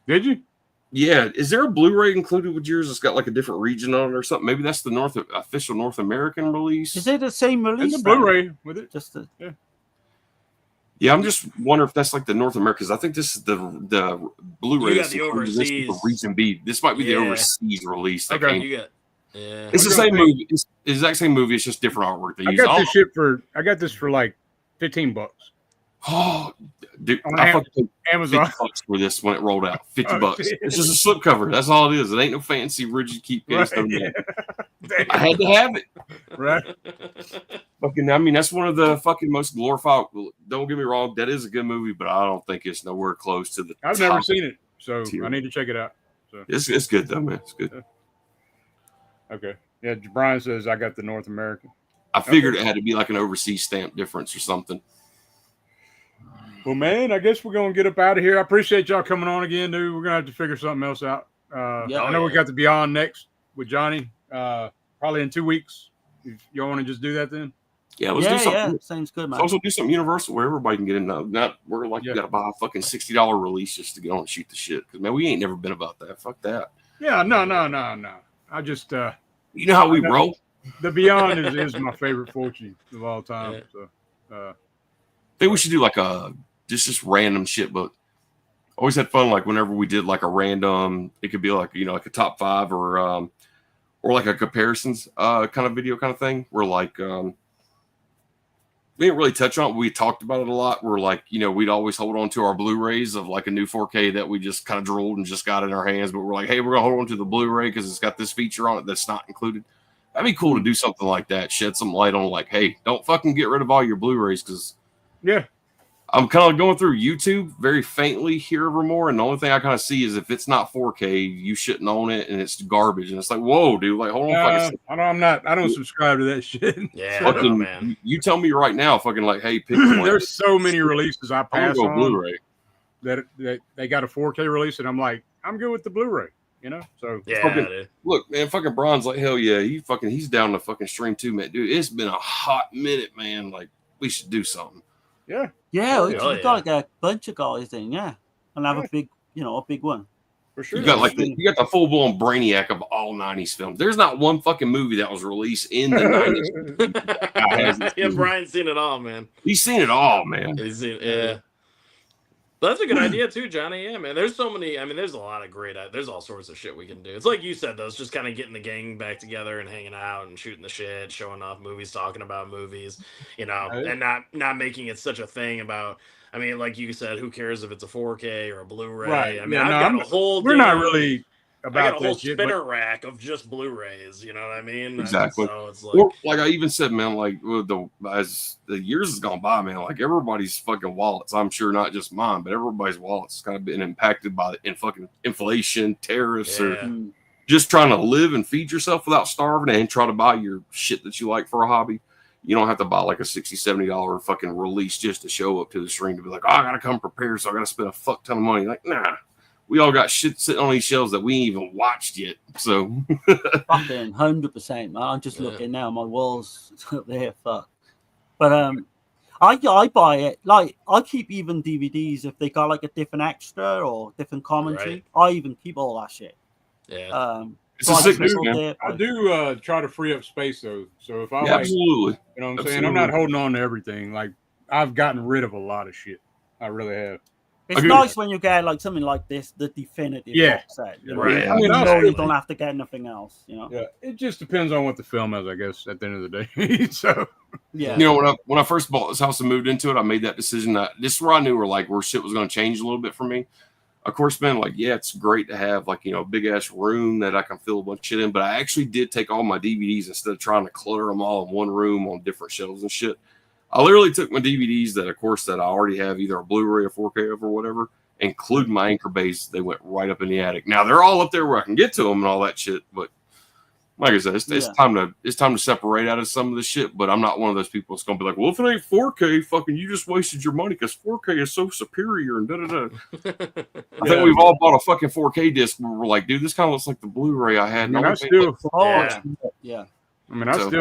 Did you? Yeah. Is there a Blu-ray included with yours? It's got like a different region on it or something. Maybe that's the official North American release. Is it the same release? It's a Blu-ray with it. Just yeah. Yeah, I'm just wondering if that's like the North America, because I think this is the Blu-ray. You got the overseas. Region B. This might be the overseas release. Okay, you got. Yeah. It's the same movie. It's the exact same movie. It's just different artwork. They I got this for like $15. Oh, dude, on I fucking paid Amazon $50 for this when it rolled out. $50. Shit. It's just a slipcover. That's all it is. It ain't no fancy rigid keep case. Right, yeah. I had to have it. Right. Fucking, I mean, that's one of the fucking most glorified. Don't get me wrong, that is a good movie, but I don't think it's nowhere close to the. I've never seen it, so I need to check it out. So it's good though, man. It's good. Yeah. Okay. Yeah, Brian says I got the North American. I figured it had to be like an overseas stamp difference or something. Well, man, I guess we're gonna get up out of here. I appreciate y'all coming on again, dude. We're gonna have to figure something else out. I know we got to be on next with Johnny, probably in 2 weeks. If y'all want to just do that then? Yeah, let's do something. Yeah, sounds good, man. Also do something universal where everybody can get in. Not where like you got to buy a fucking $60 release just to get on and shoot the shit. Because man, we ain't never been about that. Fuck that. Yeah, no. I just you know how we roll. The Beyond is my favorite fortune of all time. Yeah. So I think we should do like a just random shit, but always had fun. Like whenever we did like a random, it could be like like a top 5 or like a comparisons kind of video kind of thing. Where like we didn't really touch on it. We talked about it a lot. We're like we'd always hold on to our Blu-rays of like a new 4K that we just kind of drooled and just got in our hands. But we're like, hey, we're gonna hold on to the Blu-ray because it's got this feature on it that's not included. That'd be cool to do something like that. Shed some light on like, hey, don't fucking get rid of all your Blu-rays because I'm kind of going through YouTube very faintly here or more, and the only thing I kind of see is if it's not 4K, you shouldn't own it, and it's garbage. And it's like, whoa, dude, like hold on. I don't subscribe to that shit. Yeah, fucking, man. You tell me right now, fucking like, hey, pick one. There's so many releases I pass on Blu-ray that they got a 4K release, and I'm like, I'm good with the Blu-ray. So look, man, fucking Bron's like, hell yeah, he's down to fucking stream too, man, dude. It's been a hot minute, man. Like, we should do something. Yeah, we got like a bunch of guys in, and have a big, a big one for sure. You got you got the full blown brainiac of all '90s films. There's not one fucking movie that was released in the '90s. Yeah, Brian's seen it all, man. He's seen it all, man. He's seen, yeah. But that's a good idea too, Johnny. Yeah, man. There's so many. I mean, there's a lot of great. There's all sorts of shit we can do. It's like you said, though. It's just kind of getting the gang back together and hanging out and shooting the shit, showing off movies, talking about movies, and not making it such a thing about. I mean, like you said, who cares if it's a 4K or a Blu-ray? Right. I mean, I've got a whole. We're not really about I got a whole shit, spinner rack of just Blu-rays. You know what I mean? Exactly. So it's like I even said, man, like as the years has gone by, man, like everybody's fucking wallets. I'm sure not just mine, but everybody's wallets has kind of been impacted by fucking inflation, tariffs, or just trying to live and feed yourself without starving and try to buy your shit that you like for a hobby. You don't have to buy like a $60, $70 fucking release just to show up to the stream to be like, oh, I gotta come prepared, so I gotta spend a fuck ton of money. Like, nah. We all got shit sitting on these shelves that we ain't even watched yet. So fucking 100%, man. I'm just looking now. My walls up there, fuck. But I buy it. Like I keep even DVDs if they got like a different extra or different commentary. Right. I even keep all that shit. Yeah. It's a sickness, man. I do try to free up space though. So if I absolutely, you know what I'm saying, I'm not holding on to everything. Like I've gotten rid of a lot of shit. I really have. It's nice when you get like something like this, the definitive box set. Right. I mean, you don't have to get nothing else. Yeah. It just depends on what the film is, I guess. At the end of the day, so yeah. When I first bought this house and moved into it, I made that decision. This is where I knew where shit was going to change a little bit for me. Of course, man, like it's great to have a big ass room that I can fill a bunch of shit in. But I actually did take all my DVDs instead of trying to clutter them all in one room on different shelves and shit. I literally took my DVDs that, of course, that I already have either a Blu-ray or 4K of or whatever, including my anchor bays. They went right up in the attic. Now they're all up there where I can get to them and all that shit. But like I said, it's time to separate out of some of the shit. But I'm not one of those people that's gonna be like, well, if it ain't 4K, fucking, you just wasted your money because 4K is so superior and da da da. I think we've all bought a fucking 4K disc where we're like, dude, this kind of looks like the Blu-ray I had. I mean, I still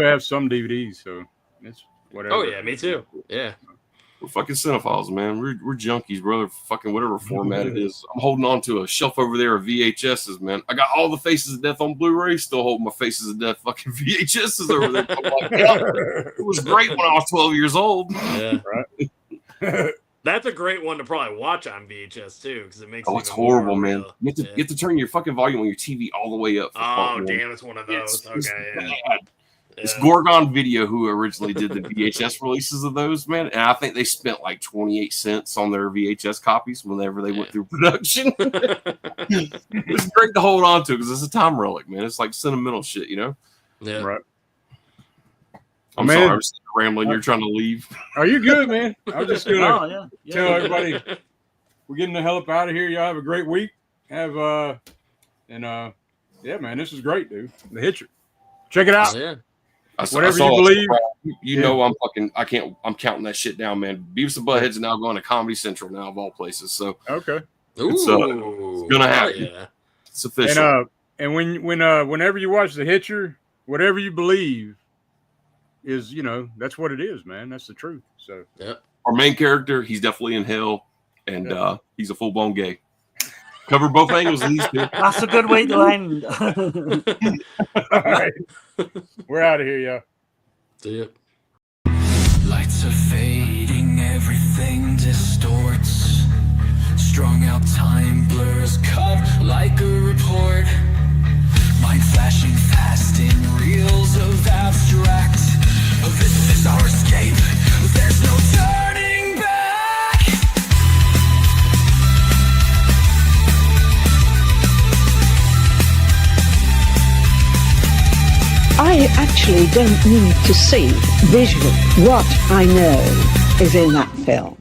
have some DVDs, so it's whatever. Oh yeah, me too. Yeah. We're fucking cinephiles, man. We're junkies, brother. Fucking whatever format it is. I'm holding on to a shelf over there of VHSs, man. I got all the Faces of Death on Blu-ray. Still holding my Faces of Death fucking VHSs over there. I'm like, it was great when I was 12 years old. Yeah, right. That's a great one to probably watch on VHS too, because it makes. Oh, it's horrible, man. You have to turn your fucking volume on your TV all the way up. Oh, damn! It's one of those. It's Gorgon Video who originally did the VHS releases of those, man. And I think they spent like 28 cents on their VHS copies whenever they went through production. It's great to hold on to because it's a time relic, man. It's like sentimental shit, you know? Yeah. Right. I'm sorry, I'm just rambling. You're trying to leave. Are you good, man? I'm just going to tell everybody we're getting the hell up out of here. Y'all have a great week. Yeah, man, this is great, dude. The Hitcher. Check it out. Yeah. Whatever you believe. You know, I'm counting that shit down, man. Beavis and Butthead's now going to Comedy Central now of all places. So okay. It's gonna happen. Yeah. It's official. And whenever you watch The Hitcher, whatever you believe is, that's what it is, man. That's the truth. So our main character, he's definitely in hell, and he's a full-blown gay. Cover both angles of these two. That's a good way to end. All right. We're out of here, y'all. See ya. Lights are fading, everything distorts. Strung out time blurs, cut like a report. Mind flashing fast in reels of abstract. This is our escape. There's no turning back. I actually don't need to see visually. What I know is in that film.